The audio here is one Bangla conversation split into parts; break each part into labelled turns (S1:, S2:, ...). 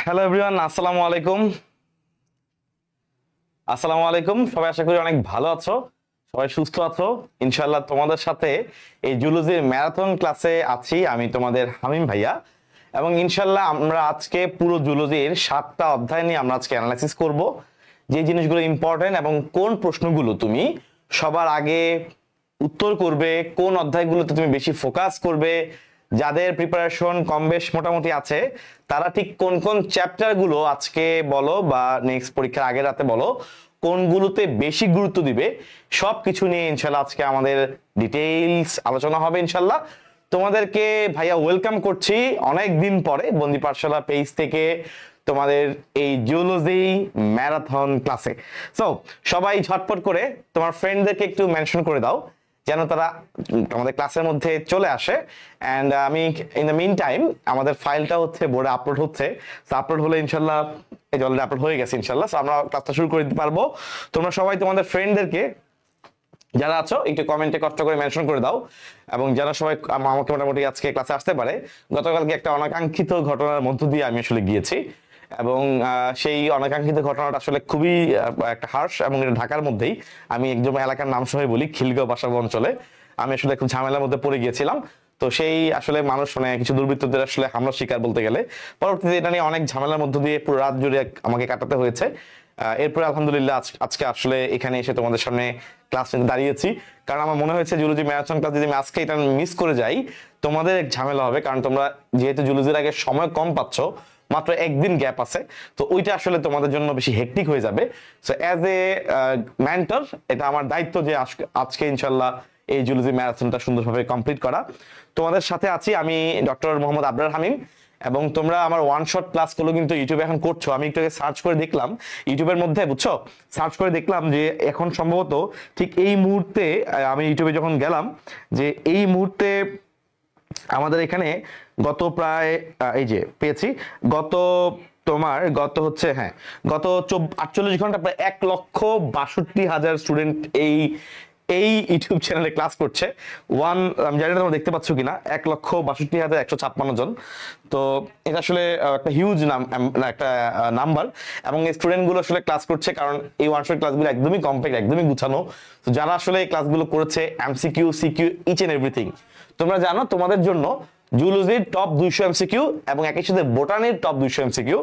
S1: হ্যালো এভরিওয়ান, আসসালামু আলাইকুম। সবাই আশা করি অনেক ভালো আছো, সবাই সুস্থ আছো ইনশাআল্লাহ। তোমাদের সাথে এই জুলজির ম্যারাথন ক্লাসে আছি আমি, তোমাদের হামিম ভাইয়া। এবং ইনশাআল্লাহ আমরা আজকে পুরো জুলজির 7টা অধ্যায় নিয়ে আমরা আজকে অ্যানালাইসিস করব, যে জিনিসগুলো ইম্পর্টেন্ট এবং কোন প্রশ্নগুলো তুমি সবার আগে উত্তর করবে, কোন অধ্যায়গুলোতে তুমি বেশি ফোকাস করবে। যাদের প্রিপারেশন কম বেশ মোটামুটি আছে তারা ঠিক কোন কোন চ্যাপ্টার গুলো আজকে বলো বা নেক্সট পরীক্ষার আগের রাতে বলো কোনগুলোতে বেশি গুরুত্ব দিবে, সবকিছু নিয়ে ইনশাল্লাহ আজকে আমাদের ডিটেইলস আলোচনা হবে ইনশাল্লাহ। তোমাদেরকে ভাইয়া ওয়েলকাম করছি অনেক দিন পরে বন্দি পাঠশালা পেজ থেকে তোমাদের এই জিওলজি ম্যারাথন ক্লাসে। সো সবাই ঝটপট করে তোমার ফ্রেন্ডদেরকে একটু মেনশন করে দাও যেন তারা আমাদের ক্লাসের মধ্যে চলে আসে। অ্যান্ড আমি ইন দ্য মিন টাইম আমাদের ফাইলটা হচ্ছে বোর্ডে আপলোড হচ্ছে, তো আপলোড হলে ইনশাল্লাহ, এই যে অলরেডি আপলোড হয়ে গেছে ইনশাল্লাহ, তো আমরা ক্লাসটা শুরু করে দিতে পারবো। তোমরা সবাই তোমাদের ফ্রেন্ডদেরকে যারা আছো একটু কমেন্টে কষ্ট করে মেনশন করে দাও। এবং যারা সবাই আমাকে মোটামুটি আজকে ক্লাসে আসতে পারে, গতকালকে একটা অনাকাঙ্ক্ষিত ঘটনার মধ্য দিয়ে আমি আসলে গিয়েছি, এবং সেই অনাকাঙ্ক্ষিত ঘটনাটা আসলে খুবই একটা হার্শ, এবং এটা ঢাকার মধ্যেই। আমি একদম এলাকার নাম সহ বলি, খিলগাঁও বাসাবো অঞ্চলে আমি আসলে খুব ঝামেলার মধ্যে পড়ে গিয়েছিলাম। তো সেই আসলে মানুষ কিছু দুর্বৃত্তদের আসলে হামলা শিকার বলতে গেলে, পরবর্তীতে এটা নিয়ে অনেক ঝামেলার মধ্য দিয়ে পুরো রাত জুড়ে আমাকে কাটাতে হয়েছে। এরপরে আলহামদুলিল্লাহ আজকে আসলে এখানে এসে তোমাদের সামনে ক্লাস নিতে দাঁড়িয়েছি, কারণ আমার মনে হয়েছে জুলজি ম্যারাথন ক্লাস যদি আমি আজকে এটা মিস করে যাই তোমাদের এক ঝামেলা হবে, কারণ তোমরা যেহেতু জুলজির আগে সময় কম পাচ্ছ, মাত্র একদিন গ্যাপ আছে, তো ওইটা আসলে তোমাদের জন্য বেশি হেক্টিক হয়ে যাবে। সো অ্যাজ এ মেন্টর এটা আমার দায়িত্ব যে আজকে ইনশাল্লাহ এই জুলজি ম্যারাথনটা সুন্দরভাবে কমপ্লিট করা। তোমাদের সাথে আছি আমি ডক্টর মোহাম্মদ আবরার হামিম, এবং তোমরা আমার ওয়ান শট ক্লাসগুলো কিন্তু ইউটিউবে এখন করছো। আমি একটু সার্চ করে দেখলাম ইউটিউবের মধ্যে, বুঝছো, সার্চ করে দেখলাম যে এখন সম্ভবত ঠিক এই মুহূর্তে আমি ইউটিউবে যখন গেলাম, যে এই মুহূর্তে আমাদের এখানে গত প্রায় এই যে পেয়েছি গত হচ্ছে গত 48 ঘন্টা প্রায় 1,62,000 স্টুডেন্ট এই ইউটিউব চ্যানেলে ক্লাস করছে। আমি জানি না তোমরা দেখতে পাচ্ছ কিনা, 1,62,156 জন। তো এটা আসলে একটা হিউজ একটা নাম্বার, এবং এই স্টুডেন্ট গুলো আসলে ক্লাস করছে, কারণ এই ওয়ান শট ক্লাসগুলো একদমই কম্প্যাক্ট, একদমই গুছানো। তো যারা আসলে এই ক্লাসগুলো করেছে, MCQ CQ each and everything, তোমরা জানো তোমাদের জন্য জুলজির টপ 200 এমসিকিউ এবং একই সাথে বোটানির টপ 200 এমসিকিউ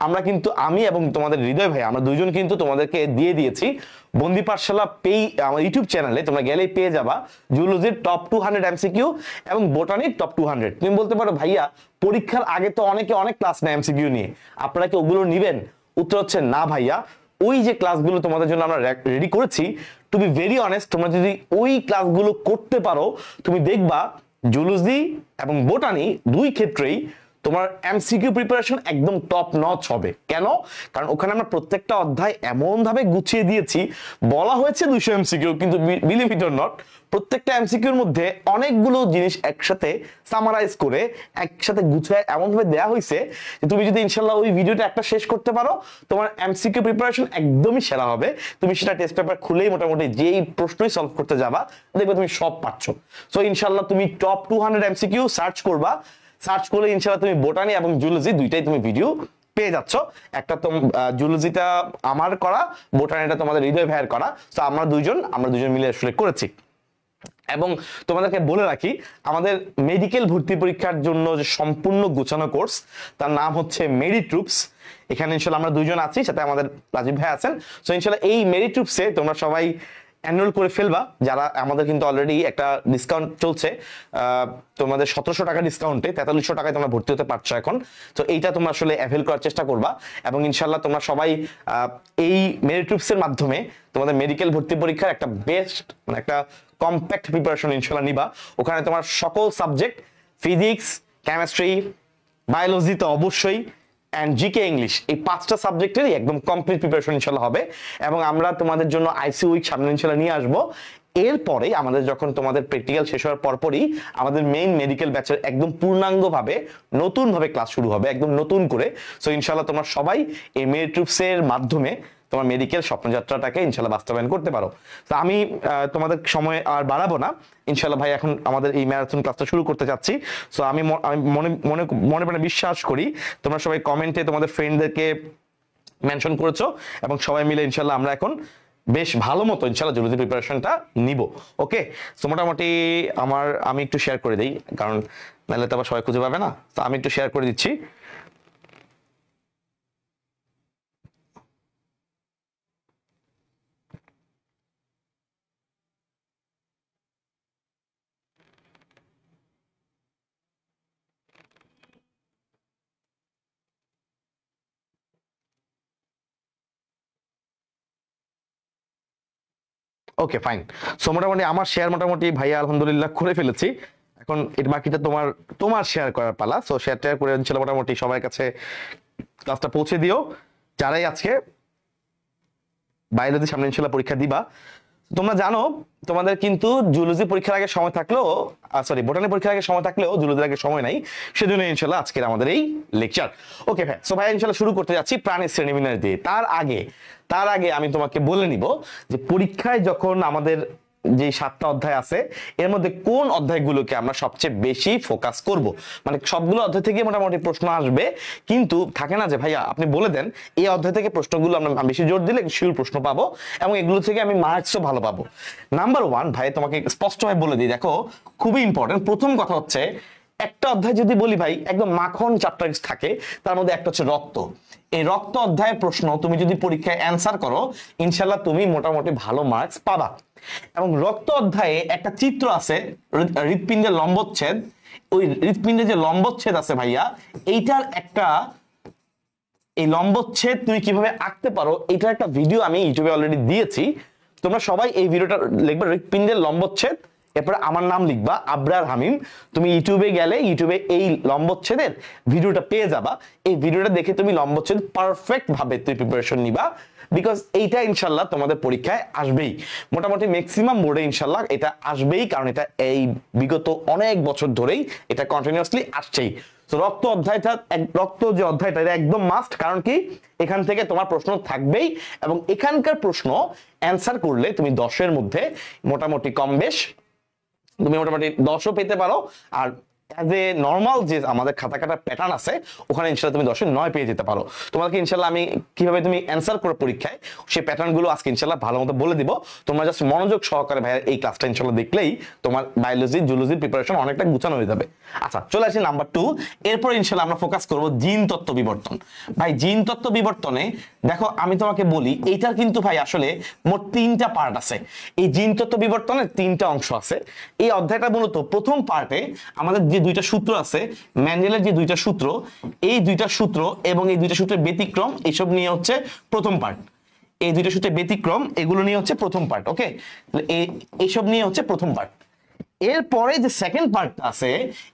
S1: আমরা কিন্তু, আমি এবং তোমাদের হৃদয় ভাই, আমরা দুইজন কিন্তু তোমাদেরকে দিয়ে দিয়েছি বন্দি পাঠশালা আমার ইউটিউব চ্যানেলে। তোমরা গেলেই পেয়ে যাবা জুলজির টপ 200 এমসিকিউ এবং বোটানির টপ 200। তুমি বলতে পারো ভাইয়া পরীক্ষার আগে তো অনেকে অনেক ক্লাস নেয় এমসিকিউ নিয়ে, আপনারা কি ওগুলো নিবেন? উত্তর হচ্ছে না ভাইয়া, ওই যে ক্লাসগুলো তোমাদের জন্য আমরা রেডি করেছি, টু বি ভেরি অনেস্ট, তোমরা যদি ওই ক্লাসগুলো করতে পারো তুমি দেখবা জুলজি এবং বোটানি দুই ক্ষেত্রেই তোমার এমসিকিউ প্রিপারেশন একদম টপ নচ হবে। কেন? কারণ ওখানে আমরা প্রত্যেকটা অধ্যায় এমন ভাবে গুছিয়ে দিয়েছি, বলা হয়েছে 200 এমসিকিউ, কিন্তু বিলিভ ইট অর নট, প্রত্যেকটা এমসিকিউর মধ্যে অনেকগুলো জিনিস একসাথে সামারাইজ করে একসাথে গুছিয়ে এমন ভাবে দেওয়া হয়েছে যে তুমি যদি ইনশাল্লাহ ওই ভিডিওটা একটা শেষ করতে পারো, তোমার এমসিকিউ প্রিপারেশন একদমই সেরা হবে। তুমি সেটা টেস্ট পেপার খুলেই মোটামুটি যেই প্রশ্নই সলভ করতে যাবা দেখবে তুমি সব পাচ্ছো। সো ইনশাল্লাহ তুমি টপ 200 এমসিকিউ সার্চ করবা, সার্চ করলে ইনশাআল্লাহ তুমি বোটানি এবং জুলজি দুইটাই তুমি ভিডিও পেয়ে যাচ্ছ। একটা তো জুলজিটা আমার করা, বোটানিটা তোমাদের হৃদয় ভাইয়ের করা। তো আমরা দুইজন মিলে আসলে করেছি। এবং তোমাদেরকে বলে রাখি, আমাদের মেডিকেল ভর্তি পরীক্ষার জন্য যে সম্পূর্ণ গোছানো কোর্স, তার নাম হচ্ছে মেডিট্রুপস। এখানে ইনশাআল্লাহ আমরা দুইজন আছি, সাথে আমাদের রাজীব ভাই আছেন। সো ইনশাআল্লাহ এই মেডিট্রুপসে তোমরা সবাই এনরোল করে ফেলবা। যারা আমাদের কিন্তু অলরেডি একটা ডিসকাউন্ট চলছে, তোমাদের 1700 টাকা ডিসকাউন্টে 4300 টাকায় তোমরা ভর্তি হতে পারছো এখন। তো এইটা তোমরা আসলে অ্যাভেল করার চেষ্টা করবা, এবং ইনশাল্লাহ তোমরা সবাই এই মেরিট্রুপসের মাধ্যমে তোমাদের মেডিকেল ভর্তি পরীক্ষার একটা বেস্ট একটা কম্প্যাক্ট প্রিপারেশন ইনশাল্লাহ নিবা। ওখানে তোমার সকল সাবজেক্ট, ফিজিক্স, কেমিস্ট্রি, বায়োলজি তো অবশ্যই, অ্যান্ড জিকে ইংলিশ, এই 5টা সাবজেক্টেরই একদম কমপ্লিট প্রিপারেশন ইনশাল্লাহ হবে। এবং আমরা তোমাদের জন্য আইসি উইক সামনে ইনশাল্লাহ নিয়ে আসবো। এরপরে আমাদের যখন তোমাদের প্র্যাকটিক্যাল শেষ হওয়ার পরপরই আমাদের মেইন মেডিকেল ব্যাচের একদম পূর্ণাঙ্গভাবে নতুনভাবে ক্লাস শুরু হবে, একদম নতুন করে। সো ইনশাল্লাহ তোমরা সবাই এই মেরিট্রুপসের মাধ্যমে তোমার মেডিকেল স্বপ্নযাত্রাটাকে ইনশাল্লাহ বাস্তবায়ন করতে পারো। তো আমি তোমাদের সময় আর বাড়াবো না, ইনশাল্লাহ ভাই এখন আমাদের এই ম্যারাথন ক্লাসটা শুরু করতে যাচ্ছি। সো আমি মনে মনে মনে মনে বিশ্বাস করি তোমরা সবাই কমেন্টে তোমাদের ফ্রেন্ডদেরকে মেনশন করেছো এবং সবাই মিলে ইনশাল্লাহ আমরা এখন বেশ ভালো মতো ইনশাল্লাহ জুলজি প্রিপারেশনটা নিব। ওকে, সো মোটামুটি আমি একটু শেয়ার করে দিই, কারণ নাহলে তো আবার সবাই খুঁজে পাবে না। তো আমি একটু শেয়ার করে দিচ্ছি। Okay fine. সো মোটামুটি আমার শেয়ার মোটামুটি ভাইয়া আলহামদুলিল্লাহ করে ফেলেছি। এখন এর বাকিটা তোমার তোমার শেয়ার করার পালা। সো শেয়ার টেয়ার করে ইনশাল্লাহ মোটামুটি সবার কাছে ক্লাসটা পৌঁছে দিও, যারাই আজকে বায়োলজি সামনে ইনশাল্লাহ পরীক্ষা দিবা। তোমরা জানো তোমাদের কিন্তু জুলজি পরীক্ষার আগে সময় থাকলেও, সরি বোটানি পরীক্ষার আগে সময় থাকলেও জুলজির আগে সময় নাই, সেজন্য ইনশাল্লাহ আজকের আমাদের এই লেকচার। ওকে ভাই, সো ভাই ইনশাল্লাহ শুরু করতে যাচ্ছি প্রাণীর শ্রেণীবিন্যাস দিয়ে। তার আগে আমি তোমাকে বলে নিব যে পরীক্ষায় যখন আমাদের যে 7টা অধ্যায় আছে এর মধ্যে কোন অধ্যায়গুলোকে আমরা সবচেয়ে বেশি ফোকাস করব। মানে সবগুলো অধ্যায় থেকে মোটামুটি প্রশ্ন আসবে, কিন্তু থাকে না যে ভাইয়া আপনি বলে দেন এই অধ্যায় থেকে প্রশ্নগুলো আমরা বেশি জোর দিলে শিওর প্রশ্ন পাবো এবং এগুলো থেকে আমি মার্কসও ভালো পাবো। নাম্বার 1 ভাই তোমাকে স্পষ্টভাবে বলে দিই, দেখো খুবই ইম্পর্টেন্ট। প্রথম কথা হচ্ছে একটা অধ্যায় যদি বলি ভাই একদম মাখন চ্যাপ্টার থাকে, তার মধ্যে একটা হচ্ছে রক্ত। এই রক্ত অধ্যায়ের প্রশ্ন তুমি যদি পরীক্ষায় অ্যান্সার করো ইনশাল্লাহ তুমি মোটামুটি ভালো মার্কস পাবা। এবং রক্ত অধ্যায়ে একটা চিত্র আছে হৃৎপিণ্ডের লম্বচ্ছেদ, ওই হৃৎপিণ্ডের যে লম্বচ্ছেদ আছে ভাইয়া এইটার একটা, এই লম্বচ্ছেদ তুমি কিভাবে আঁকতে পারো এটার একটা ভিডিও আমি ইউটিউবে অলরেডি দিয়েছি। তোমরা সবাই এই ভিডিওটা লিখবে হৃৎপিণ্ডের লম্বচ্ছেদ, এরপরে আমার নাম লিখবা আবরার হামিম। তুমি ইউটিউবে গেলে ইউটিউবে এই লম্বচ্ছেদের ভিডিওটা পেয়ে যাবা। এই ভিডিওটা দেখে তুমি লম্বচ্ছেদ পারফেক্ট ভাবে তুমি প্রিপারেশন নিবা, বিকজ এইটা ইনশাল্লাহ তোমাদের পরীক্ষায় আসবেই। মোটামুটি ম্যাক্সিমাম বোর্ডে ইনশাল্লাহ এটা আসবেই, কারণ এটা এই বিগত অনেক বছর ধরেই এটা কন্টিনিউয়াসলি আসছেই। তো রক্ত যে অধ্যায়টা এটা একদম মাস্ট, কারণ কি এখান থেকে তোমার প্রশ্ন থাকবেই এবং এখানকার প্রশ্ন অ্যান্সার করলে তুমি 10-এর মধ্যে মোটামুটি কম বেশ তুমি মোটামুটি 10ও পেতে পারো। আর অ্যাজ এ নর্মাল যে আমাদের খাতা কাটার প্যাটার্ন আছে ওখানে ইনশাল্লাহ তুমি 10-এ 9 পেয়ে যেতে পারো। তোমাকে ইনশাল্লাহ আমি কিভাবে তুমি অ্যান্সার করো পরীক্ষায় সেই প্যাটার্ন গুলো আজকে ইনশাল্লাহ ভালো মতো বলে দিব। তোমরা জাস্ট মনোযোগ সহকারে ভাইয়া এই ক্লাসটা ইনশাল্লাহ দেখলেই তোমার বায়োলজি জুলজির প্রিপারেশন অনেকটা গুছানো হয়ে যাবে। আচ্ছা চলে আসি নাম্বার 2। এরপর ইনশাল্লাহ আমরা ফোকাস করব জিন তত্ত্ব বিবর্তন। ভাই জিন তত্ত্ব বিবর্তনে দেখো আমি তোমাকে বলি এইটার কিন্তু ভাই আসলে মোট 3টা পার্ট আছে। এই জিন তত্ত্ব বিবর্তনের 3টা অংশ আছে। এই অধ্যায়টা মূলত প্রথম পার্টে আমাদের যে 2টা সূত্র আছে, ম্যান্ডেলের যে 2টা সূত্র, এই 2টা সূত্র এবং এই 2টা সূত্রের ব্যতিক্রম এইসব নিয়ে হচ্ছে প্রথম পার্ট। এই 2টা সূত্রের ব্যতিক্রম এগুলো নিয়ে হচ্ছে প্রথম পার্ট। ওকে, এইসব নিয়ে হচ্ছে প্রথম পার্ট। এরপরে যে সেকেন্ড পার্টটা আছে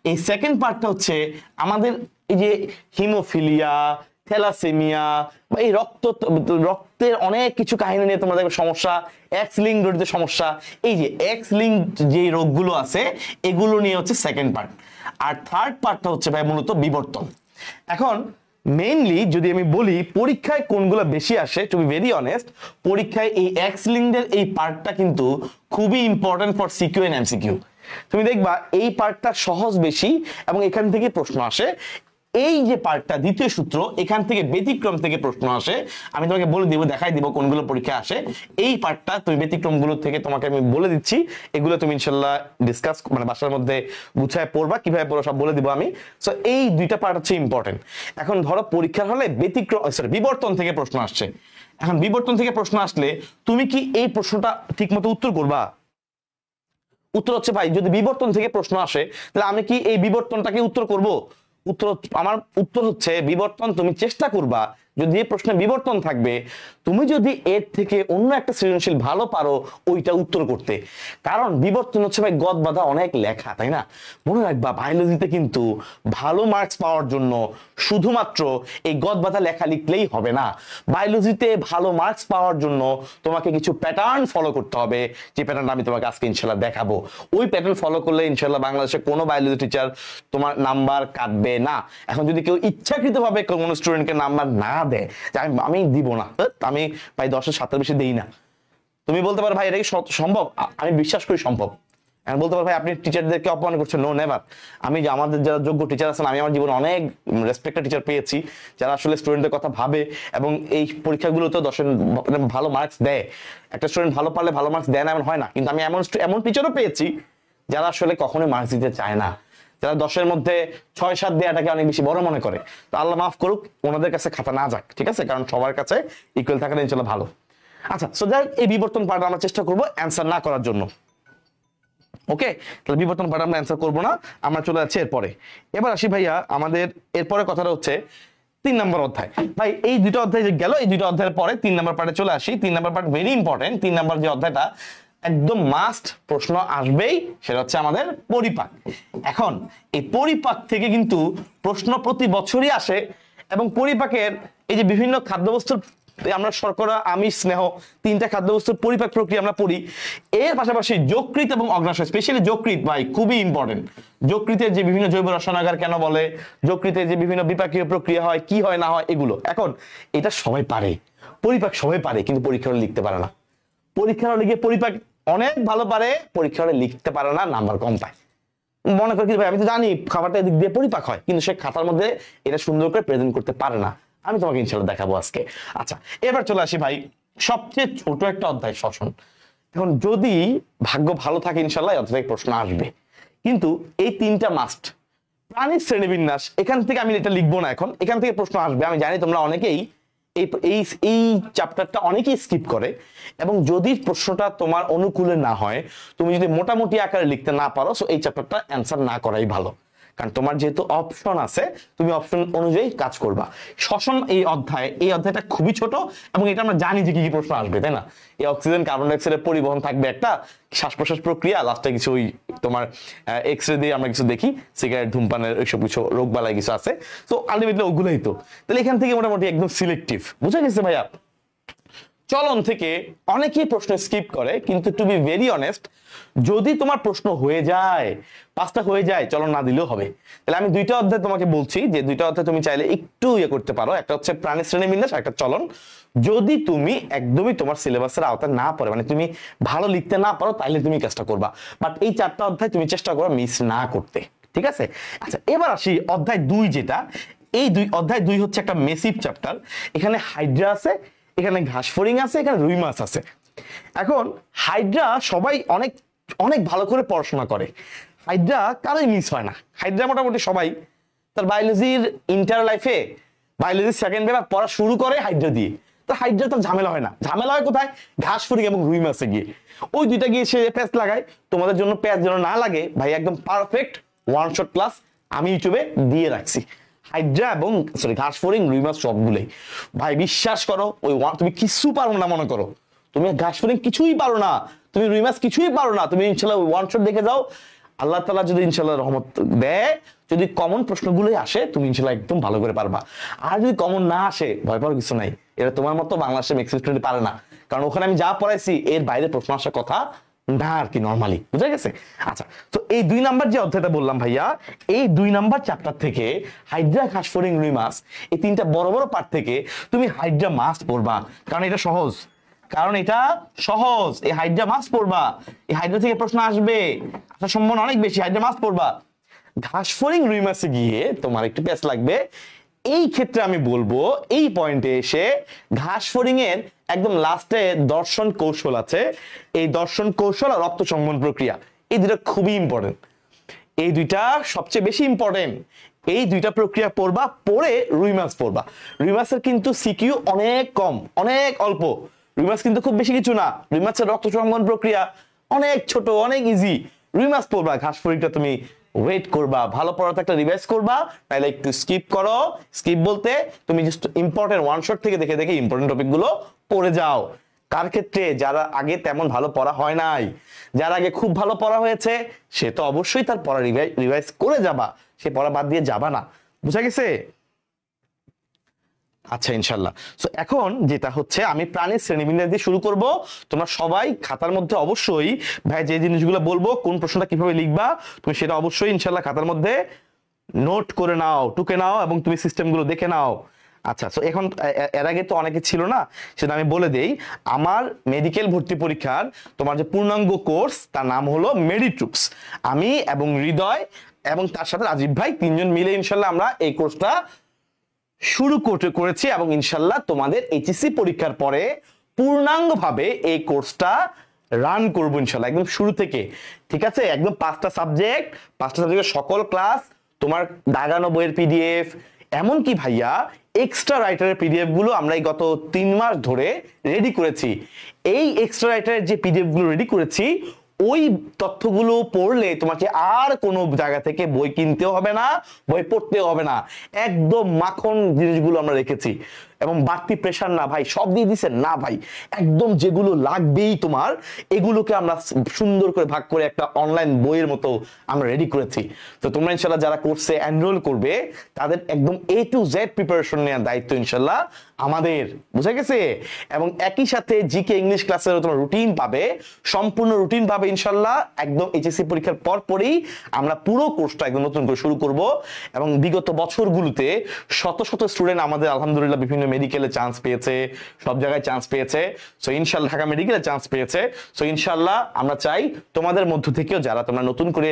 S1: এই সেকেন্ড পার্টটা হচ্ছে আমাদের এই যে হিমোফিলিয়া, থ্যালাসেমিয়া বা এই রক্তের অনেক কিছু কাহিনী নিয়ে তোমাদের সমস্যা, এক্স লিঙ্ক জড়িত সমস্যা, এই যে এক্স লিঙ্ক যে রোগগুলো আছে এগুলো নিয়ে হচ্ছে সেকেন্ড পার্ট। আর থার্ড পার্টটা হচ্ছে ভাই মূলত বিবর্তন। এখন মেইনলি যদি আমি বলি পরীক্ষায় কোনগুলো বেশি আসে, টু বি ভেরি অনেস্ট পরীক্ষায় এই এক্স লিঙ্কের এই পার্টটা কিন্তু খুবই important for CQ and MCQ. তুমি দেখবা এই পার্টটা সহজ বেশি এবং এখান থেকে প্রশ্ন আসে। এই যে পার্টটা দ্বিতীয় সূত্র এখান থেকে ব্যতিক্রম থেকে প্রশ্ন আসে। আমি তোমাকে বলে দিব, দেখাই দিব কোনগুলো পরীক্ষায় আসে। এই পার্টটা তুমি ব্যতিক্রমগুলো থেকে তোমাকে আমি বলে দিচ্ছি, এগুলো তুমি ইনশাল্লাহ ডিসকাস মানে বাসার মধ্যে গুছায় পড়বা, কিভাবে পড়ো সব বলে দিব আমি। সো এই 2টা পার্ট হচ্ছে ইম্পর্টেন্ট। এখন ধরো পরীক্ষার হলে বিবর্তন থেকে প্রশ্ন আসছে। এখন বিবর্তন থেকে প্রশ্ন আসলে তুমি কি এই প্রশ্নটা ঠিকমতো উত্তর করবা? উত্তর হচ্ছে ভাই যদি বিবর্তন থেকে প্রশ্ন আসে তাহলে আমি কি এই বিবর্তনটাকে উত্তর করব? আমার উত্তর হচ্ছে বিবর্তন তুমি চেষ্টা করবা, যদি এই প্রশ্নে বিবর্তন থাকবে তুমি যদি এর থেকে অন্য একটা সৃজনশীল ভালো পারো ওইটা উত্তর করতে। কারণ বিবর্তন হচ্ছে ভাই গদ বাঁধা অনেক লেখা, তাই না? মনে রাখবা বায়োলজিতে কিন্তু ভালো মার্কস পাওয়ার জন্য শুধুমাত্র এই গদ বাঁধা লেখা লিখলেই হবে না। বায়োলজিতে ভালো মার্কস পাওয়ার জন্য তোমাকে কিছু প্যাটার্ন ফলো করতে হবে, যে প্যাটার্নটা আমি তোমাকে আজকে ইনশাল্লাহ দেখাবো। ওই প্যাটার্ন ফলো করলে ইনশাল্লাহ বাংলাদেশে কোনো বায়োলজি টিচার তোমার নাম্বার কাটবে না। এখন যদি কেউ ইচ্ছাকৃতভাবে কোনো স্টুডেন্টকে নাম্বার না দেয় যে আমি দিব না, আমি ভাই 10-এর 7-এর বেশি দেই না, তুমি বলতে পারো ভাই এটা কি সম্ভব? আমি বিশ্বাস করি সম্ভব। আমি বলতে পারো ভাই আপনি টিচারদেরকে অপমান করছেন, নো নেভার। আমি যে আমাদের যারা যোগ্য টিচার আছেন, আমি আমার জীবনে অনেক রেসপেক্টেড টিচার পেয়েছি যারা আসলে স্টুডেন্টদের কথা ভাবে এবং এই পরীক্ষাগুলোতে 10-এর ভালো মার্কস দেয়। একটা স্টুডেন্ট ভালো পারলে ভালো মার্কস দেয় না এমন হয় না, কিন্তু আমি এমন টিচারও পেয়েছি যারা আসলে কখনোই মার্কস দিতে চায় না, যারা 10-এর মধ্যে 6-7 দেওয়াটাকে অনেক বেশি বড় মনে করে। তো আল্লাহ মাফ করুক, ওনাদের কাছে খাতা না যাক, ঠিক আছে, কারণ সবার কাছে ইকুয়াল থাকাটা ইনশাল্লাহ ভালো। আচ্ছা, সো যাই এই বিবর্তন পার্ট আমরা চেষ্টা করবো অ্যান্সার না করার জন্য। ওকে, তাহলে বিবর্তন পার্ট আমরা অ্যান্সার করবো না, আমরা চলে যাচ্ছি এরপরে। এবার আসি ভাইয়া আমাদের এরপরে কথাটা হচ্ছে 3 নম্বর অধ্যায়। ভাই এই দুটো অধ্যায় যে গেল, এই দুটো অধ্যায়ের পরে 3 নম্বর পার্টে চলে আসি। 3 নম্বর পার্ট ভেরি ইম্পর্টেন্ট। 3 নম্বর যে অধ্যায়টা একদম মাস্ট প্রশ্ন আসবেই, সেটা হচ্ছে আমাদের পরিপাক। এখন এই পরিপাক থেকে কিন্তু প্রশ্ন প্রতি বছরই আসে, এবং পরিপাকের এই যে বিভিন্ন খাদ্যবস্তুর আমরা শর্করা, আমিষ, স্নেহ 3টা খাদ্যবস্তুর পরিপাক প্রক্রিয়া আমরা পড়ি। এর পাশাপাশি যকৃৎ এবং অগ্নাশয়, স্পেশালি যকৃৎ ভাই খুবই ইম্পর্টেন্ট। যকৃতের যে বিভিন্ন জৈব রসায়নাগার কেন বলে, যকৃতের যে বিভিন্ন বিপাকীয় প্রক্রিয়া হয়, কি হয় না হয়, এগুলো। এখন এটা সবাই পারে, পরিপাক সবাই পারে, কিন্তু পরীক্ষা হলে লিখতে পারে না। পরীক্ষা হলে গিয়ে পরিপাক অনেক ভালো পারে, পরীক্ষা হলে লিখতে পারে না, নাম্বার কম পায়। মনে করি ভাই আমি তো জানি খাবারটা এদিক দিয়ে পরিপাক হয়, কিন্তু সে খাতার মধ্যে এটা সুন্দর করে প্রেজেন্ট করতে পারে না। আমি তোমাকে ইনশাল্লাহ দেখাবো আজকে। আচ্ছা, এবার চলে আসি ভাই সবচেয়ে ছোট একটা অধ্যায়, শ্বসন। এখন যদি ভাগ্য ভালো থাকে ইনশাল্লাহ এই অধ্যায় থেকে প্রশ্ন আসবে, কিন্তু এই 3টা মাস্ট। প্রাণীর শ্রেণীবিন্যাস, এখান থেকে আমি এটা লিখবো না, এখন এখান থেকে প্রশ্ন আসবে। আমি জানি তোমরা অনেকেই এই চ্যাপ্টারটা অনেকেই স্কিপ করে, এবং যদি প্রশ্নটা তোমার অনুকূলে না হয়, তুমি যদি মোটামুটি আকারে লিখতে না পারো, সো এই চ্যাপ্টারটা অ্যান্সার না করাই ভালো। কারণ তোমার যেহেতু অপশন আছে, তুমি অপশন অনুযায়ী কাজ করবা। শ্বসন এই অধ্যায়টা খুবই ছোট, এবং এটা আমরা জানি যে কি কি প্রশ্ন আসবে, তাই না? এই অক্সিজেন কার্বন ডাইঅক্সাইডের পরিবহন থাকবে একটা, শ্বাস প্রশ্বাস প্রক্রিয়া, লাস্টে কিছু ওই তোমার এক্সরে দিয়ে আমরা কিছু দেখি, সিগারেট ধূমপানের এইসব কিছু রোগ বালাই কিছু আছে। তো আলটিমেটলি ওগুলোই তো। তাহলে এখান থেকে মোটামুটি একদম সিলেক্টিভ, বুঝা গেছে ভাইয়া? চলন থেকে অনেকেই প্রশ্ন স্কিপ করে, কিন্তু টু বি ভেরি অনেস্ট, যদি তোমার প্রশ্ন হয়ে যায়, 5টা হয়ে যায়, চলন না দিলেও হবে। তাহলে আমি 2টা অধ্যায় তোমাকে বলছি, যে 2টা অধ্যায় তুমি চাইলে একটু করতে পারো। একটা হচ্ছে প্রাণী শ্রেণীবিন্যাস, একটা চলন। যদি তুমি একদমই তোমার সিলেবাসের আওতায় না পড়ে, মানে তুমি ভালো লিখতে না পারো, তাইলে তুমি কাজটা করবা। বাট এই 4টা অধ্যায় তুমি চেষ্টা করো মিস না করতে, ঠিক আছে? আচ্ছা, এবার আসি অধ্যায় 2, যেটা এই অধ্যায় 2 হচ্ছে একটা মেসিভ চ্যাপ্টার। এখানে হাইড্রা আছে, এখানে ঘাসফড়িং আছে, এখানে রুই মাছ আছে। এখন হাইড্রা সবাই অনেক অনেক ভালো করে পড়াশোনা করে, হাইড্রা কারোই মিস হয় না। হাইড্রা মোটামুটি সবাই তার বায়োলজির ইন্টার লাইফে বায়োলজির সেকেন্ড পেপার পড়া শুরু করে হাইড্রা দিয়ে। তো হাইড্রা তো ঝামেলা হয় না। ঝামেলা হয় কোথায়? ঘাসফড়িং এবং রুই মাছে গিয়ে। ওই 2টা গিয়ে সে প্যাচ লাগায়। তোমাদের জন্য প্যাচ যেন না লাগে ভাই, একদম পারফেক্ট ওয়ান শট ক্লাস আমি ইউটিউবে দিয়ে রাখছি। হাইড্রা এবং ঘাসফড়িং, রুই মাছ সবগুলোই ভাই বিশ্বাস করো, ওই তুমি কিছু পারো না মনে করো, তুমি ঘাসফড়িং কিছুই পারো না, তুমি রুই মাছ কিছুই পারো না, তুমি ইনশাল্লাহ ওয়ান শট দেখে যাও। আল্লাহ তাআলা যদি ইনশাল্লাহ রহমত দেয়, যদি কমন প্রশ্নগুলোই আসে, তুমি ইনশাল্লাহ একদম ভালো করে পারবা। আর যদি কমন না আসে, ভয় পাওয়ার কিছু নাই। এটা তোমার মতো বাংলাদেশে ম্যাক্সিমাম স্টুডেন্ট পারে না, কারণ ওখানে আমি যা পড়াইছি এর বাইরে প্রশ্ন আসার কথা না আর কি, নরমালি। বুঝা গেছে? আচ্ছা, তো এই 2 নাম্বার যে অধ্যায়টা বললাম ভাইয়া, এই 2 নাম্বার চ্যাপ্টার থেকে হাইড্রা, ঘাসফড়িং, রুই মাছ, এই 3টা বড় বড় পার্ট থেকে তুমি হাইড্রা মাছ পড়বা, কারণ এটা সহজ। এই হাইড্রা মাছ পড়বা, এই হাইড্রা থেকে প্রশ্ন আসবে, আসার সম্ভাবনা অনেক বেশি। হাইড্রা মাছ পড়বা। ঘাসফড়িং, রুই মাছে গিয়ে তোমার একটু প্যাচ লাগবে। এই ক্ষেত্রে আমি বলবো, এই পয়েন্টে এসে ঘাসফড়িং এর একদম লাস্টে দর্শন কৌশল আছে। এই দর্শন কৌশল আর রক্ত সংবহন প্রক্রিয়া, এই 2টা খুবই ইম্পর্টেন্ট। এই 2টা সবচেয়ে বেশি ইম্পর্টেন্ট। এই 2টা প্রক্রিয়া পড়বা, পড়ে রুই মাছ পড়বা। রুই মাছের কিন্তু সিকিউ অনেক কম, অনেক অল্প। রুই মাছ কিন্তু খুব বেশি কিছু না। রুই মাছের রক্ত সংবহন প্রক্রিয়া অনেক ছোট, অনেক ইজি। রুই মাছ পড়বা, ঘাসফড়িংটা তুমি ওয়েট করবা, ভালো পড়াতে একটা রিভাইজ করবা, তাহলে একটু স্কিপ করো। স্কিপ বলতে তুমি জাস্ট ইম্পর্টেন্ট ওয়ান শট থেকে দেখে দেখে ইম্পর্টেন্ট টপিক গুলো পড়ে যাও। কার ক্ষেত্রে? যারা আগে তেমন ভালো পড়া হয় নাই। যার আগে খুব ভালো পড়া হয়েছে, সে তো অবশ্যই তার পড়া রিভাইজ করে যাবা, সে পড়া বাদ দিয়ে যাবা না। বুঝা গেছে? আচ্ছা, ইনশাল্লাহ। সো এখন যেটা হচ্ছে, আমি প্রাণীর শ্রেণীবিন্যাস দিয়ে শুরু করব। তোমরা সবাই খাতার মধ্যে অবশ্যই ভাই যে জিনিসগুলো বলবো, কোন প্রশ্নটা কিভাবে লিখবা, তুমি সেটা অবশ্যই ইনশাল্লাহ খাতার মধ্যে নোট করে নাও, টুকে নাও, এবং তুমি সিস্টেমগুলো দেখে নাও। আচ্ছা, সো এখন এর আগে তো অনেকে ছিল না, সেটা আমি বলে দেই। আমার মেডিকেল ভর্তি পরীক্ষার তোমার যে পূর্ণাঙ্গ কোর্স, তার নাম হলো মেডিট্রুপস। আমি এবং হৃদয় এবং তার সাথে রাজীব ভাই, তিনজন মিলে ইনশাল্লাহ আমরা এই কোর্সটা শুরু করেছি, এবং ইনশাল্লাহ তোমাদের এইচএসসি পরীক্ষার পরে পূর্ণাঙ্গভাবে এই কোর্সটা রান করবো ইনশাল্লাহ, একদম শুরু থেকে। ঠিক আছে, একদম 5টা সাবজেক্টের সকল ক্লাস, তোমার দাগানো বইয়ের পিডিএফ, এমনকি ভাইয়া এক্সট্রা রাইটারের পিডিএফ গুলো আমরা এই গত 3 মাস ধরে রেডি করেছি। এই এক্সট্রা রাইটারের যে পিডিএফ গুলো রেডি করেছি, ওই তথ্যগুলো পড়লে তোমাকে আর কোনো জায়গা থেকে বই কিনতেও হবে না, বই পড়তেও হবে না। একদম মাখন জিনিসগুলো আমরা রেখেছি, এবং বাড়তি প্রেশার না ভাই, সব দিয়ে দিচ্ছেন না ভাই, একদম যেগুলো লাগবেই তোমার, এগুলোকে আমরা সুন্দর করে ভাগ করে একটা অনলাইন বইয়ের মতো আমরা রেডি করেছি। তো তোমরা ইনশাল্লাহ যারা কোর্সে এনরোল করবে, তাদের একদম A to Z প্রিপারেশন নেওয়ার দায়িত্ব ইনশাল্লাহ আমাদের, বুঝা গেছে? এবং একই সাথে জিকে ইংলিশ ক্লাসের তোমরা রুটিন পাবে, সম্পূর্ণ রুটিন পাবে ইনশাল্লাহ। একদম এইচএসসি পরীক্ষার পরই আমরা পুরো কোর্সটা একদম নতুন করে শুরু করব। এবং বিগত বছরগুলোতে শত শত স্টুডেন্ট আমাদের আলহামদুলিল্লাহ বিভিন্ন মেডিকেলে চান্স পেয়েছে, সব জায়গায় চান্স পেয়েছে। সো ইনশাল্লাহ ঢাকা মেডিকেলে চান্স পেয়েছে। সো ইনশাল্লাহ আমরা চাই তোমাদের মধ্য থেকেও যারা তোমরা নতুন করে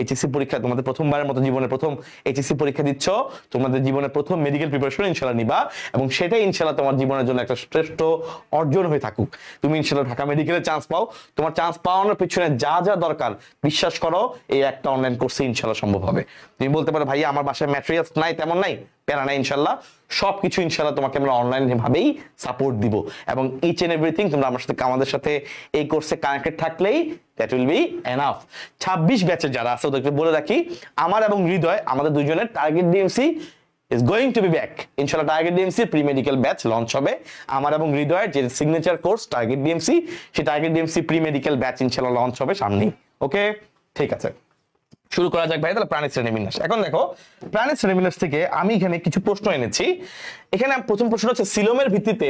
S1: এইচএসসি পরীক্ষা, তোমাদের প্রথমবারের মতো জীবনের প্রথম এইচএসসি পরীক্ষা দিচ্ছ, তোমাদের জীবনের প্রথম মেডিকেল প্রিপারেশন ইনশাল্লাহ নিবা, এবং সেটাই ইনশাল্লাহ তোমার জীবনের জন্য একটা শ্রেষ্ঠ অর্জন হয়ে থাকুক। তুমি ইনশাল্লাহ ঢাকা মেডিকেলে চান্স পাও, তোমার চান্স পাওয়ানোর পিছনে যা যা দরকার বিশ্বাস করো, এই একটা অনলাইন কোর্সে ইনশাল্লাহ সম্ভব হবে। তুমি বলতে পারো ভাইয়া আমার বাসায় ম্যাটেরিয়ালস নাই, তেমন নাই, প্যারা নাই, ইনশাল্লাহ সবকিছু ইনশাল্লাহ তোমাকে আমরা অনলাইন ভাবেই সাপোর্ট দিব, এবং ইচ এন্ড এভরিথিং তোমরা আমাদের সাথে এই কোর্সে কানেক্টেড থাকলেই দ্যাট উইল বি এনাফ। 26 ব্যাচের যারা আছে ওদেরকে বলে রাখি, আমার এবং হৃদয় আমাদের দুজনের target DMC is going to be back ইনশাআল্লাহ। Target DMC pre medical batch launch হবে আমার এবং হৃদয়ের যে সিগনেচার কোর্স টার্গেট ডিএমসি, সেই target DMC pre medical batch ইনশাআল্লাহ লঞ্চ হবে সামনেই। ওকে, ঠিক আছে, শুরু করা যাক ভাই তাহলে প্রাণী শ্রেণীবিন্যাস। এখন দেখো, প্রাণী শ্রেণীবিন্যাস থেকে আমি এখানে কিছু প্রশ্ন এনেছি। এখানে প্রথম প্রশ্ন হচ্ছে সিলোমের ভিত্তিতে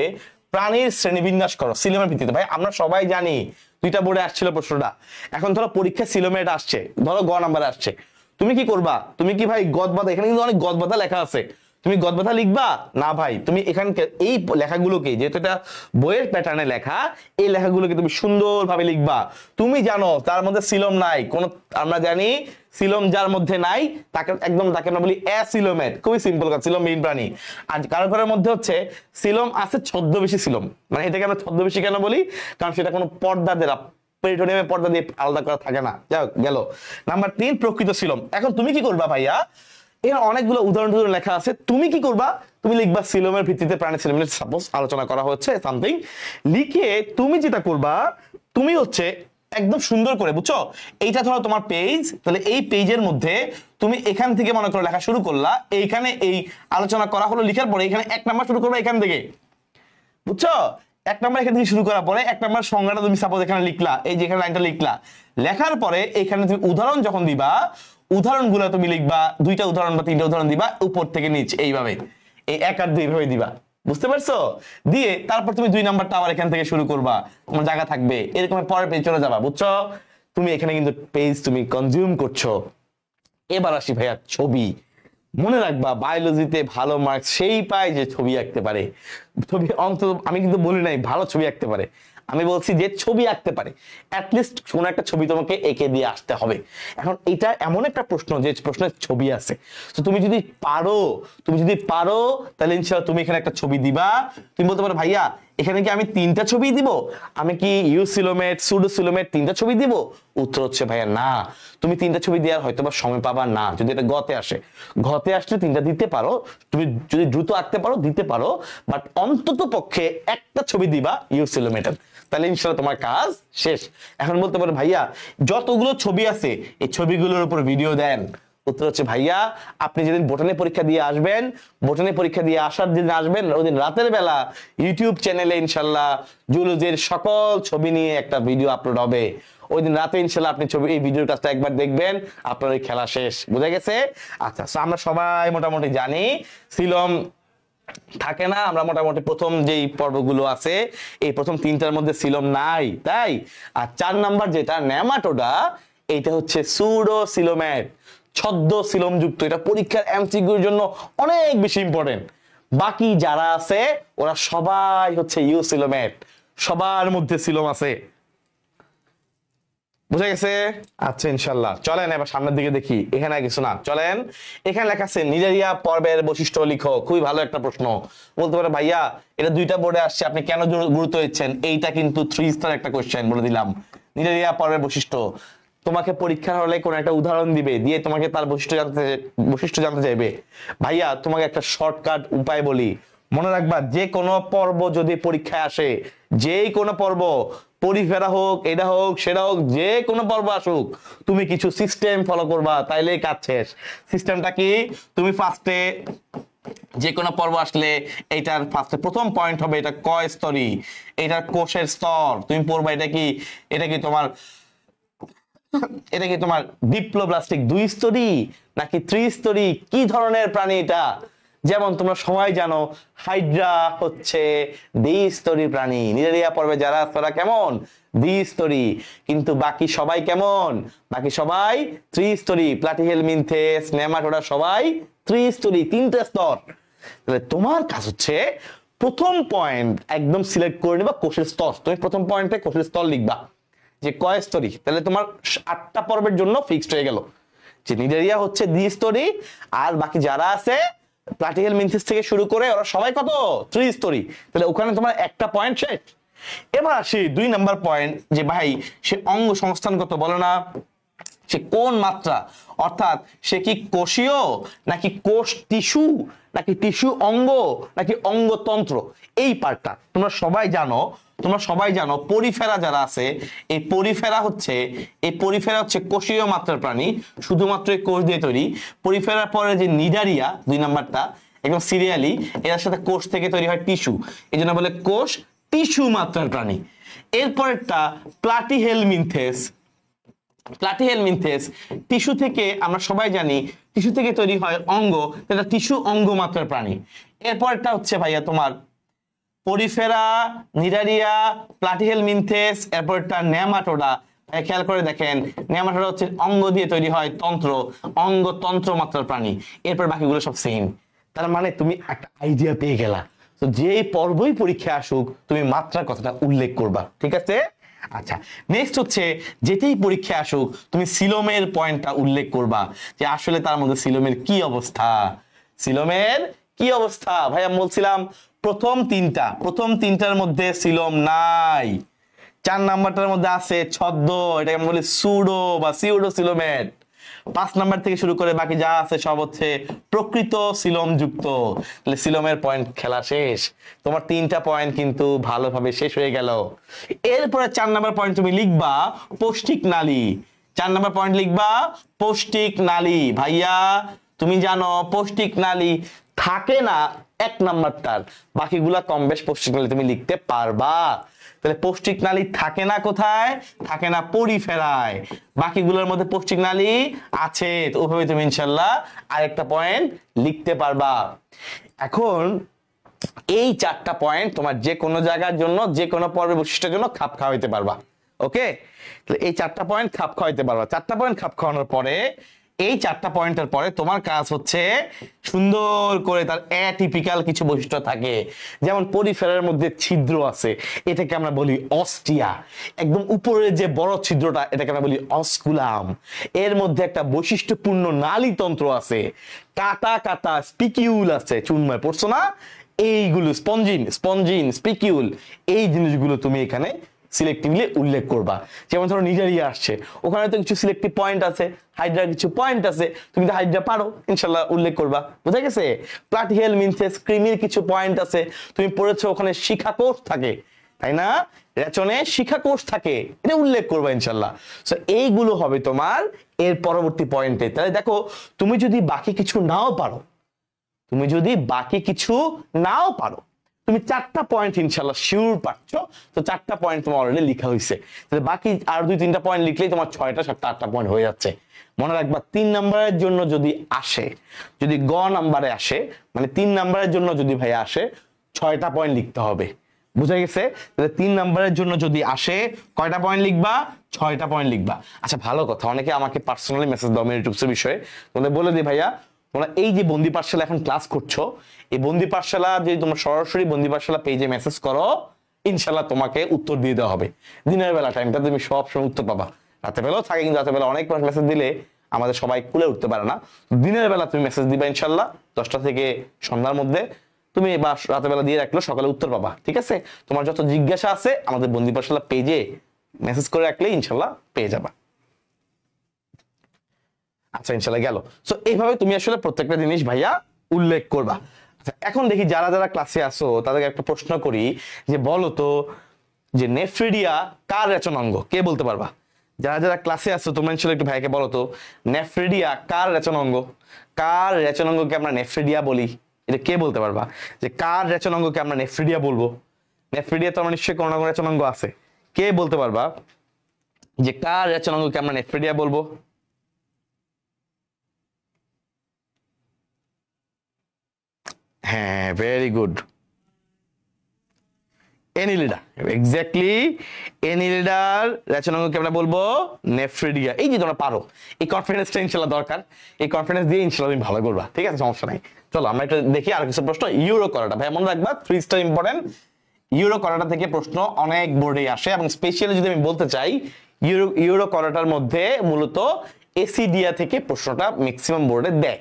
S1: প্রাণীর শ্রেণীবিন্যাস করো। সিলোমের ভিত্তিতে ভাই আমরা সবাই জানি, 2টা বোর্ডে আসছিল প্রশ্নটা। এখন ধরো পরীক্ষা সিলোমে এটা আসছে, ধরো গ নাম্বারে আসছে, তুমি কি করবা? তুমি কি ভাই গদবাধা, এখানে কিন্তু অনেক গদবাধা লেখা আছে, তুমি গদবাধা লিখবা না ভাই? তুমি এখানকার এই লেখাগুলোকে, যেহেতু এটা বইয়ের প্যাটার্নে লেখা, এই লেখাগুলোকে তুমি সুন্দরভাবে লিখবা। তুমি জানো তার মধ্যে সিলোম নাই কোন, আমরা জানি সিলোম যার মধ্যে নাই তাকে একদম, তাকে আমরা বলি অ্যাসিলোমেট। খুবই সিম্পল কথা, সিলোম বিহীন প্রাণী। আর কারো কারোর মধ্যে হচ্ছে সিলোম আছে ছদ্মবেশী সিলোম, মানে এটাকে আমরা ছদ্মবেশী কেন বলি? কারণ সেটা কোনো পর্দা দেওয়া, পেরিটোনিয়ামের পর্দা দিয়ে আলাদা করা থাকে না। যাই হোক, গেল। নাম্বার 3 প্রকৃত সিলোম। এখন তুমি কি করবা ভাইয়া? এর অনেকগুলো উদাহরণ লেখা আছে, তুমি কি করবা? তুমি লিখবা সিলোমের ভিত্তিতে প্রাণী শ্রেণীবিন্যাস সাপোজ আলোচনা করা হচ্ছে সামথিং, লিখে তুমি যেটা করবা, তুমি হচ্ছে একদম সুন্দর করে, বুঝছো, এইটা ধরো তোমার পেজ, তাহলে এই পেজের মধ্যে তুমি এখান থেকে মনে করো লেখা শুরু করলা, এইখানে এই আলোচনা করা হলো, লিখার পরে এখানে 1 নাম্বার শুরু করবা এখান থেকে, বুঝছো? 1 নাম্বার এখান থেকে শুরু করার পরে 1 নাম্বার সংজ্ঞাটা তুমি সাপোজ এখানে লিখলা, এই যে এখানে লাইনটা লিখলা, লেখার পরে এখানে তুমি উদাহরণ যখন দিবা, উদাহরণগুলো তুমি লিখবা, 2টা উদাহরণ বা 3টা উদাহরণ দিবা উপর থেকে নিচ, এইভাবে, এই 1 আর 2 এইভাবে দিবা, বুঝতে পারছো? দিয়ে তারপর তুমি 2 নাম্বারটা আবার এখান থেকে শুরু করবা, তোমার জায়গা থাকবে, এরকম পরের পেজ চলে যাবা, বুঝছো? তুমি এখানে কিন্তু পেজ তুমি কনজিউম করছো। এবার আসি ভাইয়া ছবি। মনে রাখবা বায়োলজিতে ভালো মার্কস সেই পায় যে ছবি আঁকতে পারে। ছবি অন্তত আমি কিন্তু বলি নাই ভালো ছবি আঁকতে পারে, আমি বলছি যে ছবি আঁকতে পারে, অ্যাটলিস্ট কোনো একটা ছবি তোমাকে এঁকে দিয়ে আসতে হবে। এখন এটা এমন একটা প্রশ্ন যে প্রশ্নের ছবি আছে, তো তুমি যদি পারো তাহলে ইনশাআল্লাহ তুমি এখানে একটা ছবি দিবা। তুমি বলতে পারো ভাইয়া এখানে কি আমি 3টা ছবি দিব, আমি কি ইউসিলোমেট সুডোসিলোমেট 3টা ছবি দিব? উত্তর হচ্ছে ভাইয়া না, তুমি 3টা ছবি দেওয়ার হয়তো বা সময় পাবা না, যদি এটা গতে আসে। ঘতে আসলে 3টা দিতে পারো, তুমি যদি দ্রুত আঁকতে পারো দিতে পারো, বাট অন্তত পক্ষে একটা ছবি দিবা ইউসিলোমেটের, তাহলে ইনশাআল্লাহ তোমার কাজ শেষ। এখন বলতে পারো ভাইয়া যতগুলো ছবি আছে এই ছবিগুলোর উপর ভিডিও দেন। উত্তর হচ্ছে ভাইয়া আপনি যেদিন বোটানি পরীক্ষা দিয়ে আসবেন, বোটানি পরীক্ষা দিয়ে আসার দিন আসবেন, ওই দিন রাতের বেলা ইউটিউব চ্যানেলে ইনশাআল্লাহ জুলজির সকল ছবি নিয়ে একটা ভিডিও আপলোড হবে। ওই দিন রাতে ইনশাআল্লাহ আপনি ছবি এই ভিডিওর কাজটা একবার দেখবেন, আপনার ওই খেলা শেষ, বুঝা গেছে? আচ্ছা, আমরা সবাই মোটামুটি জানি সিলোম থাকে না, আমরা মোটামুটি প্রথম যেই পর্বগুলো আছে এই প্রথম 3টার মধ্যে সিলোম নাই, তাই। আর 4 নাম্বার যেটা নেমাটোডা, এটা হচ্ছে সুডোসিলোমেট, ছদ্ম সিলোম যুক্ত। এটা পরীক্ষার এমসিকিউর জন্য অনেক বেশি ইম্পর্টেন্ট, বাকি যারা আছে ওরা সবাই হচ্ছে ইউসিলোমেট, সবার মধ্যে সিলোম আছে। বুঝা গেছে? আচ্ছা ইনশাল্লাহ চলেন এবার সামনের দিকে দেখি। এখানে কিছু না, চলেন এখানে লেখা আছে নিডারিয়া পর্বের বৈশিষ্ট্য লিখো। খুবই ভালো একটা প্রশ্ন। বলতে পারে ভাইয়া এটা দুইটা বোর্ডে আসছে, আপনি কেন গুরুত্ব দিচ্ছেন? এইটা কিন্তু 3 স্টার একটা কোশ্চেন, বলে দিলাম। নিডারিয়া পর্বের বৈশিষ্ট্য, তোমাকে পরীক্ষার হলে কোন একটা উদাহরণ দিবে, দিয়ে তোমাকে তার বৈশিষ্ট্য জানতে চাইবে। ভাইয়া তোমাকে একটা শর্টকাট উপায় বলি, মনে রাখবা যে কোনো পর্ব যদি পরীক্ষায় আসে, যেই কোনো পর্ব, পরিফেরা হোক, এটা হোক, সেটা হোক, যে কোনো পর্ব আসুক, তুমি কিছু সিস্টেম ফলো করবা, তাইলেই কাজ শেষ। সিস্টেমটা কি? তুমি ফার্স্টে যে কোনো পর্ব আসলে এইটার ফার্স্টে প্রথম পয়েন্ট হবে এটা ক স্তরী, এটার কোষের স্তর তুমি পড়বা। এটা কি তোমার ডিপ্লোব্লাস্টিক 2 স্তরী নাকি 3 স্তরী, কি ধরনের প্রাণী এটা? যেমন তোমরা সবাই জানো হাইড্রা হচ্ছে দ্বিস্তরী প্রাণী। নিডারিয়া পর্বে যারা তারা কেমন? দ্বিস্তরী। কিন্তু বাকি সবাই কেমন? বাকি সবাই ত্রিস্তরী। প্লাটিহেলমিনথেস, নেমাটোডা সবাই ত্রিস্তরী, 3টে স্তর। তাহলে তোমার কাজ হচ্ছে প্রথম পয়েন্ট একদম সিলেক্ট করে নেবা কোষের স্তর। তুমি প্রথম পয়েন্টে কোষের স্তর লিখবা যে কয় স্তরী। তাহলে তোমার 8টা পর্বের জন্য ফিক্সড হয়ে গেল যে নিডারিয়া হচ্ছে দ্বিস্তরী, আর বাকি যারা আছে প্লাটিহেলমিনথেস থেকে শুরু করে ওরা সবাই কত? ত্রিস্তরী। তাহলে ওখানে তোমার একটা পয়েন্ট শেষ। এবার আসি 2 নাম্বার পয়েন্ট, যে ভাই সে অঙ্গ সংস্থান কত বলে না, সে কোন মাত্রা, অর্থাৎ সে কি কোষীয় নাকি কোষ টিস্যু নাকি টিস্যু অঙ্গ নাকি অঙ্গতন্ত্র, এই পার্টটা তোমরা সবাই জানো। পরিফেরা যারা আছে, এই পরিফেরা হচ্ছে কোষীয় মাত্রার প্রাণী, শুধুমাত্র কোষ দিয়ে তৈরি। পরিফেরার পরে যে নিডারিয়া 2 নাম্বারটা একদম সিরিয়ালি, এর সাথে কোষ থেকে তৈরি হয় টিস্যু, এই জন্য বলে কোষ টিস্যু মাত্রার প্রাণী। এরপরেরটা প্লাটিহেলমিনথেস। টিস্যু থেকে আমরা সবাই জানি টিস্যু থেকে তৈরি হয় অঙ্গ, এটা টিস্যু অঙ্গ মাত্রার প্রাণী। এরপরটা হচ্ছে ভাইয়া তোমার পরিফেরা, নিডারিয়া, প্লাটিহেলমিনথেস, এরপরটা নেমাটোডা। খেয়াল করে দেখেন নেমাটোডা হচ্ছে অঙ্গ দিয়ে তৈরি হয়, অঙ্গতন্ত্র মাত্রার প্রাণী। এরপর বাকিগুলো সব সেম। তার মানে তুমি একটা আইডিয়া পেয়ে গেলা। তো যেই পর্বই পরীক্ষা আসুক তুমি মাত্রার কথাটা উল্লেখ করবা, ঠিক আছে? আচ্ছা, নেক্সট হচ্ছে যেতেই পরীক্ষা আসুক তুমি সিলোমের পয়েন্টটা উল্লেখ করবা, যে আসলে তার মধ্যে সিলোমের কি অবস্থা। ভাই আমি বলছিলাম প্রথম তিনটার মধ্যে সিলোম নাই। 4 নাম্বারটার মধ্যে আছে ছদ্ম, এটাকে আমরা বলি সুডো বা সিউডোসিলোমেট। 5 নাম্বার থেকে শুরু করে বাকি যা আছে সব হচ্ছে প্রকৃত সিলোম যুক্ত। তাহলে সিলোমের পয়েন্ট খেলা শেষ। তোমার 3টা পয়েন্ট কিন্তু ভালোভাবে শেষ হয়ে গেল। এরপরে 4 নাম্বার পয়েন্ট তুমি লিখবা পৌষ্টিক নালী। 4 নাম্বার পয়েন্ট লিখবা পৌষ্টিক নালী। ভাইয়া তুমি জানো পৌষ্টিক নালী থাকে না 1 নাম্বারটার, বাকিগুলা কম বেশ পৌষ্টিক নালী তুমি লিখতে পারবা। তাহলে পৌষ্টিক নালী থাকে না কোথায়? থাকে না পরিফেরায়। বাকিগুলোর মধ্যে পৌষ্টিক নালী আছে, তো ওভাবে তুমি ইনশাআল্লাহ আরেকটা পয়েন্ট লিখতে পারবা। এখন এই 4টা পয়েন্ট তোমার যে কোনো জায়গার জন্য, যে কোনো পর্বের বৈশিষ্ট্যের জন্য খাপ খাওয়াইতে পারবা। ওকে, তাহলে এই 4টা পয়েন্ট খাপ খাওয়াইতে পারবা। 4টা পয়েন্ট খাপ খাওয়ানোর পরে এই 4টা পয়েন্টের পরে তোমার কাজ হচ্ছে সুন্দর করে তার অ্যাটিপিক্যাল কিছু বৈশিষ্ট্য থাকে, যেমন পরিফেরার মধ্যে ছিদ্র আছে, এটাকে আমরা বলি অস্টিয়া। একদম উপরের যে বড় ছিদ্রটা এটাকে আমরা বলি অস্কুলাম। এর মধ্যে একটা বৈশিষ্ট্যপূর্ণ নালীতন্ত্র আছে, কাটা স্পিকিউল আছে, চুনময় পড়ছো না? এইগুলো স্পঞ্জিন স্পিকিউল, এই জিনিসগুলো তুমি এখানে সিলেক্টিভলি উল্লেখ করবা। যেমন ধরো নিডারিয়া আসছে, ওখানে তো কিছু সিলেক্টিভ পয়েন্ট আছে, হাইড্রার কিছু পয়েন্ট আছে, তুমি তো হাইড্রা পারো ইনশাআল্লাহ উল্লেখ করবা। বুঝা গেছে? প্লাটিহেলমিনথেস কৃমির কিছু পয়েন্ট আছে, তুমি পড়েছো ওখানে শিখাকোষ থাকে, তাই না? রেচনে শিখাকোষ থাকে, এটা উল্লেখ করবা ইনশাআল্লাহ। সো এইগুলো হবে তোমার এর পরবর্তী পয়েন্টে। তাহলে দেখো তুমি যদি বাকি কিছু নাও পারো, তুমি 4টা পয়েন্ট ইনশাআল্লাহ শিওর পাচ্ছো। তো 4টা পয়েন্ট তোমার অলরেডি লেখা হয়েছে, তাহলে বাকি আর 2-3টা পয়েন্ট লিখলেই তোমার 6টা 7টা 8টা পয়েন্ট হয়ে যাচ্ছে। মনে রাখবা 3 নাম্বারের জন্য যদি আসে, যদি গ নাম্বারে আসে, মানে 3 নাম্বারের জন্য যদি ভাই আসে 6টা পয়েন্ট লিখতে হবে। বুঝা গেছে? তাহলে 3 নাম্বারের জন্য যদি আসে কয়টা পয়েন্ট লিখবা? 6টা পয়েন্ট লিখবা। আচ্ছা ভালো কথা, অনেকে আমাকে পার্সোনালি মেসেজ দাও মেরিটুপসের বিষয়ে, তোমাদের বলে দিই ভাইয়া তোমরা এই যে বন্দি পাঠশালা এখন ক্লাস করছো, এই বন্দি পাঠশালা যদি তোমরা সরাসরি বন্দি পাঠশালা পেজে মেসেজ করো, ইনশাল্লাহ তোমাকে উত্তর দিয়ে দেওয়া হবে। দিনের বেলা টাইমটা তুমি সব সময় উত্তর পাবা। রাতে বেলাও থাকে, কিন্তু রাতে বেলা অনেক মেসেজ দিলে আমাদের সবাই খুলে উঠতে পারে না। দিনের বেলা তুমি মেসেজ দিবা ইনশাল্লাহ 10টা থেকে সন্ধ্যার মধ্যে, তুমি বা রাতে বেলা দিয়ে রাখলে সকালে উত্তর পাবা। ঠিক আছে, তোমার যত জিজ্ঞাসা আছে আমাদের বন্দি পাঠশালা পেজে মেসেজ করে রাখলে ইনশাল্লাহ পেয়ে যাবা। আচ্ছা ইনশাল্লাহ গেল। সো এইভাবে তুমি আসলে প্রত্যেকটা জিনিস ভাইয়া উল্লেখ করবা। আচ্ছা এখন দেখি যারা যারা ক্লাসে আসো তাদেরকে একটা প্রশ্ন করি, যে বলো তো যে নেফ্রিডিয়া কার রেচনাঙ্গ, কে বলতে পারবা? যারা যারা ক্লাসে আসো তোমরা ইনশাল্লাহ একটু ভাইকে বলো তো, নেফ্রিডিয়া কার রেচনাঙ্গ? কার রেচনাঙ্গকে আমরা নেফ্রিডিয়া বলি? এটা কে বলতে পারবা যে কার রেচনাঙ্গকে আমরা নেফ্রিডিয়া বলবো? নেফ্রিডিয়া তো আমার নিশ্চয়ই কোনো না কোনো রেচনাঙ্গ আছে। কে বলতে পারবা যে কার রেচনাঙ্গকে আমরা নেফ্রিডিয়া বলবো? হ্যাঁ, ভেরি গুড, এনিলিডা। এক্স্যাক্টলি, এনিলিডার রেচনাঙ্গকে আমরা বলবো নেফ্রিডিয়া। এই যে তোমরা পারো, এই কনফিডেন্সটা ইনশাল্লাহ দরকার। এই কনফিডেন্স দিয়ে ইনশাল্লাহ তুমি ভালো করবা। ঠিক আছে, সমস্যা নাই। চলো আমরা একটু দেখি আর কিছু প্রশ্ন। ইউরো করাটা ভাই মনে রাখবা 3 স্টার ইম্পর্টেন্ট। ইউরো করাটা থেকে প্রশ্ন অনেক বোর্ডে আসে, এবং স্পেশালি যদি আমি বলতে চাই ইউরো করাটার মধ্যে মূলত এসিডিয়া থেকে প্রশ্নটা ম্যাক্সিমাম বোর্ডে দেয়।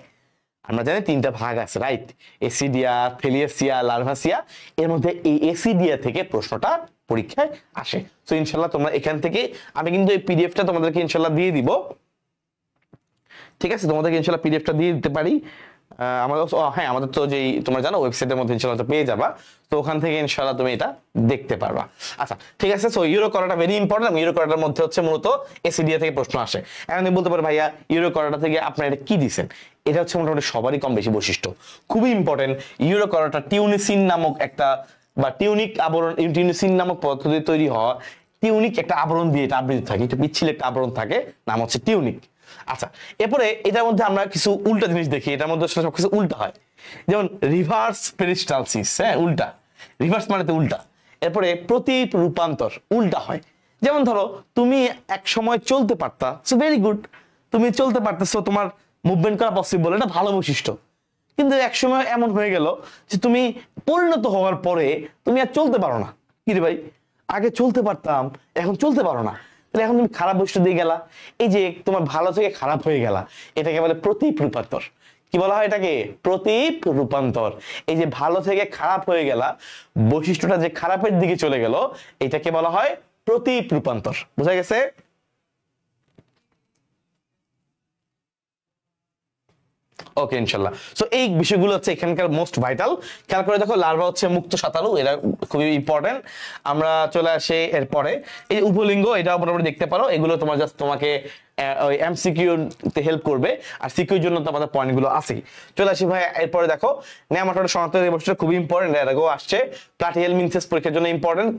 S1: আমরা জানি 3টা ভাগ আছে, রাইট? এসিডিয়া, থেলিয়াসিয়া, লার্ভাসিয়া। এর মধ্যে এই এসিডিয়া থেকে প্রশ্নটা পরীক্ষায় আসে। তো ইনশাল্লাহ তোমরা এখান থেকে, আমি কিন্তু এই পিডিএফটা তোমাদেরকে ইনশাল্লাহ দিয়ে দিব। ঠিক আছে, তোমাদেরকে ইনশাল্লাহ পিডিএফটা দিয়ে দিতে পারি। আমাদের হ্যাঁ, আমাদের তো যেই তোমরা জানো ওয়েবসাইটের মধ্যে ইনশাল্লাহ পেয়ে যাবা, তো ওখান থেকে ইনশাল্লাহ তুমি এটা দেখতে পারবা। আচ্ছা ঠিক আছে, সো ইউরো করাটা ভেরি ইম্পর্টেন্ট। ইউরো করাটার মধ্যে হচ্ছে মূলত এসিডিয়া থেকে প্রশ্ন আসে। এখন তুমি বলতে পারো ভাইয়া ইউরো করাটা থেকে আপনারা এটা কি দিচ্ছেন? এটা হচ্ছে মোটামুটি সবারই কম বেশি বৈশিষ্ট্য, খুবই ইম্পর্টেন্ট। ইউরো করাটা টিউনিসিন নামক একটা, বা টিউনিক আবরণ, টিউনিসিন নামক পদ্ধতি তৈরি হওয়া টিউনিক একটা আবরণ দিয়ে এটা আবৃত থাকে, এটা পিচ্ছিল একটা আবরণ থাকে, নাম হচ্ছে টিউনিক। আচ্ছা, এরপরে এটার মধ্যে আমরা কিছু উল্টা জিনিস দেখি, এটার মধ্যে সবকিছু উল্টা হয়, যেমন রিভার্স পেরিস্টালসিস। হ্যাঁ, উল্টা, রিভার্স মানে তো উল্টা। এরপরে প্রতীপ রূপান্তর, উল্টা হয়। যেমন ধরো তুমি এক সময় চলতে পারতা, সো ভেরি গুড, তুমি চলতে পারতেছো, তোমার মুভমেন্ট করা পসিবল, এটা ভালো বৈশিষ্ট্য। কিন্তু এক সময় এমন হয়ে গেল যে তুমি পরিণত হওয়ার পরে তুমি আর চলতে পারো না। কি রে ভাই, আগে চলতে পারতাম এখন চলতে পারো না, তাহলে এখন তুমি খারাপ বৈশিষ্ট্য দিয়ে গেলা। এই যে তোমার ভালো থেকে খারাপ হয়ে গেলা, এটাকে বলে প্রতীপ রূপান্তর। কি বলা হয় এটাকে? প্রতীপ রূপান্তর। এই যে ভালো থেকে খারাপ হয়ে গেলা, বৈশিষ্ট্যটা যে খারাপের দিকে চলে গেল, এটাকে বলা হয় প্রতীপ রূপান্তর। বুঝা গেছে? ওকে ইনশাল্লাহ। সো এই বিষয়গুলো হচ্ছে এখানকার মোস্ট ভাইটাল। খেয়াল করে দেখো, লার্ভা হচ্ছে মুক্ত সাঁতারু, এটা খুবই ইম্পর্টেন্ট। আমরা চলে আসি এরপরে, এই উভলিঙ্গ, এটা মোটামুটি দেখতে পারো। এগুলো তোমার জাস্ট তোমাকে ওই এমসিকিউ তে হেল্প করবে, আর সিকিউর জন্য তো আমাদের পয়েন্টগুলো আছেই। চলে আসি ভাই এরপরে দেখো, নেমাটোড শনাক্তের বৈশিষ্ট্য খুবই ইম্পর্টেন্ট। এরও আসছে প্লাটিহেলমিনথেস পরীক্ষার জন্য ইম্পর্টেন্ট।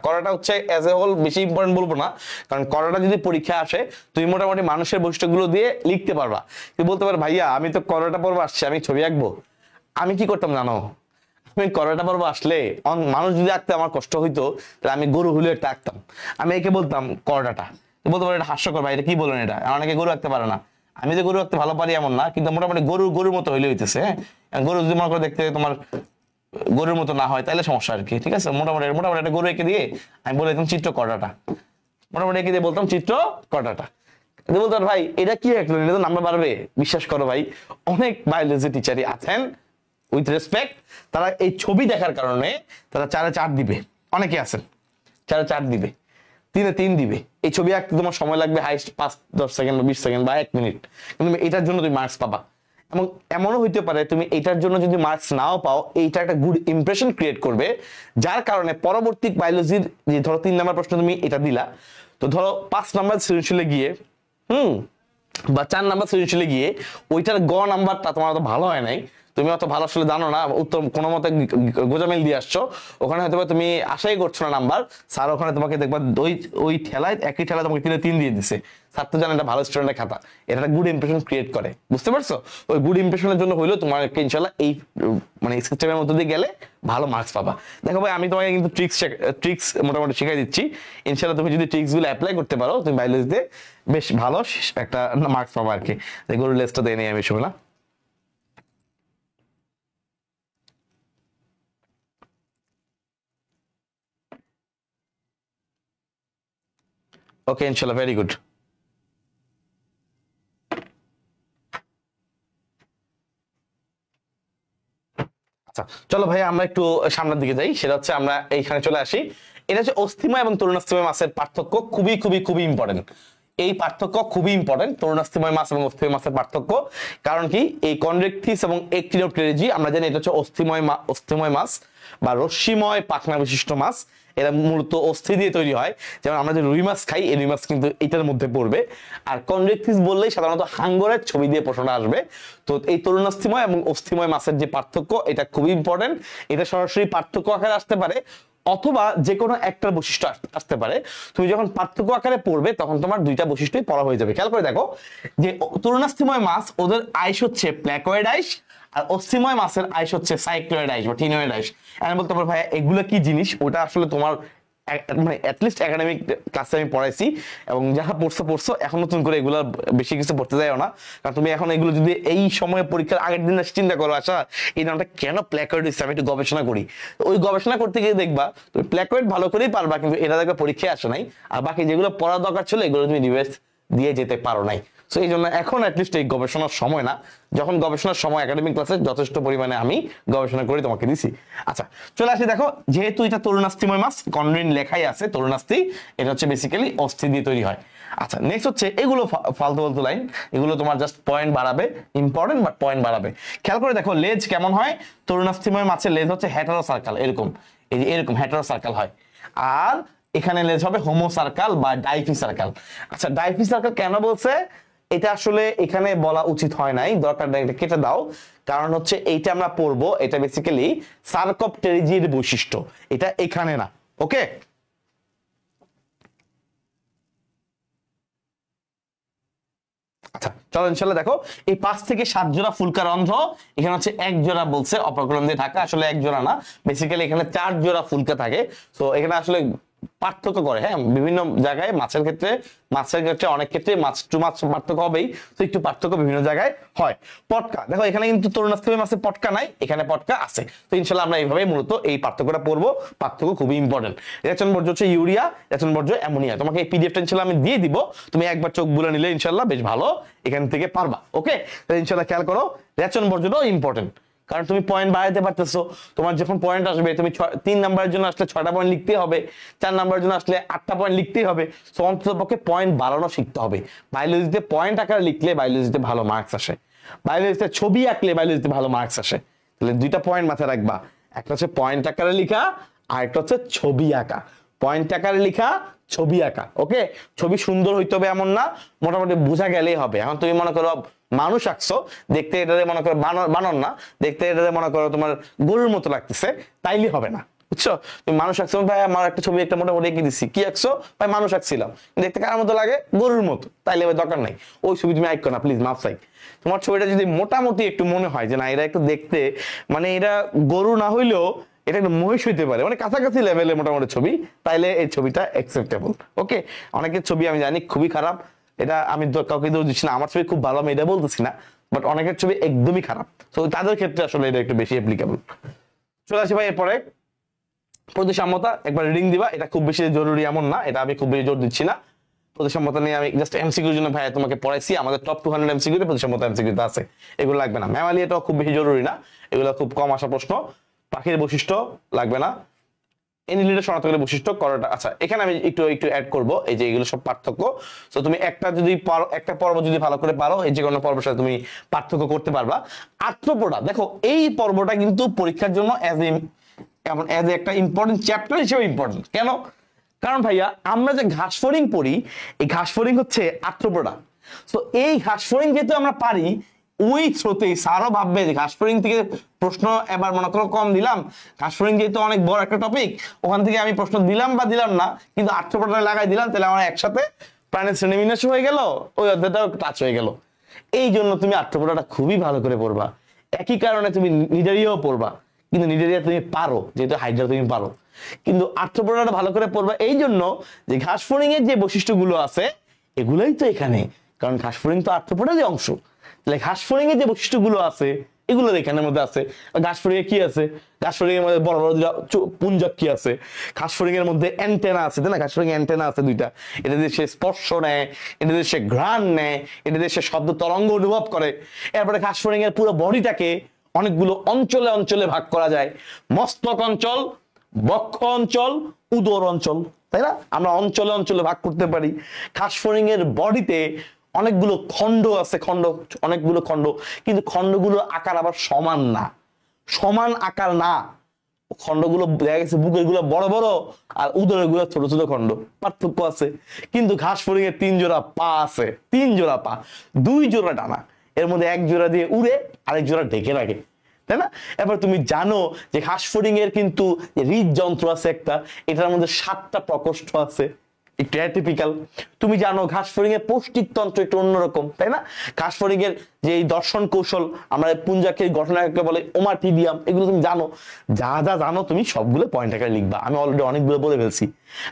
S1: করাটা হচ্ছে অ্যাজ এ হোল বেশি ইম্পর্টেন্ট বলবো না, কারণ করাটা যদি পরীক্ষা আসে তুমি মোটামুটি মানুষের বৈশিষ্ট্যগুলো দিয়ে লিখতে পারবা। তুমি বলতে পারো ভাইয়া আমি তো করাটা পর্ব আসছে, আমি ছবি আঁকবো। আমি কি করতাম জানো? আমি করাটা পর্ব আসলে মানুষ যদি আঁকতে আমার কষ্ট হইতো, তাহলে আমি গরু হলে একটা আঁকতাম। আমি একে বলতাম করডাটা, বলতে পারো এটা হাস্যকর ভাই, এটা কি বলেন এটা, অনেকে গরু আঁকতে পারে না। আমি যে গরু আঁকতে ভালো পারি এমন না, কিন্তু মোটামুটি গরুর মতো হইলে হইতেছে। হ্যাঁ, গরু যদি মনে করে দেখতে তোমার গরুর মতো না হয় তাহলে সমস্যা আর কি। ঠিক আছে, মোটামুটি একটা গরু এঁকে দিয়ে আমি বলে দিতাম চিত্র কটাটা, মোটামুটি এঁকে দিয়ে বলতাম চিত্র কটাটা। বলতো ভাই এটা কি আঁকলেন, এটা তো নাম্বার বাড়বে। বিশ্বাস করো ভাই, অনেক বায়োলজি টিচারই আছেন উইথ রেসপেক্ট, তারা এই ছবি দেখার কারণে তারা 4-4 দিবে। অনেকে আছেন 4-4 দিবে, 3-3 দিবে। এই ছবি আঁকতে তোমার সময় লাগবে হাইস্ট 5-10 সেকেন্ড বা 20 সেকেন্ড বা 1 মিনিট, কিন্তু এটার জন্য তুমি মার্কস পাবা। এবং এমনও হইতে পারে তুমি এটার জন্য যদি মার্কস নাও পাও, এইটা একটা গুড ইমপ্রেশন ক্রিয়েট করবে, যার কারণে পরবর্তী বায়োলজির যে ধরো 3 নাম্বার প্রশ্ন তুমি এটা দিলা, তো ধরো 5 নাম্বার সৃজনশীলে গিয়ে বা 4 নাম্বার সৃজনশীলে গিয়ে ওইটার গ নাম্বারটা তোমার অত ভালো হয় নাই, তুমি অত ভালো আসলে জানো না, উত্তর কোনো মতে গোজামিল দিয়ে আসছো, ওখানে হয়তো তুমি আশাই করছো না নাম্বার, স্যার ওখানে তোমাকে দেখবা ওই ঠেলায় একই ঠেলায় তোমাকে 3 দিয়ে দিচ্ছে। স্যার তো জানেন এটা ভালো স্টুডেন্টের খাতা, এটা একটা গুড ইমপ্রেশন ক্রিয়েট করে। বুঝতে পারছো? ওই গুড ইমপ্রেশনের জন্য হইলো তোমার ইনশাল্লাহ এই মানে সিস্টেমের মধ্যে দিয়ে গেলে ভালো মার্কস পাবা। দেখো ভাই, আমি তোমাকে কিন্তু ট্রিক্স মোটামুটি শিখাই দিচ্ছি। ইনশাল্লাহ তুমি যদি ট্রিক্সগুলো অ্যাপ্লাই করতে পারো, তুমি বায়োলজিতে বেশ ভালো একটা মার্কস পাবা আর কি। গরুর লেজটা দিয়ে নেই আমি শুনলাম। ওকে ইনশাআল্লাহ, ভেরি গুড। আচ্ছা চলো ভাই আমরা একটু সামনের দিকে যাই, সেটা হচ্ছে আমরা এইখানে চলে আসি। এটা হচ্ছে অস্থিময় এবং তরুণাস্থিময় মাছের পার্থক্য, খুবই খুবই খুবই ইম্পর্টেন্ট। এই পার্থক্য খুবই ইম্পর্টেন্ট, তরুণাস্থিময় মাছ এবং অস্থিময় মাছের পার্থক্য। কারণ কি, এই কনভেক্টিস এবং এক্টিনোপটেরিজি আমরা জানি এটা হচ্ছে অস্থিময় মাছ বা রশ্মিময় পাখনা বিশিষ্ট মাছ। এরা মূলত অস্থি দিয়ে তৈরি হয়। যেমন আমরা যে রুই মাছ খাই, এই রুই মাছ কিন্তু এটার মধ্যে পড়বে। আর কনভেক্টিস বললেই সাধারণত হাঙ্গরের ছবি দিয়ে প্রশ্নটা আসবে। তো এই তরুণাস্থিময় এবং অস্থিময় মাছের যে পার্থক্য, এটা খুবই ইম্পর্টেন্ট। এটা সরাসরি পার্থক্য আকারে আসতে পারে, অথবা যে কোনো একটা বৈশিষ্ট্য আসতে পারে। তুমি যখন পার্থক্য আকারে পড়বে তখন তোমার দুইটা বৈশিষ্ট্যই পড়া হয়ে যাবে। খেয়াল করে দেখো যে তরুণাস্থিময় মাছ, ওদের আইস হচ্ছে প্ল্যাকয়েড আইস, আর অস্থিময় মাছের আইস হচ্ছে সাইক্লোয়েড আইস বা টিনোয়েড আইস। আমি বলতে পারবো ভাই এগুলো কি জিনিস, ওটা আসলে তোমার মানে অ্যাটলিস্ট একাডেমিক ক্লাসে আমি পড়াইছি, এবং যারা পড়ছো এখন নতুন করে এগুলো বেশি কিছু পড়তে যাও না। কারণ তুমি এখন এগুলো যদি এই সময় পরীক্ষার আগের দিন চিন্তা করো, আচ্ছা এই নামটা কেন প্ল্যাকয়েড হচ্ছে, আমি একটু গবেষণা করি, ওই গবেষণা করতে গিয়ে দেখবা তুমি প্ল্যাকয়েড ভালো করেই পারবা, কিন্তু এটা দেখবে পরীক্ষায় আসে নাই। আর বাকি যেগুলো পড়ার দরকার ছিল এগুলো তুমি রিভাইজ দিয়ে যেতে পারো নাই। সো এই জন্য এখন অ্যাটলিস্ট এই গবেষণার সময় না, যখন গবেষণার সময় একাডেমিক ক্লাসে যথেষ্ট পরিমাণে আমি গবেষণা করে তোমাকে দিছি। আচ্ছা চলে আসি, দেখো যেহেতু এটা তরুণাস্থিময় মাছ, কনভেন্ট লেখাই আছে তরুণাস্থি, এটা হচ্ছে বেসিক্যালি অস্থি দিয়ে তৈরি হয়। আচ্ছা নেক্সট হচ্ছে এগুলো ফালতু লাইন, এগুলো তোমার জাস্ট পয়েন্ট বাড়াবে, ইম্পর্টেন্ট বাট পয়েন্ট বাড়াবে। খেয়াল করে দেখো লেজ কেমন হয়, তরুণাস্থিময় মাছের লেজ হচ্ছে হেটারো সার্কেল, এরকম এই যে এরকম হেটারো সার্কেল হয়। আর এখানে লেজ হবে হোমো সার্কেল বা ডাইফি সার্কেল। আচ্ছা ডাইফি সার্কেল কেন বলছে, এটা আসলে এখানে বলা উচিত হয় নাই, দরকার এটা কেটে দাও। কারণ হচ্ছে এইটা আমরা পড়বো, এটা বেসিক্যালি সার্কোপটেরিজির বৈশিষ্ট্য, এটা এখানে না। ওকে আচ্ছা চলো ইনশাল্লাহ দেখো, এই 5 থেকে 7 জোড়া ফুলকা রন্ধ্র, এখানে হচ্ছে 1 জোড়া বলছে অপরকলম দিয়ে ঢাকা, আসলে 1 জোড়া না, বেসিক্যালি এখানে 4 জোড়া ফুলকা থাকে। তো এখানে আসলে পার্থক্য করে, হ্যাঁ বিভিন্ন জায়গায় মাছের ক্ষেত্রে অনেক ক্ষেত্রে মাছ টু মাছ পার্থক্য হবেই, তো একটু পার্থক্য বিভিন্ন জায়গায় হয়। পটকা দেখো, এখানে কিন্তু তরুণাস্থিময় মাছের পটকা নাই, এখানে পটকা আছে। তো ইনশাল্লাহ আমরা এইভাবে মূলত এই পার্থক্যটা পড়বো, পার্থক্য খুবই ইম্পর্টেন্ট। রেচন বর্জ্য হচ্ছে ইউরিয়া, রেচন বর্জ্য অ্যামোনিয়া। তোমাকে এই পিডিএফটা ইনশাল্লাহ আমি দিয়ে দিব, তুমি একবার চোখ বুলে নিলে ইনশাল্লাহ বেশ ভালো এখান থেকে পারবা। ওকে ইনশাল্লাহ খেয়াল করো, রেচন বর্জ্যটাও ইম্পর্টেন্ট, কারণ তুমি পয়েন্ট বাড়াতে পারতেছো। তোমার যখন পয়েন্ট আসবে, তুমি 3 নাম্বারের জন্য আসলে 6টা পয়েন্ট লিখতে হবে, 4 নাম্বারের জন্য আসলে 8টা পয়েন্ট লিখতেই হবে। সো অন্ততপক্ষে পয়েন্ট বাড়ানো শিখতে হবে। বায়োলজিতে পয়েন্ট আকারে লিখলে বায়োলজিতে ভালো মার্কস আসে, বায়োলজিতে ছবি আঁকলে বায়োলজিতে ভালো মার্কস আসে। তাহলে 2টা পয়েন্ট মাথায় রাখবা, একটা হচ্ছে পয়েন্ট আকারে লেখা, আর একটা হচ্ছে ছবি আঁকা। পয়েন্ট আকারে লেখা, ছবি আঁকা। ওকে ছবি সুন্দর হইতে হবে এমন না, মোটামুটি বোঝা গেলেই হবে। এখন তুমি মনে করো মানুষ আঁকছো, দেখতে এটাতে মনে করো বানর না, দেখতে এটাতে মনে করো তোমার গরুর মতো লাগতেছে, তাইলে হবে না, বুঝছো? তুমি মানুষ আঁকছো, ভাই আমার একটা ছবি একটা মোটামুটি এঁকে দিচ্ছি, কি আঁকছো? ভাই মানুষ আঁকছিলাম, দেখতে কার মতো লাগে? গরুর মতো, তাইলে দরকার নাই, ওই ছবি তুমি আঁকো না প্লিজ, মাফ চাই। তোমার ছবিটা যদি মোটামুটি একটু মনে হয় যে না এটা একটু দেখতে, মানে এটা গরু না হইলেও এটা একটা মহিষ হইতে পারে, মানে কাছাকাছি লেভেলের মোটামুটি ছবি, তাইলে এই ছবিটা অ্যাকসেপ্টেবল। ওকে অনেকের ছবি আমি জানি খুবই খারাপ, এটা আমি কাউকে দোষ দিচ্ছি না, আমার ছবি খুব ভালো আমি এটা বলতেছি না, বাট অনেকের ছবি একদমই খারাপ, তো তাদের ক্ষেত্রে আসলে এটা একটু বেশি অ্যাপ্লিকেবল। চলে আসি ভাই এরপরে প্রতিসাম্যতা, একবার রিডিং দিবা, এটা খুব বেশি জরুরি এমন না, এটা আমি খুব বেশি জোর দিচ্ছি না। প্রতিসাম্যতা নিয়ে আমি জাস্ট এমসিকিউর জন্য ভাই তোমাকে পড়াইছি, আমাদের টপ 200 এমসিকিউতে প্রতিসাম্যতা এমসিকিউতে আছে, এগুলো লাগবে না। ম্যামালি এটাও খুব বেশি জরুরি না, এগুলো খুব কম আসা প্রশ্ন। পাখির বৈশিষ্ট্য লাগবে না, এনিলিডের শনাক্তকারী বৈশিষ্ট্য করাটা। আচ্ছা এখানে আমি একটু অ্যাড করবো, এই যে এগুলো সব পার্থক্য। তো তুমি একটা যদি পারো, একটা পর্ব যদি ভালো করে পারো, এই যে কোনো পর্বের সাথে তুমি পার্থক্য করতে পারবা। আর্থ্রোপোডা দেখো, এই পর্বটা কিন্তু পরীক্ষার জন্য এজ একটা ইম্পর্টেন্ট চ্যাপ্টার হিসেবে ইম্পর্টেন্ট। কেন? কারণ ভাইয়া আমরা যে ঘাসফড়িং পড়ি, এই ঘাসফড়িং হচ্ছে আর্থ্রোপোডা। তো এই ঘাসফড়িং যেহেতু আমরা পারি, ওই থ্রোতেই স্যারও ভাববে যে ঘাসফড়িং থেকে প্রশ্ন এবার মনে করো কম দিলাম, ঘাসফড়িং যেহেতু অনেক বড় একটা টপিক, ওখান থেকে আমি প্রশ্ন দিলাম বা দিলাম না, কিন্তু আর্থ্রোপোডা লাগাই দিলাম, তাহলে আমার একসাথে প্রাণের শ্রেণীবিন্যাস হয়ে গেল, ওই অধ্যায়টাও টাচ হয়ে গেল। এই জন্য তুমি আর্থ্রোপোডাটা খুবই ভালো করে পড়বা। একই কারণে তুমি নিডারিয়াও পড়বা, কিন্তু নিডারিয়া তুমি পারো, যেহেতু হাইড্রা তুমি পারো, কিন্তু আর্থ্রোপোডাটা ভালো করে পড়বা এই জন্য যে ঘাসফড়িং এর যে বৈশিষ্ট্যগুলো আছে এগুলোই তো এখানে, কারণ ঘাসফড়িং তো আর্থ্রোপোডারই অংশ। তাহলে ঘাসফড়িং এর যে বৈশিষ্ট্যগুলো আছে এগুলো এখানের মধ্যে আছে। ঘাস ফড়িং এ কি আছে? ঘাস ফড়িং এর মধ্যে বড় বড় পুঞ্জক কি আছে? ঘাস ফড়িং এর মধ্যে অ্যান্টেনা আছে, তাই না? ঘাস ফড়িং অ্যান্টেনা আছে দুইটা, এটা দিয়ে সে স্পর্শ নেয়, এটা দিয়ে সে ঘ্রাণ নেয়, এটা দিয়ে সে শব্দ তরঙ্গ অনুভব করে। এরপরে ঘাস ফড়িং এর পুরো বডিটাকে অনেকগুলো অঞ্চলে অঞ্চলে ভাগ করা যায়, মস্তক অঞ্চল, বক্ষ অঞ্চল, উদর অঞ্চল, তাই না? আমরা অঞ্চলে অঞ্চলে ভাগ করতে পারি। ঘাস ফড়িং এর বডিতে অনেকগুলো খণ্ড আছে, অনেকগুলো খণ্ড, কিন্তু খণ্ডগুলোর আকার আবার সমান না, সমান আকার না। খণ্ডগুলো দেখা গেছে বুকের গুলো বড় বড় আর উদরের গুলো ছোট ছোট খণ্ড, পার্থক্য আছে। কিন্তু ঘাস ফড়িং এর 3 জোড়া পা আছে, 3 জোড়া পা, 2 জোড়া ডানা, এর মধ্যে 1 জোড়া দিয়ে উড়ে, আরেক জোড়া ঢেকে রাখে, তাই না? এবার তুমি জানো যে ঘাস ফড়িং এর কিন্তু হৃদযন্ত্র আছে একটা, এটার মধ্যে 7টা প্রকোষ্ঠ আছে, একটু অ্যাটিপিক্যাল। তুমি জানো ঘাস ফড়িং এর পৌষ্টিক তন্ত্র একটু অন্যরকম, তাই না? ঘাস ফড়িং এর যে এই দর্শন কৌশল, আমরা পুঞ্জাকে গঠনকে বলে ওমাটিডিয়াম, এগুলো তুমি জানো। যা যা জানো তুমি সবগুলো পয়েন্ট আকারে লিখবা, আমি অলরেডি অনেকগুলো বলে ফেলছি।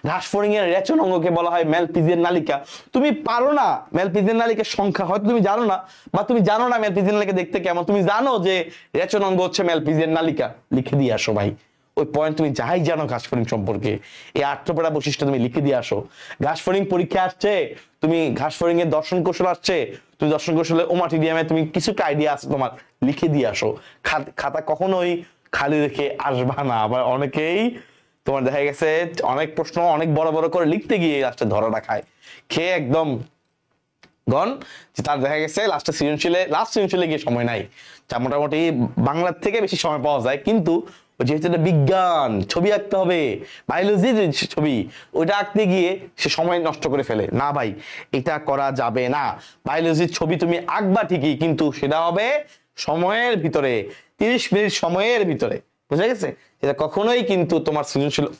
S1: ঘাস ফড়িং এর রেচন অঙ্গকে বলা হয় ম্যালপিজিয়ান নালিকা। তুমি পারো না ম্যালপিজিয়ান নালিকার সংখ্যা, হয়তো তুমি জানো না, বা তুমি জানো না ম্যালপিজিয়ান নালিকা দেখতে কেমন, তুমি জানো যে রেচন অঙ্গ হচ্ছে ম্যালপিজিয়ান নালিকা, লিখে দিয়ে আসো ভাই। ওই পয়েন্ট তুমি যাই জানো ঘাস ফড়িং সম্পর্কে, এই আর্থপেড়া বৈশিষ্ট্য তুমি লিখে দিয়ে আসো। ঘাস ফড়িং পরীক্ষা আসছে, তুমি ঘাস ফড়িং এর দর্শন কৌশল আসছে, তুমি দর্শন কৌশলে ওমাটিডিয়ামে তুমি কিছুটা আইডিয়া আছে তোমার, লিখে দিয়ে আসো। খাতা কখনোই খালি রেখে আসবা না। আবার অনেকেই তোমার দেখা গেছে অনেক প্রশ্ন অনেক বড় বড় করে লিখতে গিয়ে লাস্টে ধরাটা খায়, খেয়ে একদম গন, যে তার দেখা গেছে লাস্ট সৃজনশীলে গিয়ে সময় নাই। যা মোটামুটি বাংলার থেকে বেশি সময় পাওয়া যায়, কিন্তু যেহেতু এটা বিজ্ঞান, ছবি আঁকতে হবে, বায়োলজির ছবি, ওইটা আঁকতে গিয়ে সে সময় নষ্ট করে ফেলে। না ভাই, এটা করা যাবে না। বায়োলজির ছবি তুমি আঁকবা ঠিকই, কিন্তু সেটা হবে সময়ের ভিতরে, 30 মিনিট সময়ের ভিতরে, বুঝা গেছে? এটা কখনোই কিন্তু তোমার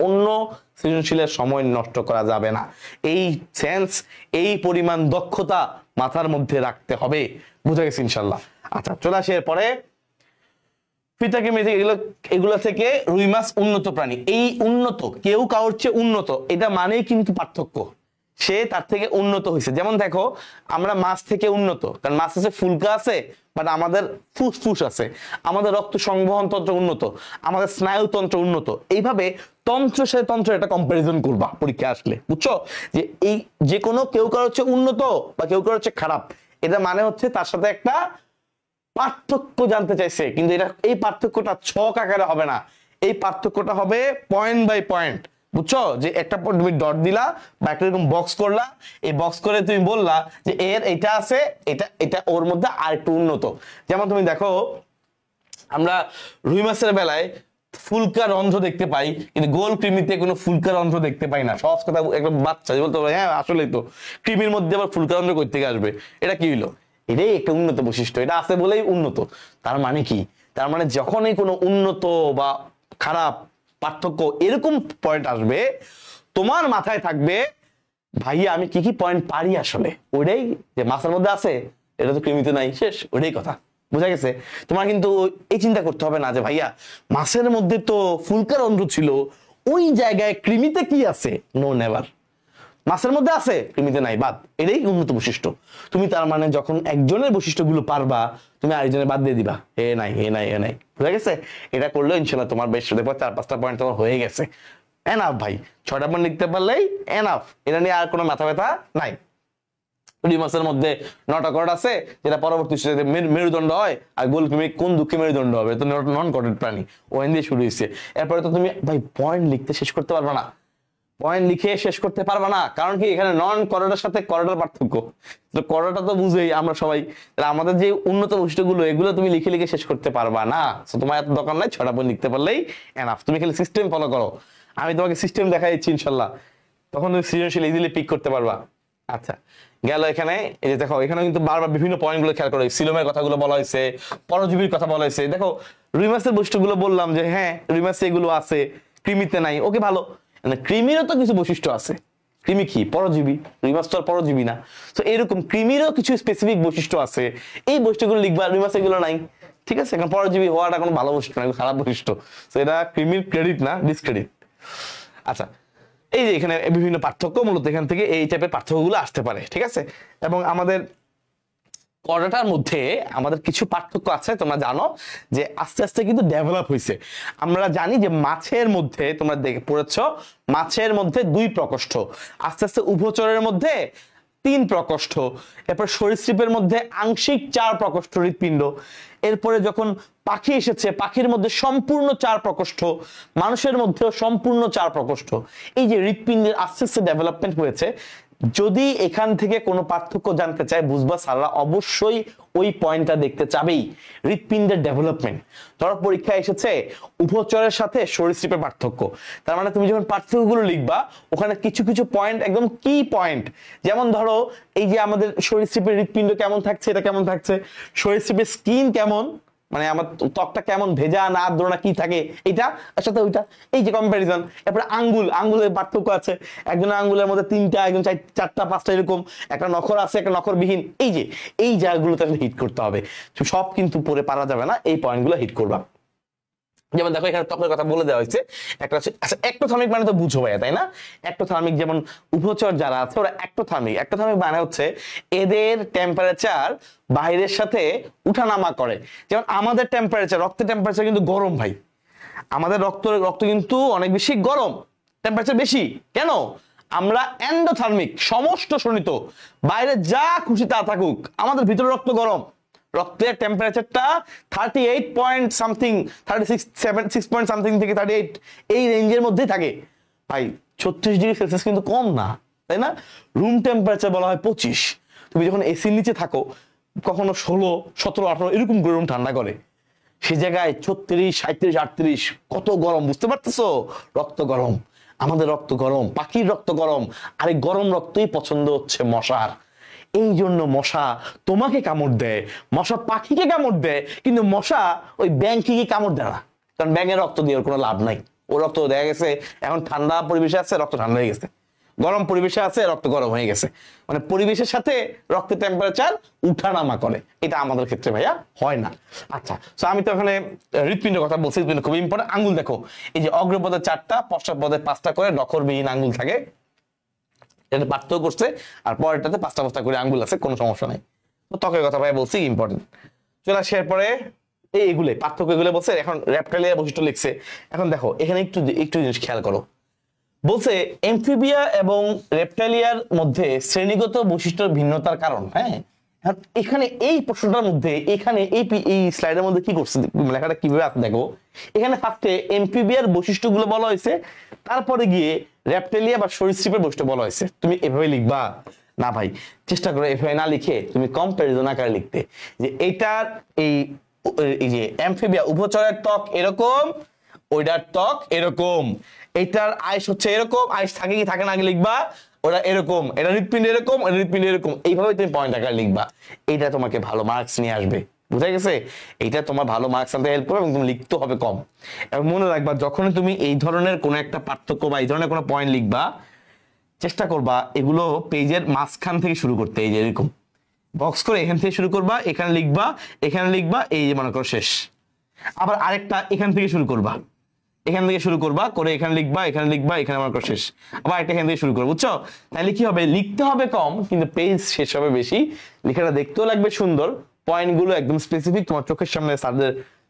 S1: অন্য সৃজনশীলের সময় নষ্ট করা যাবে না। এই সেন্স, এই পরিমাণ দক্ষতা মাথার মধ্যে রাখতে হবে, বুঝা গেছে ইনশাল্লাহ। আচ্ছা, চলে আসি এরপরে এগুলো থেকে রুই মাছ উন্নত প্রাণী। এই উন্নত, কেউ কারোর চেয়ে উন্নত, এটা মানেই কিন্তু পার্থক্য, সে তার থেকে উন্নত হয়েছে। যেমন দেখো, আমরা মাছ থেকে উন্নত, কারণ মাছ আছে ফুলকা আছে, বাট আমাদের ফুসফুস আছে, আমাদের রক্ত সংবহন তন্ত্র উন্নত, আমাদের স্নায়ুতন্ত্র উন্নত। এইভাবে তন্ত্রের সাথে তন্ত্র একটা কম্পারিজন করবা পরীক্ষা আসলে, বুঝছো? যে এই যে কোনো কেউ কারোর হচ্ছে উন্নত বা কেউ কারোর হচ্ছে খারাপ, এটা মানে হচ্ছে তার সাথে একটা পার্থক্য জানতে চাইছে, কিন্তু এটা এই পার্থক্যটা ছক আকারে হবে না, এই পার্থক্যটা হবে পয়েন্ট বাই পয়েন্ট, বুঝছো? যে একটা তুমি ডট দিলা বা একটা এরকম বক্স করলা, এই বক্স করে তুমি বললা যে এর এটা আছে, এটা এটা ওর মধ্যে আর একটু উন্নত। যেমন তুমি দেখো, আমরা রুই মাছের বেলায় ফুলকা রন্ধ্র দেখতে পাই, কিন্তু গোল কৃমিতে কোনো ফুলকা রন্ধ্র দেখতে পাই না। সহজ কথা, একদম বাচ্চা বলতে পারে হ্যাঁ আসলেই তো, কৃমির মধ্যে আবার ফুলকা রন্ধ্র কই থেকে আসবে? এটা কি হইলো? এটাই একটা উন্নত বৈশিষ্ট্য, এটা আছে বলেই উন্নত। তার মানে কি? তার মানে যখনই কোনো উন্নত বা খারাপ, পার্থক্য এরকম পয়েন্ট আসবে, তোমার মাথায় থাকবে ভাইয়া আমি কি কি পয়েন্ট পারি আসলে, ওইটাই যে মাছের মধ্যে আছে, এটা তো কৃমিতে নাই, শেষ, ওইটাই কথা, বুঝা গেছে? তোমার কিন্তু এই চিন্তা করতে হবে না যে ভাইয়া মাছের মধ্যে তো ফুলকা রন্ধ্র ছিল, ওই জায়গায় কৃমিতে কি আছে। No, never. মাছের মধ্যে আছে, কৃমিতে নাই, বাদ। এটাই উন্নত বৈশিষ্ট্য। তুমি তার মানে যখন একজনের বৈশিষ্ট্যগুলো পারবা, তুমি আরেকজনের বাদ দিয়ে দিবা, এ নাই, এ নাই, এ নাই, বুঝা গেছে? এটা করলেও ইনশাল্লাহ তোমার বেশ দেখো 4-5টা পয়েন্ট তোমার হয়ে গেছে। এনাফ ভাই, 6টা পয়েন্ট লিখতে পারলেই এনাফ, এটা নিয়ে আর কোনো মাথা ব্যথা নাই। রুই মাছের মধ্যে 9টা কর্ড আছে, যেটা পরবর্তী মেরুদণ্ড হয়, আর গোলকৃমি কোন দুঃখে মেরুদণ্ড হবে, তো নন কর্ডেড প্রাণী, ওখান দিয়ে শুরু হয়েছে। এরপরে তো তুমি ভাই পয়েন্ট লিখতে শেষ করতে পারবে না, পয়েন্ট লিখে শেষ করতে পারবে না, কারণ কি এখানে নন কর্ডের সাথে কর্ডের পার্থক্য, তো কর্ডটা তো বুঝেই আমরা সবাই। আমাদের যে উন্নত বৈশিষ্ট্যগুলো, এগুলো তুমি লিখে লিখে শেষ করতে পারবা না। তোমার এত দরকার নাই, 6টা পয়েন্ট লিখতে পারলেই এনাফ। তুমি খালি সিস্টেম ফলো করো, আমি তোমাকে সিস্টেম দেখাই দিচ্ছি ইনশাল্লাহ, তখন তুমি সৃজনশীল ইজিলি পিক করতে পারবা। আচ্ছা, গেল এখানে। এই যে দেখো, এখানে কিন্তু বারবার বিভিন্ন পয়েন্ট গুলো খেয়াল করো, সিলোমের কথাগুলো বলা হয়েছে, পরজীবীর কথা বলা হয়েছে। দেখো রুই মাছের বৈশিষ্ট্যগুলো বললাম যে হ্যাঁ রুই মাছে এগুলো আছে, কৃমিতে নাই, ওকে ভালো। কৃমিরও তো কিছু বৈশিষ্ট্য আছে, কৃমি কি পরজীবী, রুই মাছ তো আর পরজীবী না, তো এরকম কৃমিরও কিছু স্পেসিফিক বৈশিষ্ট্য আছে, এই বৈশিষ্ট্যগুলো লিখবা, রুই মাছ এগুলো নাই, ঠিক আছে? এখন পরজীবী হওয়াটা কোনো ভালো বৈশিষ্ট্য না, খারাপ বৈশিষ্ট্য, তো এটা কৃমির ক্রেডিট না, ডিসক্রেডিট। আচ্ছা, এই যে এখানে বিভিন্ন পার্থক্য, মূলত এখান থেকে এই টাইপের পার্থক্যগুলো আসতে পারে, ঠিক আছে? এবং আমাদের করাটার মধ্যে আমাদের কিছু পার্থক্য আছে, তোমরা জানো যে আস্তে আস্তে কিন্তু ডেভেলপ হয়েছে। আমরা জানি যে মাছের মধ্যে তোমরা দেখে পড়েছ, মাছের মধ্যে 2 প্রকোষ্ঠ, আস্তে আস্তে উভচরের মধ্যে 3 প্রকোষ্ঠ, এরপর সরীসৃপের মধ্যে আংশিক 4 প্রকোষ্ঠ হৃৎপিণ্ড, এরপরে যখন পাখি এসেছে পাখির মধ্যে সম্পূর্ণ 4 প্রকোষ্ঠ, মানুষের মধ্যেও সম্পূর্ণ 4 প্রকোষ্ঠ। এই যে হৃৎপিণ্ডের আস্তে আস্তে ডেভেলপমেন্ট হয়েছে, যদি এখান থেকে কোনো পার্থক্য জানতে চায় বুঝবা স্যাররা অবশ্যই ওই পয়েন্টটা দেখতে চাবেই, হৃৎপিণ্ডের ডেভেলপমেন্ট। ধরো পরীক্ষা এসেছে উভচরের সাথে সরীসৃপের পার্থক্য, তার মানে তুমি যখন পার্থক্যগুলো লিখবা ওখানে কিছু কিছু পয়েন্ট একদম কি পয়েন্ট, যেমন ধরো এই যে আমাদের সরীসৃপের হৃৎপিণ্ড কেমন থাকছে, এটা কেমন থাকছে, সরীসৃপের স্কিন কেমন, মানে আমার ত্বকটা কেমন, ভেজা না আর্দ্র না কি থাকে, এটা এর সাথে ওইটা, এই যে কম্প্যারিজন। এরপরে আঙ্গুলের পার্থক্য আছে, একজনের আঙ্গুলের মধ্যে 3টা, একজন 4টা 5টা, এরকম একটা নখর আছে একটা নখরবিহীন। এই যে এই জায়গাগুলোতে হিট করতে হবে, সব কিন্তু পরে পারা যাবে না, এই পয়েন্টগুলো হিট করবা। যেমন দেখো এখানে ত্বকের কথা বলে দেওয়া হয়েছে, একটা হচ্ছে আচ্ছা একটোথার্মিক মানে তো বুঝো ভাইয়া, তাই না? একটোথার্মিক যেমন উভচর যারা আছে ওরা একটোথার্মিক, একটোথার্মিক মানে হচ্ছে এদের টেম্পারেচার বাইরের সাথে উঠানামা করে। যেমন আমাদের টেম্পারেচার, রক্তের টেম্পারেচার কিন্তু গরম ভাই, আমাদের রক্ত কিন্তু অনেক বেশি গরম, টেম্পারেচার বেশি। কেন? আমরা এন্ডোথার্মিক, সমষ্ট শোণিত, বাইরে যা খুশি তা থাকুক আমাদের ভিতরে রক্ত গরম, রক্তের টেম্পারেচারটা 38 পয়েন্ট সামথিং, 36 পয়েন্ট সামথিং থেকে 38 এই রেঞ্জের মধ্যেই থাকে ভাই। 36 ডিগ্রি সেলসিয়াস কিন্তু কম না, তাই না? রুম টেম্পারেচার বলা হয় 25, তুমি যখন এসির নিচে থাকো কখনো 16, 17, 18 এরকম গরম ঠান্ডা করে, সে জায়গায় 36, 37, 38 কত গরম, বুঝতে পারতেছো? রক্ত গরম, আমাদের রক্ত গরম, পাখির রক্ত গরম, আর এই গরম রক্তই পছন্দ হচ্ছে মশার। এই জন্য মশা তোমাকে কামড় দেয়, মশা পাখিকে কামড় দেয়, কিন্তু মশা ওই ব্যাঙকে কামড় দেয় না, কারণ ব্যাঙের রক্ত দিয়ে ওর কোনো লাভ নাই। ও রক্ত দেখা গেছে এখন ঠান্ডা পরিবেশে আছে, রক্ত ঠান্ডা হয়ে গেছে, গরম পরিবেশে আছে, রক্ত গরম হয়ে গেছে, মানে পরিবেশের সাথে রক্তের টেম্পারেচার উঠানামা করে। এটা আমাদের ক্ষেত্রে ভাইয়া হয় না। আচ্ছা, তো আমি তো এখানে হৃৎপিণ্ডের কথা বলছি, হৃৎপিণ্ড খুব ইম্পর্টেন্ট। আঙ্গুল দেখো, এই যে অগ্রপদে 4টা, পশ্চাৎপদে 5টা করে নখরবিহীন আঙ্গুল থাকে, এটা পার্থক্য করছে, আর পরেরটাতে 5টা 5টা করে আঙ্গুল আছে, কোনো সমস্যা নাই। তো ত্বকের কথা ভাই বলছি ইম্পর্টেন্ট। চলে আসে এরপরে এইগুলো পার্থক্য, এগুলো বলছে। এখন রেপটাইলিয়া বৈশিষ্ট্য লিখছে। এখন দেখো এখানে একটু জিনিস খেয়াল করো, বলছে এমফিবিয়া এবং রেপটাইলিয়ার মধ্যে শ্রেণীগত বৈশিষ্ট্যের ভিন্নতার কারণ। হ্যাঁ, এখানে এই প্রশ্নটার মধ্যে এখানে এই স্লাইডের মধ্যে কি করছে, লেখাটা কিভাবে আছে দেখো। এখানে ফার্স্টে এমফিবিয়ার বৈশিষ্ট্যগুলো বলা হয়েছে, তারপরে গিয়ে রেপটাইলিয়া বা সরীসৃপের বৈশিষ্ট্য বলা হয়েছে। তুমি এভাবে লিখবা না ভাই, চেষ্টা করো এভাবে না লিখে তুমি কম্পারিজন আকারে লিখতে, যে এইটার এই যে এমফিবিয়া উভচরের ত্বক এরকম, ওইটার ত্বক এরকম, এইটার আইস হচ্ছে এরকম, আইস থাকে কি থাকে না আগে লিখবা, ওরা এরকম, এটা হৃৎপিণ্ড এরকম, এটা হৃৎপিণ্ড এরকম, এইভাবে তুমি পয়েন্ট আকারে লিখবা। এইটা তোমাকে ভালো মার্কস নিয়ে আসবে, বুঝা গেছে? এইটা তোমার ভালো মার্কস আনতে হেল্প করবে এবং তুমি লিখতে হবে কম। এবং মনে রাখবা যখনই তুমি এই ধরনের কোনো একটা পার্থক্য বা এই ধরনের কোনো পয়েন্ট লিখবা, চেষ্টা করবা এগুলো পেজের মাঝখান থেকে শুরু করতে, এই যে এরকম বক্স করে এখান থেকে শুরু করবা, এখানে লিখবা, এখানে লিখবা, এই যে মনে করো শেষ। আবার আরেকটা এখান থেকে শুরু করবা, এখান থেকে শুরু করবা করে এখানে লিখবা, এখানে লিখবা, এখানে মনে করো শেষ। আবার একটা এখান থেকে শুরু করবো, বুঝছো? তাহলে কি হবে, লিখতে হবে কম কিন্তু পেজ শেষ হবে বেশি, লেখাটা দেখতেও লাগবে সুন্দর, পয়েন্টগুলো একদম স্পেসিফিক, তোমার চোখের সামনে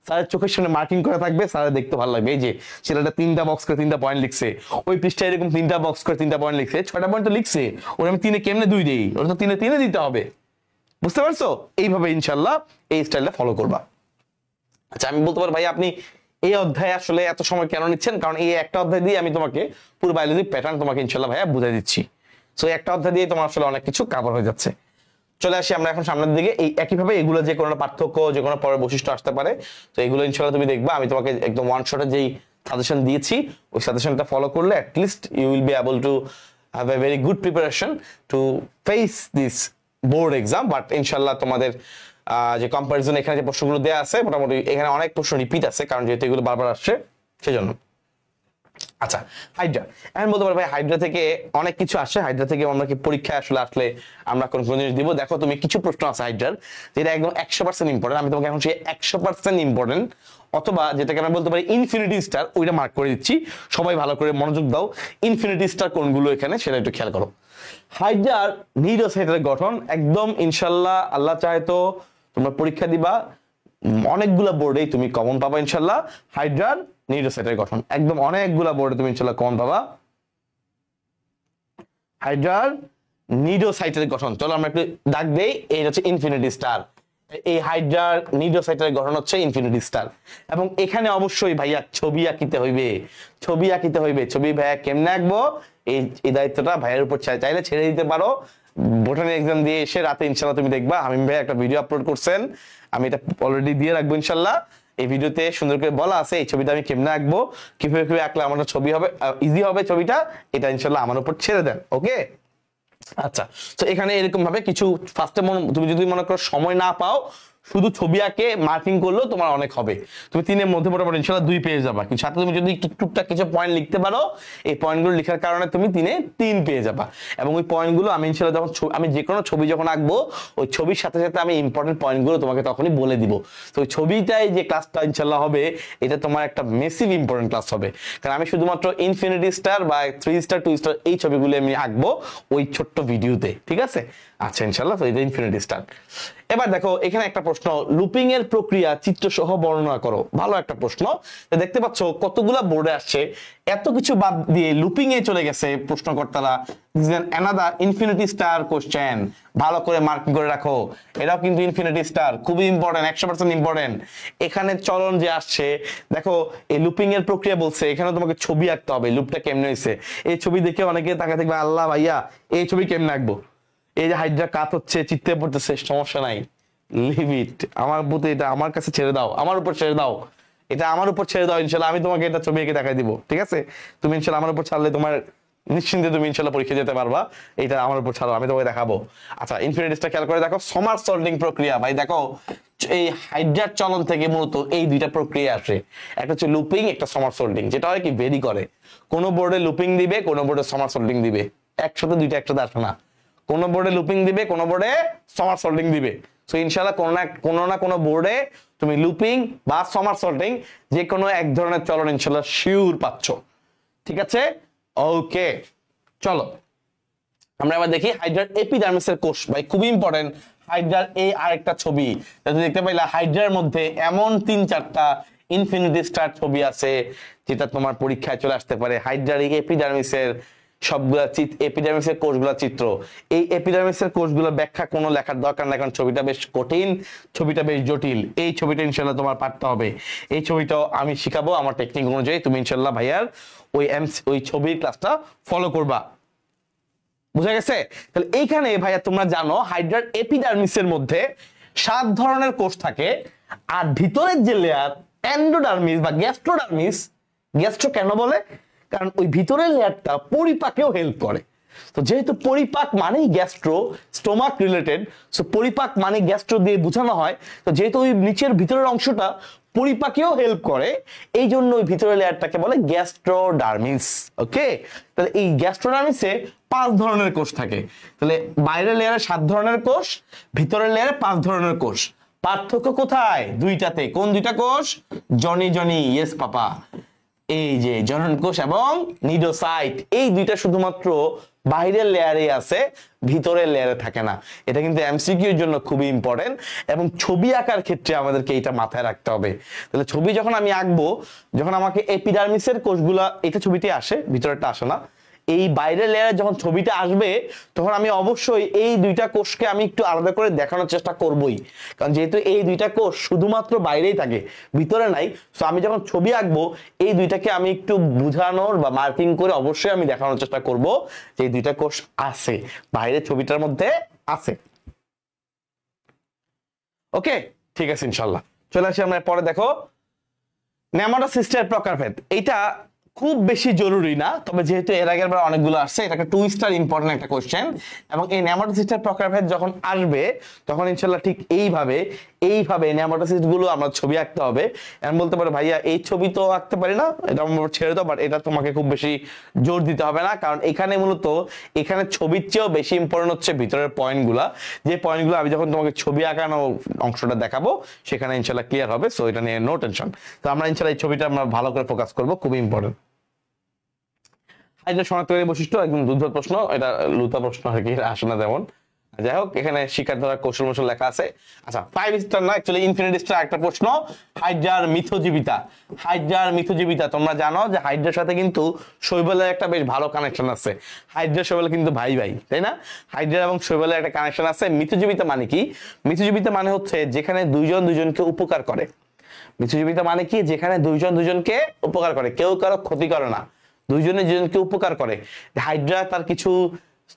S1: স্যারের চোখের সামনে মার্কিং করা থাকবে, স্যারের দেখতে ভালো লাগবে। এই যে ছেলেটা 3টা বক্স করে 3টা পয়েন্ট লিখছে, ওই পৃষ্ঠায় এরকম 3টা বক্স করে 3টা পয়েন্ট লিখছে, 6টা পয়েন্ট তো লিখছে, ওর আমি 3-এ কেমনে 2 দেই, ওর তো 3-এ দিতে হবে, বুঝতে পারছো? এইভাবে ইনশাল্লাহ এই স্টাইলটা ফলো করবা। আচ্ছা, আমি বলতে পারি ভাই আপনি এই অধ্যায়ে আসলে এত সময় কেন নিচ্ছেন, কারণ এই একটা অধ্যায় দিয়ে আমি তোমাকে পুরো বায়োলজি প্যাটার্ন তোমাকে ইনশাল্লাহ ভাইয়া বুঝাই দিচ্ছি। সো একটা অধ্যায় দিয়ে তোমার আসলে অনেক কিছু কভার হয়ে যাচ্ছে। চলে আসি আমরা এখন সামনের দিকে। এই একইভাবে এগুলো যে কোনো পার্থক্য, যে কোনো পরের বৈশিষ্ট্য আসতে পারে, তো এগুলো ইনশাল্লাহ তুমি দেখবা। আমি তোমাকে একদম ওয়ান শটে যেই সাজেশন দিয়েছি ওই সাজেশনটা ফলো করলে at least you will be able to have a very good preparation to face this board exam. But ইনশাল্লাহ তোমাদের যে কম্পারিজন এখানে যে প্রশ্নগুলো দেওয়া আছে মোটামুটি এখানে অনেক প্রশ্ন রিপিট আছে, কারণ যেহেতু এগুলো বারবার আসছে সেজন্য। আচ্ছা, হাইড্রা, এখন বলতে পারো ভাই হাইড্রা থেকে অনেক কিছু আসে, হাইড্রা থেকে আমরা কি পরীক্ষায় আসলে আমরা কোন কোন জিনিস দিব। দেখো তুমি কিছু প্রশ্ন আছে হাইড্রার যেটা একদম 100% ইম্পর্টেন্ট, আমি তোমাকে এখন সেই 100% ইম্পর্টেন্ট অথবা যেটাকে আমরা বলতে পারি ইনফিনিটি স্টার, ওইটা মার্ক করে দিচ্ছি। সবাই ভালো করে মনোযোগ দাও, ইনফিনিটি স্টার কোনগুলো এখানে সেটা একটু খেয়াল করো। হাইড্রার নিউরোসাইটের গঠন একদম ইনশাল্লাহ আল্লাহ চাহে তো তোমরা পরীক্ষা দিবা অনেকগুলা বোর্ডেই তুমি কমন পাবা ইনশাল্লাহ হাইড্রার নিউরোসাইটের গঠন একদম অনেকগুলা বোর্ডে তুমি ইনশাল্লাহ কমন পাবা হাইড্রার নিউরোসাইটের গঠন। চলো আমরা একটু দাগ দেই, এই হচ্ছে ইনফিনিটি স্টার। এই হাইড্রার নিউরোসাইটের গঠন হচ্ছে ইনফিনিটি স্টার। এবং এখানে অবশ্যই ভাইয়া ছবি আঁকিতে হইবে, ছবি আঁকিতে হইবে। ছবি ভাইয়া কেমনে আঁকবো এই দায়িত্বটা ভাইয়ের উপর চাইলে ছেড়ে দিতে পারো। বোটানি এক্সাম দিয়ে এসে রাতে ইনশাল্লাহ তুমি দেখবা হামিম ভাই একটা ভিডিও আপলোড করছেন, আমি এটা অলরেডি দিয়ে রাখবো ইনশাল্লাহ। এই ভিডিওতে সুন্দর করে বলা আছে এই ছবিটা আমি কেমনে আঁকবো, কিভাবে কিভাবে আঁকলে আমার ছবি হবে ইজি হবে ছবিটা, এটা ইনশাল্লাহ আমার উপর ছেড়ে দেন। ওকে আচ্ছা, তো এখানে এরকম ভাবে কিছু ফার্স্টে তুমি যদি মনে করো সময় না পাও শুধু ছবি আঁকে মার্কিং করলেও তোমার অনেক হবে, তুমি 3-এর মধ্যে মোটামুটি ইনশাআল্লাহ 2 পেয়ে যাবা। কিন্তু সাথে তুমি যদি একটু টুকটাক কিছু পয়েন্ট লিখতে পারো এই পয়েন্টগুলো লেখার কারণে তুমি 3-এ 3 পেয়ে যাবা। এবং ওই পয়েন্টগুলো আমি ইনশাআল্লাহ যখন আমি যে কোনো ছবি যখন আঁকবো ওই ছবির সাথে সাথে আমি ইম্পর্টেন্ট পয়েন্টগুলো তোমাকে তখনই বলে দিব। তো ওই ছবিটাই যে ক্লাসটা ইনশাআল্লাহ হবে এটা তোমার একটা মেসিভ ইম্পর্টেন্ট ক্লাস হবে, কারণ আমি শুধুমাত্র ইনফিনিটি স্টার বা 3 স্টার 2 স্টার এই ছবিগুলো আমি আঁকবো ওই ছোট্ট ভিডিওতে, ঠিক আছে? আচ্ছা ইনশাআল্লাহ, তো এটা ইনফিনিটি স্টার। এবার দেখো এখানে একটা প্রশ্ন, লুপিং এর প্রক্রিয়া চিত্র সহ বর্ণনা করো। ভালো একটা প্রশ্ন। দেখতে পাচ্ছ কতগুলা বোর্ডে আসছে, এত কিছু বাদ দিয়ে লুপিং এ চলে গেছে প্রশ্নকর্তারা। অ্যানাদার ইনফিনিটি স্টার কোশ্চেন, ভালো করে মার্কিং করে রাখো। এটাও কিন্তু ইনফিনিটি স্টার, খুবই ইম্পর্টেন্ট, 100% ইম্পর্টেন্ট। এখানে চলন যে আসছে দেখো, এই লুপিং এর প্রক্রিয়া বলছে, এখানে তোমাকে ছবি আঁকতে হবে লুপটা কেমনে হয়েছে। এই ছবি দেখে অনেকে তাকে দেখবে আল্লাহ ভাইয়া এই ছবি কেমনে আঁকবো, এই যে হাইড্রা কাত হচ্ছে চিত্তে পড়তেছে, সমস্যা নাই, লিভ ইট, আমার প্রতি এটা আমার কাছে ছেড়ে দাও, আমার উপর ছেড়ে দাও, এটা আমার উপর ছেড়ে দাও। ইনশাল্লাহ আমি তোমাকে এটা ছবি এঁকে দেখাই দিব, ঠিক আছে? তুমি ইনশাল্লাহ আমার উপর ছাড়লে তোমার নিশ্চিন্তে তুমি ইনশাল্লাহ পরীক্ষা যেতে পারবা, এটা আমার উপর ছাড়ো, আমি তোমাকে দেখাবো। আচ্ছা ইনফিনিটিসটা খেয়াল করে দেখো, সমারসল্টিং প্রক্রিয়া। ভাই দেখো এই হাইড্রার চলন থেকে মূলত এই দুইটা প্রক্রিয়া আসে, একটা হচ্ছে লুপিং, একটা সমারসল্টিং। যেটা হয় কি ভেরি করে, কোন বোর্ডে লুপিং দিবে, কোন বোর্ডে সমারসল্টিং দিবে, একসাথে দুইটা একসাথে আসে না। কোন বোর্ডে লুপিং দিবে, কোন বোর্ডে সমারসল্টিং দিবে। সো ইনশাআল্লাহ কোনো না কোনো বোর্ডে তুমি লুপিং বা সমারসল্টিং যে কোনো এক ধরনের চলন ইনশাআল্লাহ শিওর পাচ্ছ, ঠিক আছে? ওকে চলো আমরা এবার দেখি হাইড্রার এপিডার্মিসের কোষ। ভাই খুবই ইম্পর্টেন্ট, হাইড্রার এই আরেকটা ছবি দেখতে পাইলা, হাইড্রার মধ্যে এমন 3-4টা ইনফিনিটি স্টার ছবি আছে যেটা তোমার পরীক্ষায় চলে আসতে পারে। হাইড্রার এই এপিডার্মিসের সবগুলা এপিডার্মিসের কোষগুলা চিত্র, এই এপিডার্মিসের কোষগুলো ব্যাখ্যা কোনো লেখার দরকার নাই, কারণ ছবিটা বেশ কঠিন, ছবিটা বেশ জটিল। এই ছবিটা ইনশাল্লাহ তোমার পারতে হবে, এই ছবিটাও আমি শিখাবো আমার টেকনিক অনুযায়ী। তুমি ইনশাল্লাহ ভাইয়ার ওই ছবির ক্লাসটা ফলো করবা, বুঝা গেছে? তাহলে এইখানে ভাইয়া তোমরা জানো হাইড্রার এপিডার্মিসের মধ্যে 7 ধরনের কোষ থাকে, আর ভিতরের যে লেয়ার এন্ডোডার্মিস বা গ্যাস্ট্রোডার্মিস, গ্যাস্ট্রো কেন বলে, কারণ ওই ভিতরের লেয়ারটা পরিপাকেও হেল্প করে। তো যেহেতু পরিপাক মানেই গ্যাস্ট্রো, স্টোমাক রিলেটেড, সো পরিপাক মানে গ্যাস্ট্রো দিয়ে বোঝানো হয়। তো যেহেতু ওই নিচের ভিতরের অংশটা পরিপাকেও হেল্প করে, এই জন্য ওই ভিতরের লেয়ারটাকে বলে গ্যাস্ট্রোডার্মিস। ওকে, তাহলে এই গ্যাস্ট্রোডার্মিসে 5 ধরনের কোষ থাকে। তাহলে বাইরের লেয়ারে 7 ধরনের কোষ, ভিতরের লেয়ারে 5 ধরনের কোষ। পার্থক্য কোথায়? দুইটাতে। কোন দুইটা কোষ? জনি জনি, ইয়েস পাপা, এই যে জনন কোষ এবং নিডোসাইট, এই দুইটা শুধুমাত্র বাইরের লেয়ারে আছে, ভিতরের লেয়ারে থাকে না। এটা কিন্তু এমসিকিউ এর জন্য খুবই ইম্পর্টেন্ট, এবং ছবি আঁকার ক্ষেত্রে আমাদেরকে এটা মাথায় রাখতে হবে। তাহলে ছবি যখন আমি আঁকবো, যখন আমাকে এপিডার্মিসের কোষগুলা, এটা ছবিতে আসে, ভিতরেরটা আসে না, এই বাইরের লেয়ারে যখন ছবিটা আসবে তখন আমি অবশ্যই এই দুইটা কোষকে আমি একটু আলাদা করে দেখানোর চেষ্টা করবই, কারণ যেহেতু এই দুইটা কোষ শুধুমাত্র বাইরেই থাকে, ভিতরে নাই। সো আমি যখন ছবি আঁকবো এই দুইটাকে আমি একটু বুঝানোর বা মার্কিং করে অবশ্যই আমি দেখানোর চেষ্টা করব যে এই দুইটা কোষ আছে, বাইরের ছবিটার মধ্যে আছে। ওকে ঠিক আছে, ইনশাল্লাহ চলে আসি আমরা পরে। দেখো নেমাটোসিস্টের প্রকারভেদ, এইটা খুব বেশি জরুরি না, তবে যেহেতু এর আগের বার অনেকগুলো আসছে, এটা একটা 2 স্টার ইম্পর্টেন্ট একটা কোশ্চেন। এবং এই নেমাটোসিস্টের প্রকারভেদ যখন আসবে তখন ইনশাআল্লাহ ঠিক এইভাবে নেমাটোসিস্ট গুলো আমরা ছবি আঁকতে হবে। আমি বলতে পারো ভাইয়া এই ছবি তো আঁকতে পারি না, এটা আমার ছেড়ে দাও, বাট এটা তোমাকে খুব বেশি জোর দিতে হবে না, কারণ এখানে মূলত এখানে ছবির চেয়েও বেশি ইম্পর্টেন্ট হচ্ছে ভিতরের পয়েন্টগুলা, যে পয়েন্টগুলো আমি যখন তোমাকে ছবি আঁকানো অংশটা দেখাবো সেখানে ইনশাআল্লাহ ক্লিয়ার হবে। সো এটা নিয়ে নো টেনশন। তো আমরা ইনশাআল্লাহ এই ছবিটা আমরা ভালো করে ফোকাস করবো, খুবই ইম্পর্টেন্ট। হাইড্রা শনাক্তকারী বৈশিষ্ট্য একদম দুর্ধর প্রশ্ন, এটা লুতা প্রশ্ন আর কি, আসে না তেমন। যাই হোক, এখানে শিকার ধরার কৌশল মৌশল লেখা আছে। আচ্ছা 5 স্টার না, অ্যাকচুয়ালি ইনফিনিটি স্টার একটা প্রশ্ন। হাইড্রার মিথজীবিতা, হাইড্রার মিথজীবিতা তোমরা জানো যে হাইড্রার সাথে কিন্তু শৈবালের একটা বেশ ভালো কানেকশন আছে। হাইড্রা শৈবাল কিন্তু ভাই ভাই, তাই না? হাইড্রা এবং শৈবালের একটা কানেকশন আছে। মিথজীবিতা মানে কি? মিথজীবিতা মানে হচ্ছে যেখানে দুইজন দুইজনকে উপকার করে। মিথজীবিতা মানে কি? যেখানে দুইজন দুইজনকে উপকার করে, কেউ কারো ক্ষতি করে না, দুইজনে দুজনকে উপকার করে। হাইড্রা তার কিছু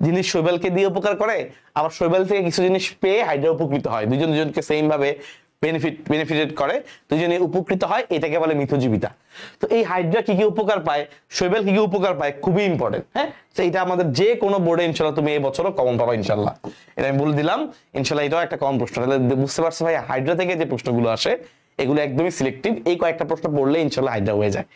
S1: জিনিস শৈবালকে দিয়ে উপকার করে, আবার শৈবাল থেকে কিছু জিনিস পেয়ে হাইড্রা উপকৃত হয়, দুজন দুজনকে সেম ভাবে বেনিফিটেড করে, দুজনে উপকৃত হয়, এটাকে বলে মিথজীবিতা। তো এই হাইড্রা কি কি উপকার পায়, শৈবাল কি কি উপকার পায়, খুবই ইম্পর্টেন্ট। হ্যাঁ, তো এটা আমাদের যে কোনো বোর্ডে ইনশাল্লাহ তুমি এই বছরও কমন পাবা ইনশাল্লাহ, এটা আমি বলে দিলাম। ইনশাল্লাহ এটাও একটা কমন প্রশ্ন। তাহলে বুঝতে পারছো ভাই, হাইড্রা থেকে যে প্রশ্নগুলো আসে এগুলো একদমই সিলেক্টিভ, এই কয়েকটা প্রশ্ন পড়লে ইনশাল্লাহ হাইড্রা হয়ে যায়।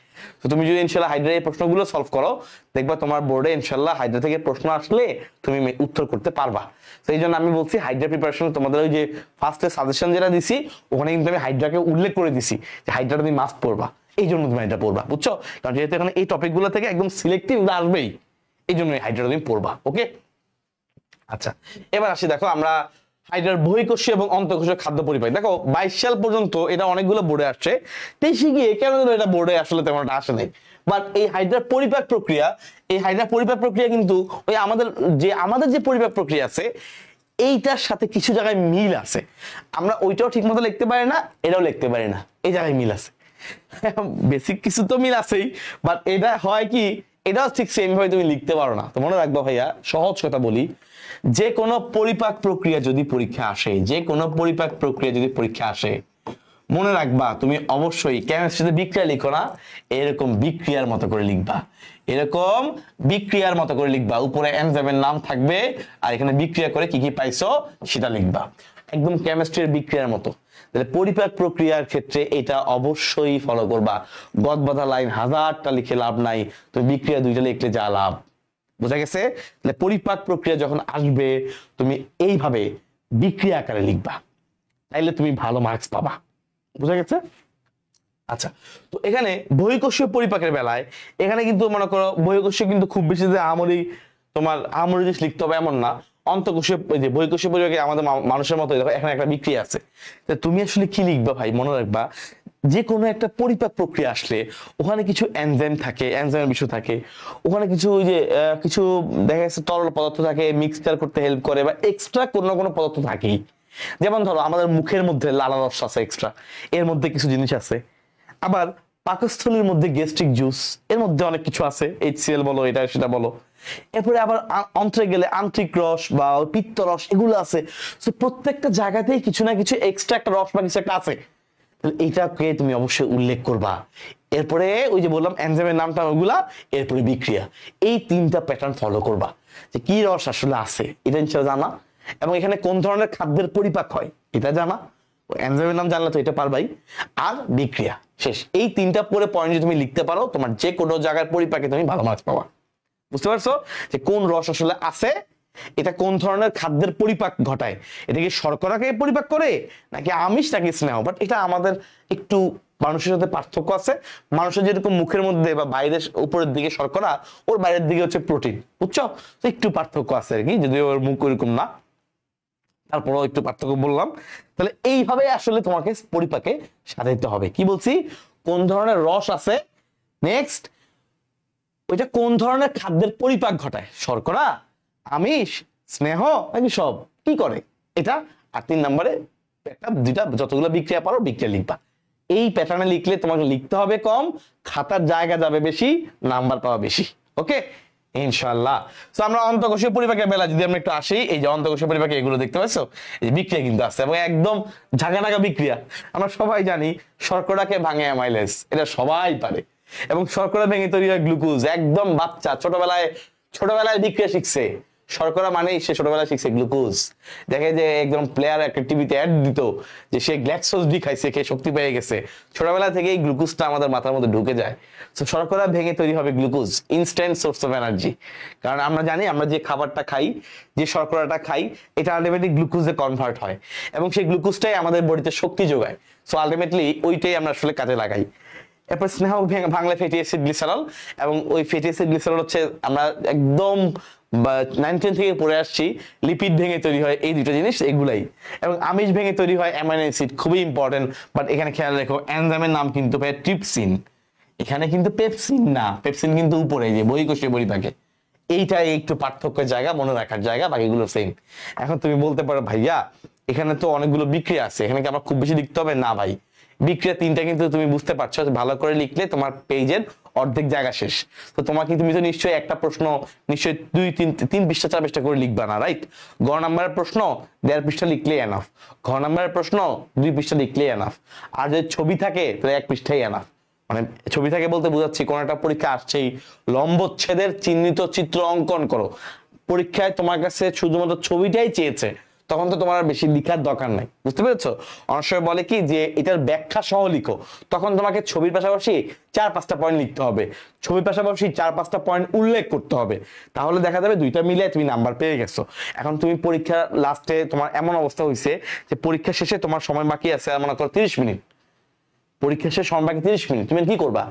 S1: তো তুমি যদি ইনশাল্লাহ হাইড্রা এই প্রশ্নগুলো সলভ করো, দেখবা তোমার বোর্ডে ইনশাল্লাহ হাইড্রা থেকে প্রশ্ন আসলে তুমি উত্তর করতে পারবা। তো এই জন্য আমি বলছি হাইড্রা প্রিপারেশন, তোমাদের ওই যে ফার্স্টে সাজেশন যেটা দিছি ওখানে কিন্তু আমি হাইড্রাকে উল্লেখ করে দিছি যে হাইড্রাটা তুমি মাস্ট পড়বা, এই জন্য তুমি হাইড্রা পড়বা, বুঝছো? কারণ যেহেতু এখানে এই টপিকগুলো থেকে একদম সিলেক্টিভ আসবেই, এই জন্য হাইড্রাটা তুমি পড়বা। ওকে, আচ্ছা এবার আসি, দেখো আমরা হাইড্রার বহিঃকোষীয় এবং অন্তঃকোষীয় খাদ্য পরিপাক, দেখো 22 সাল পর্যন্ত এটা অনেকগুলো বোর্ডে আসছে, 23 গিয়ে কেন যেন এটা বোর্ডে আসলে তেমন একটা আসে নাই। বাট এই হাইড্রার পরিপাক প্রক্রিয়া, এই হাইড্রার পরিপাক প্রক্রিয়া কিন্তু ওই আমাদের যে পরিপাক প্রক্রিয়া আছে এইটার সাথে কিছু জায়গায় মিল আছে। আমরা ওইটাও ঠিক মতো লিখতে পারি না, এটাও লিখতে পারি না, এই জায়গায় মিল আছে। বেসিক কিছু তো মিল আছেই, বাট এটা হয় কি, এটাও ঠিক সেম ভাবে তুমি লিখতে পারো না। তো মনে রাখবা ভাইয়া, সহজ কথা বলি, যে কোনো পরিপাক প্রক্রিয়া যদি পরীক্ষা আসে, যে কোনো পরিপাক প্রক্রিয়া যদি পরীক্ষা আসে, মনে রাখবা তুমি অবশ্যই কেমিস্ট্রিতে বিক্রিয়া লিখো না, এরকম বিক্রিয়ার মতো করে লিখবা, এরকম বিক্রিয়ার মতো করে লিখবা। উপরে এনজাইমের নাম থাকবে আর এখানে বিক্রিয়া করে কি কি পাইছো সেটা লিখবা, একদম কেমিস্ট্রির বিক্রিয়ার মতো। তাহলে পরিপাক প্রক্রিয়ার ক্ষেত্রে এটা অবশ্যই ফলো করবা। গদবাঁধা লাইন 1000টা লিখে লাভ নাই, তুমি বিক্রিয়া 2টা লিখলে যা লাভ। বোঝা গেছে? তাহলে পরিপাক প্রক্রিয়া যখন আসবে তুমি এইভাবে বিক্রিয়া আকারে লিখবা, তাইলে তুমি ভালো মার্কস পাবা। বোঝা গেছে? আচ্ছা, তো এখানে বহিঃকোষীয় পরিপাকের বেলায় এখানে কিন্তু মনে করো বহিঃকোষীয় কিন্তু খুব বেশি যে তোমার আমরি জিনিস লিখতে হবে এমন না। অন্তঃকোষীয় যে বহিঃকোষীয় পরিপাকে আমাদের মানুষের মতো দেখো এখানে একটা বিক্রিয়া আছে, তুমি আসলে কি লিখবা ভাই? মনে রাখবা যে কোনো একটা পরিপাক প্রক্রিয়া আসলে ওখানে কিছু এনজাইম থাকে, এনজাইমের বিষয় থাকে, ওখানে কিছু ওই যে কিছু দেখা যাচ্ছে তরল পদার্থ থাকে, মিক্সচার করতে হেল্প করে, বা এক্সট্রা কোনো কোনো পদার্থ থাকেই। যেমন ধরো আমাদের মুখের মধ্যে লালা রস আছে এক্সট্রা, এর মধ্যে কিছু জিনিস আছে। আবার পাকস্থলীর মধ্যে গ্যাস্ট্রিক জুস, এর মধ্যে অনেক কিছু আছে, HCl বলো, এটা সেটা বলো। এরপরে আবার অন্ত্রে গেলে আন্ত্রিক রস বা পিত্ত রস, এগুলো আছে। তো প্রত্যেকটা জায়গাতেই কিছু না কিছু এক্সট্রা একটা রস বা কিছু একটা আছে, এইটাকে তুমি অবশ্যই উল্লেখ করবা। এরপরে ওই যে বললাম এনজাইমের নামটা ওগুলা, এরপরে বিক্রিয়া, এই 3টা প্যাটার্ন ফলো করবা যে কি রস আসলে আছে এটা ইনশাআল্লাহ জানা, এবং এখানে কোন ধরনের খাদ্যের পরিপাক হয় এটা জানা, এনজাইমের নাম জানলে তো এটা পারবাই, আর বিক্রিয়া শেষ। এই 3টা পরে পয়েন্ট যদি তুমি লিখতে পারো, তোমার যে কোনো জায়গার পরিপাকে তুমি ভালো মার্কস পাবা। বুঝতে পারছো যে কোন রস আসলে আছে, এটা কোন ধরনের খাদ্যের পরিপাক ঘটায়, এটা কি শর্করাকে পরিপাক করে নাকি আমিষ নাকি স্নেহ। বাট এটা আমাদের একটু মানুষের সাথে পার্থক্য আছে। মানুষের যেরকম মুখের মধ্যে বা বাইরের উপরের দিকে শর্করা, ওর বাইরের দিকে হচ্ছে প্রোটিন, বুঝছো? তো একটু পার্থক্য আছে আর কি, যদিও ওর মুখ ওরকম না, তারপরেও একটু পার্থক্য বললাম। তাহলে এইভাবে আসলে তোমাকে পরিপাকে সাজাইতে হবে। কি বলছি? কোন ধরনের রস আছে, নেক্সট ওইটা কোন ধরনের খাদ্যের পরিপাক ঘটায়, শর্করা, আমিষ, স্নেহ নাকি সব, কি করে এটা। আর 3 নম্বরে একটা 2টা যতগুলো বিক্রিয়া পারো বিক্রিয়া লিখবা। এই প্যাটার্নে লিখলে তোমাকে লিখতে হবে কম, খাতার জায়গা যাবে বেশি, নাম্বার পাওয়া বেশি। ওকে ইনশাআল্লাহ। তো আমরা অন্তঃকোষীয় পরিপাকের বেলা যদি আমরা একটু আসি, এই যে অন্তঃকোষীয় পরিপাকে এগুলো দেখতে পাচ্ছ, এই বিক্রিয়া কিন্তু আছে এবং একদম ঝাঁকানাকা বিক্রিয়া। আমরা সবাই জানি শর্করাকে ভাঙে অ্যামাইলেজ, এটা সবাই পারে, এবং শর্করা ভেঙে তৈরি হয় গ্লুকোজ। একদম বাচ্চা ছোটবেলায় বিক্রিয়া শিখছে, শর্করা মানেই সে ছোটবেলায় শিখছে গ্লুকোজ। দেখে যে একদম প্লেয়ার একটা টিভিতে অ্যাড দিত যে সে গ্ল্যাক্সোজ ডি খাইছে, খেয়ে শক্তি পেয়ে গেছে। ছোটবেলা থেকে এই গ্লুকোজটা আমাদের মাথার মধ্যে ঢুকে যায়। তো শর্করা ভেঙে তৈরি হবে glucose, instant source of energy. কারণ আমরা জানি আমরা যে খাবারটা খাই, যে শর্করাটা খাই, এটা আলটিমেটলি গ্লুকোজে কনভার্ট হয় এবং সেই গ্লুকোজটাই আমাদের বডিতে শক্তি যোগায়। সো আলটিমেটলি ওইটাই আমরা আসলে কাজে লাগাই। এরপর স্নেহ ভাঙলে ফ্যাটি অ্যাসিড গ্লিসারল, এবং ওই ফ্যাটি অ্যাসিড গ্লিসারল হচ্ছে আমরা একদম 9-10 থেকে পড়ে আসছি, লিপিড ভেঙে তৈরি হয় এই দুটো জিনিস এগুলাই, এবং আমিষ ভেঙে তৈরি হয় অ্যামাইনো অ্যাসিড, খুবই ইম্পর্টেন্ট। বাট এখানে খেয়াল রেখো এনজাইমের নাম কিন্তু ট্রিপসিন, এখানে কিন্তু পেপসিন না, পেপসিন কিন্তু উপরে যে বহিঃকোষীয় পরিপাকে, এইটাই একটু পার্থক্যের জায়গা, মনে রাখার জায়গা, বাকিগুলো সেম। এখন তুমি বলতে পারো ভাইয়া এখানে তো অনেকগুলো বিক্রিয়া আছে, এখানে কি আমার খুব বেশি লিখতে হবে? না ভাই, বিক্রিয়া 3টা কিন্তু তুমি বুঝতে পারছো, ভালো করে লিখলে তোমার পেজের অর্ধেক জায়গা শেষ। তো তোমাকে তুমি তো নিশ্চয়ই একটা প্রশ্ন নিশ্চয়ই 2-3 পৃষ্ঠা 4 পৃষ্ঠা করে লিখবা না, রাইট? গ নাম্বারের প্রশ্ন 1.5 পৃষ্ঠা লিখলেই এনাফ, ঘ নাম্বারের প্রশ্ন 2 পৃষ্ঠা লিখলেই এনাফ, আর যদি ছবি থাকে তাহলে 1 পৃষ্ঠাই এনাফ। মানে ছবি থেকে বলতে বোঝাচ্ছি কোন একটা পরীক্ষা আসছেই, লম্বচ্ছেদের চিহ্নিত চিত্র অঙ্কন করো, পরীক্ষায় তোমার কাছে শুধুমাত্র ছবিটাই চেয়েছে, তখন তো তোমার বেশি লিখার দরকার নাই, বুঝতে পেরেছো? অনেক সময় বলে কি যে এটার ব্যাখ্যা সহ লিখো, তখন তোমাকে ছবির পাশাপাশি 4-5টা পয়েন্ট লিখতে হবে, ছবির পাশাপাশি 4-5টা পয়েন্ট উল্লেখ করতে হবে, তাহলে দেখা যাবে 2টা মিলে তুমি নাম্বার পেয়ে গেছো। এখন তুমি পরীক্ষা লাস্টে তোমার এমন অবস্থা হয়েছে যে পরীক্ষা শেষে তোমার সময় বাকি আছে মনে করো 30 মিনিট, পরীক্ষা শেষ সময় বাকি 30 মিনিট, তুমি কি করবা?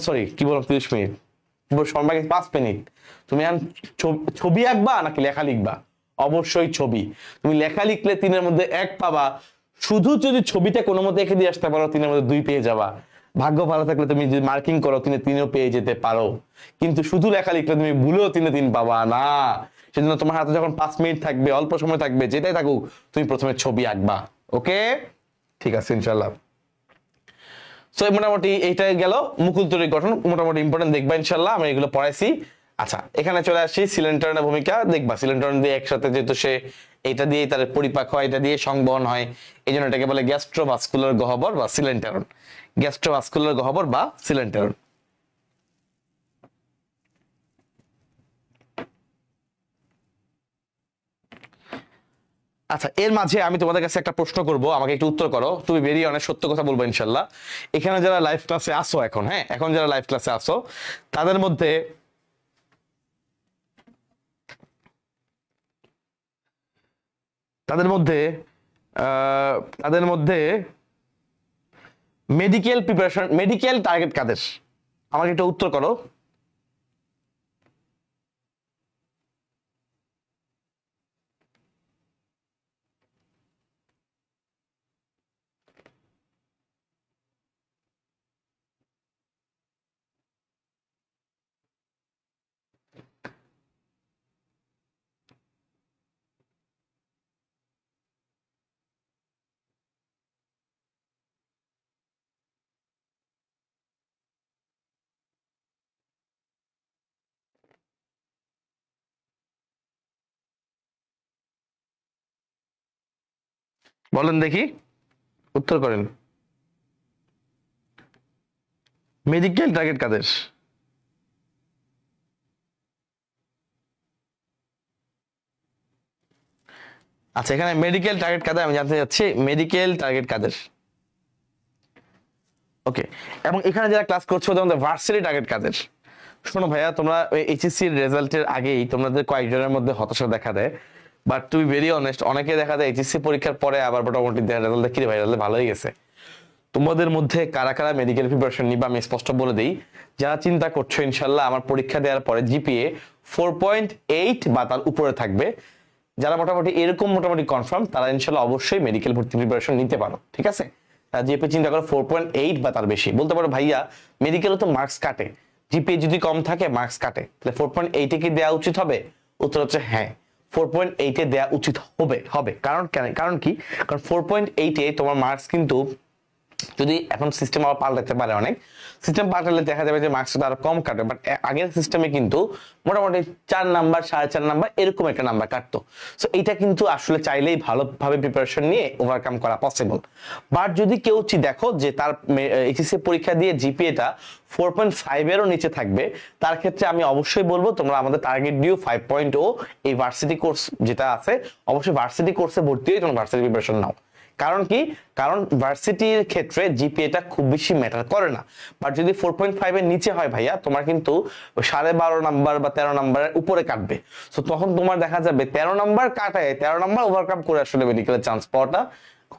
S1: সরি কি বললাম, 30 মিনিট, সময় বাকি 5 মিনিট, তুমি ছবি আঁকবা নাকি লেখা লিখবা? অবশ্যই ছবি। তুমি লেখা লিখলে 3-এর মধ্যে 1 পাবা, শুধু যদি ছবিটা কোনো মতে এঁকে দিয়ে আসতে পারো 3-এর মধ্যে 2 পেয়ে যাবা, ভাগ্য ভালো থাকলে তুমি যদি মার্কিং করো 3-3ও পেয়ে যেতে পারো, কিন্তু শুধু লেখা লিখলে তুমি ভুলেও 3-3 পাবা না। সেজন্য তোমার হাতে যখন 5 মিনিট থাকবে, অল্প সময় থাকবে, যেটাই থাকুক, তুমি প্রথমে ছবি আঁকবা। ওকে, ঠিক আছে ইনশাল্লাহ। সো মোটামুটি এইটাই গেল মুকুল তৈরির গঠন, মোটামুটি ইম্পর্টেন্ট দেখবা ইনশাল্লাহ, আমি এগুলো পড়াইছি। আচ্ছা, এখানে চলে আসি সিলেন্টারনের ভূমিকা দেখবা। সিলেন্টারন দিয়ে একসাথে যেহেতু সে এটা দিয়ে তার পরিপাক হয়, এটা দিয়ে সংবহন হয়, এই জন্য এটাকে বলে গ্যাস্ট্রোভাস্কুলার গহ্বর বা সিলেন্টারন, গ্যাস্ট্রোভাস্কুলার গহ্বর বা সিলেন্টারন। আচ্ছা, এর মাঝে আমি তোমাদের কাছে একটা প্রশ্ন করব, আমাকে একটু উত্তর করো, তুমি বেরিয়ে অনেক সত্য কথা বলবো ইনশাল্লাহ। এখানে যারা লাইভ ক্লাসে আসো এখন, হ্যাঁ এখন যারা লাইভ ক্লাসে আসো, তাদের মধ্যে তাদের মধ্যে তাদের মধ্যে মেডিকেল প্রিপারেশন, মেডিকেল টার্গেট কাদের? আমাকে একটু উত্তর করো। বলেন দেখি, উত্তর করেন। মেডিকেল টার্গেট কাদের? আচ্ছা, এখানে মেডিকেল টার্গেট কাদের আমি জানতে চাচ্ছি, মেডিকেল টার্গেট কাদের? ওকে, এবং এখানে যারা ক্লাস করছো তোমাদের ভার্সিটি টার্গেট কাদের? শোনো ভাইয়া, তোমরা এইচএসসি রেজাল্টের আগেই তোমাদের কয়েকজনের মধ্যে হতাশা দেখা দেয়, but to be very honest, অনেকে দেখা যায় এইচএসসি পরীক্ষার পরে আবার মোটামুটি রেজাল্ট দেখি ভাই রেজাল্ট ভালোই গেছে। তোমাদের মধ্যে কারা কারা মেডিকেল প্রিপারেশন নিবা আমি স্পষ্ট বলে দিই, যারা চিন্তা করছো ইনশাল্লাহ আমার পরীক্ষা দেওয়ার পরে জিপিএ 4.8 বা তার উপরে থাকবে, যারা মোটামুটি এরকম মোটামুটি কনফার্ম, তারা ইনশাল্লাহ অবশ্যই মেডিকেল ভর্তি প্রিপারেশন নিতে পারো, ঠিক আছে? জিপিএ চিন্তা করো 4.8 বা তার বেশি। বলতে পারো ভাইয়া মেডিকেলও তো মার্কস কাটে, জিপিএ যদি কম থাকে মার্কস কাটে, তাহলে 4.8 কি দেওয়া উচিত হবে? উত্তর হচ্ছে হ্যাঁ, 4.8 দেওয়া উচিত হবে। কারণ কি? কারণ 4.8 তোমার মার্কস কিন্তু যদি এখন সিস্টেম আবার পাল্টাতে পারে, অনেক সিস্টেম পাল্টালে দেখা যাবে যে মার্কসটা আরো কম কাটে, বাট আগের সিস্টেমে কিন্তু মোটামুটি 4 নাম্বার 4.5 নাম্বার এরকম একটা নাম্বার কাটতো। সো এটা কিন্তু আসলে চাইলেই ভালোভাবে প্রিপারেশন নিয়ে ওভারকাম করা পসিবল। বাট যদি কেউ দেখো যে তার এইচএসসি পরীক্ষা দিয়ে জিপিএটা 4.5 এরও নিচে থাকবে, তার ক্ষেত্রে আমি অবশ্যই বলবো তোমরা আমাদের টার্গেট ডিউ 5.0 এই ভার্সিটি কোর্স যেটা আছে, অবশ্যই ভার্সিটি কোর্সে ভর্তি হয়ে তোমরা ভার্সিটি প্রিপারেশন নাও। কারণ কি? কারণ ভার্সিটির ক্ষেত্রে জিপিএটা খুব বেশি ম্যাটার করে না, বাট যদি 4.5 এর নিচে হয় ভাইয়া, তোমার কিন্তু 12.5 নাম্বার বা 13 নাম্বারের উপরে কাটবে। সো তখন তোমার দেখা যাবে 13 নাম্বার কাটায় 13 নাম্বার ওভারকাম করে আসলে মেডিকেলের চান্স পাওয়াটা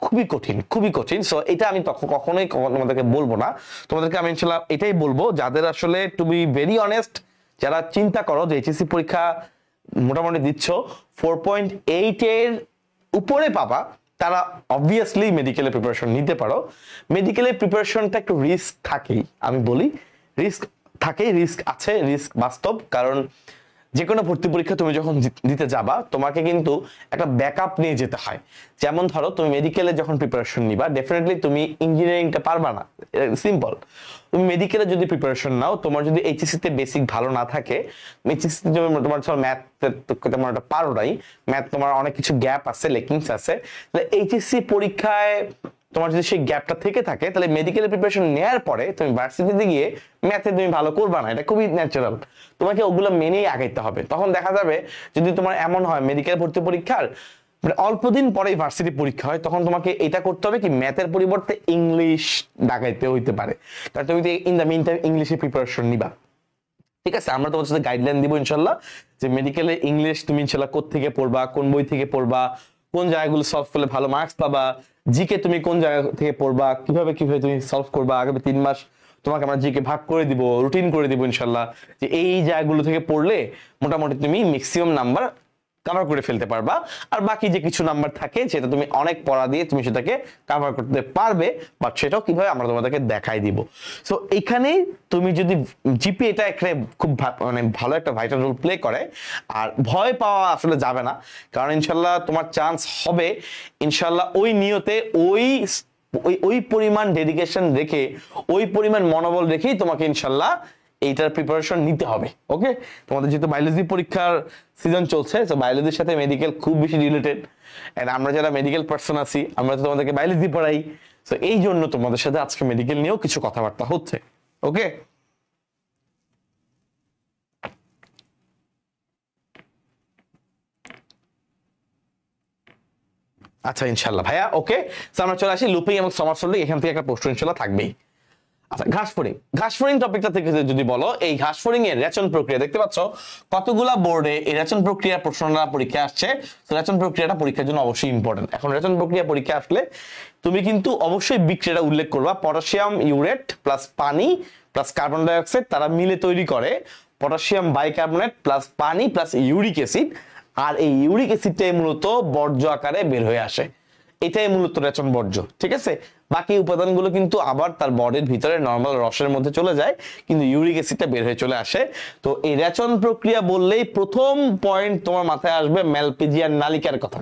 S1: খুবই কঠিন, খুবই কঠিন। সো এটা আমি কখনোই তোমাদেরকে বলবো না, তোমাদেরকে আমি ইনশাল্লাহ এটাই বলবো, যাদের আসলে টু বি ভেরি অনেস্ট, যারা চিন্তা করো যে এইচএসসি পরীক্ষা মোটামুটি দিচ্ছ 4.8 এর উপরে পাবা, তারা অবভিয়াসলি মেডিকেলের প্রিপারেশন নিতে পারো। মেডিকেলের প্রিপারেশনটা একটু রিস্ক থাকেই, আমি বলি রিস্ক থাকেই, রিস্ক আছে, রিস্ক বাস্তব। কারণ যে কোনো ভর্তি পরীক্ষা তুমি যখন দিতে যাবা, তোমাকে কিন্তু একটা ব্যাকআপ নিয়ে যেতে হয়। যেমন ধরো তুমি মেডিকেলে যখন প্রিপারেশন নিবা, ডেফিনেটলি তুমি ইঞ্জিনিয়ারিংটা পারবা না, সিম্পল। তুমি মেডিকেলে যদি প্রিপারেশন নাও, তোমার যদি এইচএসসি তে বেসিক ভালো না থাকে, এইচএসসি তে তোমার ধরো ম্যাথ তোমার পারো নাই, ম্যাথ তোমার অনেক কিছু গ্যাপ আছে, লেকিংস আছে, তাহলে এইচএসসি পরীক্ষায় তোমার যদি সেই গ্যাপটা থেকে থাকে, তাহলে মেডিকেলের প্রিপারেশন নেওয়ার পরে তুমি ভার্সিটিতে গিয়ে ম্যাথে তুমি ভালো করবা না, এটা খুবই ন্যাচারাল। তোমাকে ওগুলো মেনেই আগাইতে হবে। তখন দেখা যাবে যদি তোমার এমন হয় মেডিকেল ভর্তি পরীক্ষার মানে অল্প দিন পরেই ভার্সিটি পরীক্ষা হয়, তখন তোমাকে এটা করতে হবে কি, ম্যাথের পরিবর্তে ইংলিশ ডাকাইতে হইতে পারে, কারণ তুমি ইন দ্য মিন টাইম ইংলিশে প্রিপারেশন নিবা। ঠিক আছে, আমরা তোমার সাথে গাইডলাইন দিব ইনশাল্লাহ, যে মেডিকেলে ইংলিশ তুমি ইনশাল্লাহ কোত্থেকে পড়বা, কোন বই থেকে পড়বা, কোন জায়গাগুলো সলভ করলে ভালো মার্কস পাবা, জিকে তুমি কোন জায়গা থেকে পড়বা, কিভাবে কিভাবে তুমি সলভ করবা, আগামী 3 মাস তোমাকে আমরা জিকে ভাগ করে দিব, রুটিন করে দিব ইনশাল্লাহ, যে এই জায়গাগুলো থেকে পড়লে মোটামুটি তুমি ম্যাক্সিমাম নাম্বার কভার করে ফেলতে পারবা। আর বাকি যে কিছু নাম্বার থাকে সেটা তুমি অনেক পড়া দিয়ে তুমি সেটাকে কভার করতে পারবে, বাট সেটাও কিভাবে আমরা তোমাদেরকে দেখাই দিব। সো এখানে তুমি যদি জিপি এটা একটা খুব মানে ভালো একটা ভাইটাল রোল প্লে করে, আর ভয় পাওয়া আসলে যাবে না, কারণ ইনশাল্লাহ তোমার চান্স হবে ইনশাল্লাহ ওই নিয়তে, ওই পরিমাণ ডেডিকেশন রেখে, ওই পরিমাণ মনোবল রেখেই তোমাকে ইনশাল্লাহ এইটার প্রিপারেশন নিতে হবে। ওকে, তোমাদের যেহেতু বায়োলজি পরীক্ষার সিজন চলছে, তো বায়োলজির সাথে মেডিকেল খুব বেশি রিলেটেড, এন্ড আমরা যারা মেডিকেল পার্সন আছি আমরা তো তোমাদেরকে বায়োলজি পড়াই, তো এই জন্য তোমাদের সাথে আজকে মেডিকেল নিয়েও কিছু কথাবার্তা হচ্ছে। ওকে, আচ্ছা ইনশাল্লাহ ভাইয়া। ওকে, তো আমরা চলে আসি লুপিং এবং সমারসল্টিং, এখান থেকে একটা প্রশ্ন ইনশাল্লাহ থাকবেই। আচ্ছা, ঘাসফড়িং টপিকটা থেকে যদি বলো, এই ঘাসফড়িং এর রেচন প্রক্রিয়া দেখতে পাচ্ছ কতগুলা বোর্ডে এই রেচন প্রক্রিয়া প্রশ্নটা পরীক্ষা আসছে। তো রেচন প্রক্রিয়াটা পরীক্ষার জন্য অবশ্যই ইম্পর্টেন্ট। এখন রেচন প্রক্রিয়া পরীক্ষা আসলে তুমি কিন্তু অবশ্যই বিক্রিয়াটা উল্লেখ করবা, পটাশিয়াম ইউরেট প্লাস পানি প্লাস কার্বন ডাই অক্সাইড তারা মিলে তৈরি করে পটাশিয়াম বাইকার্বনেট প্লাস পানি প্লাস ইউরিক অ্যাসিড, আর এই ইউরিক অ্যাসিডটাই মূলত বর্জ্য আকারে বের হয়ে আসে, এটাই মূলত রেচন বর্জ্য। ঠিক আছে, বাকি উপাদানগুলো কিন্তু আবার তার বডির ভিতরে নর্মাল রসের মধ্যে চলে যায়, কিন্তু ইউরিক অ্যাসিডটা বের হয়ে চলে আসে। তো এই রেচন প্রক্রিয়া বললেই প্রথম পয়েন্ট তোমার মাথায় আসবে ম্যালপিজিয়ান নালিকার কথা,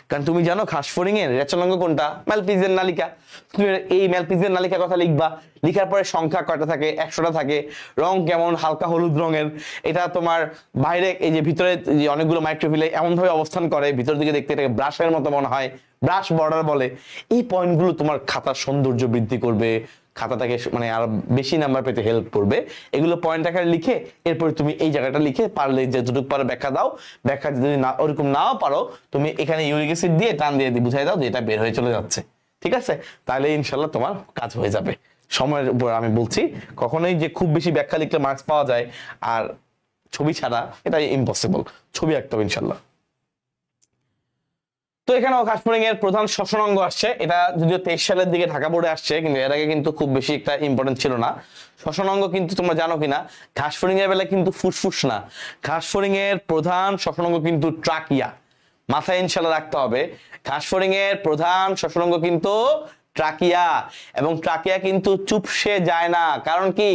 S1: কারণ তুমি জানো ঘাসফড়িং এর রেচনাঙ্গ কোনটা, ম্যালপিজিয়ান নালিকা। তুমি এই ম্যালপিজিয়ান নালিকার কথা লিখবা, লিখার পরে সংখ্যা কয়টা থাকে, 100টা থাকে, রং কেমন, হালকা হলুদ রঙের, এটা তোমার বাইরে এই যে ভিতরে যে অনেকগুলো মাইক্রোফিলে এমন ভাবে অবস্থান করে, ভিতর দিকে দেখতে এটাকে ব্রাশের মতো মনে হয়, ব্রাশ বর্ডার বলে। এই পয়েন্টগুলো তোমার খাতার সৌন্দর্য বৃদ্ধি করবে, খাতাটাকে মানে আরো বেশি নাম্বার পেতে হেল্প করবে। এগুলো পয়েন্ট আকারে লিখে এরপরে তুমি এই জায়গাটা লিখে পারলে যতটুকু পারো ব্যাখ্যা দাও, ব্যাখ্যা যদি না ওরকম নাও পারো তুমি এখানে ইউরিক অ্যাসিড দিয়ে টান দিয়ে বুঝাই দাও যে এটা বের হয়ে চলে যাচ্ছে। ঠিক আছে, তাহলে ইনশাল্লাহ তোমার কাজ হয়ে যাবে। সময়ের উপর আমি বলছি, কখনোই যে খুব বেশি ব্যাখ্যা লিখলে মার্কস পাওয়া যায় আর ছবি ছাড়া এটা ইম্পসিবল, ছবি আঁকতে হবে ইনশাল্লাহ। তো এখানে ঘাসফড়িং এর প্রধান শ্বসন অঙ্গ আসছে, এটা যদিও 23 সালের দিকে ঢাকা বোর্ডে আসছে, কিন্তু এর আগে কিন্তু খুব বেশি একটা ইম্পর্টেন্ট ছিল না। শ্বসন অঙ্গ কিন্তু তোমরা জানো কিনা, ঘাসফড়িং এর বেলা কিন্তু ফুসফুস না, ঘাসফড়িং এর প্রধান শ্বসন অঙ্গ কিন্তু ট্রাকিয়া। মাথায় ইনশাল্লাহ রাখতে হবে, ঘাসফড়িং এর প্রধান শ্বসন অঙ্গ কিন্তু ট্রাকিয়া, এবং ট্রাকিয়া কিন্তু চুপসে যায় না, কারণ কি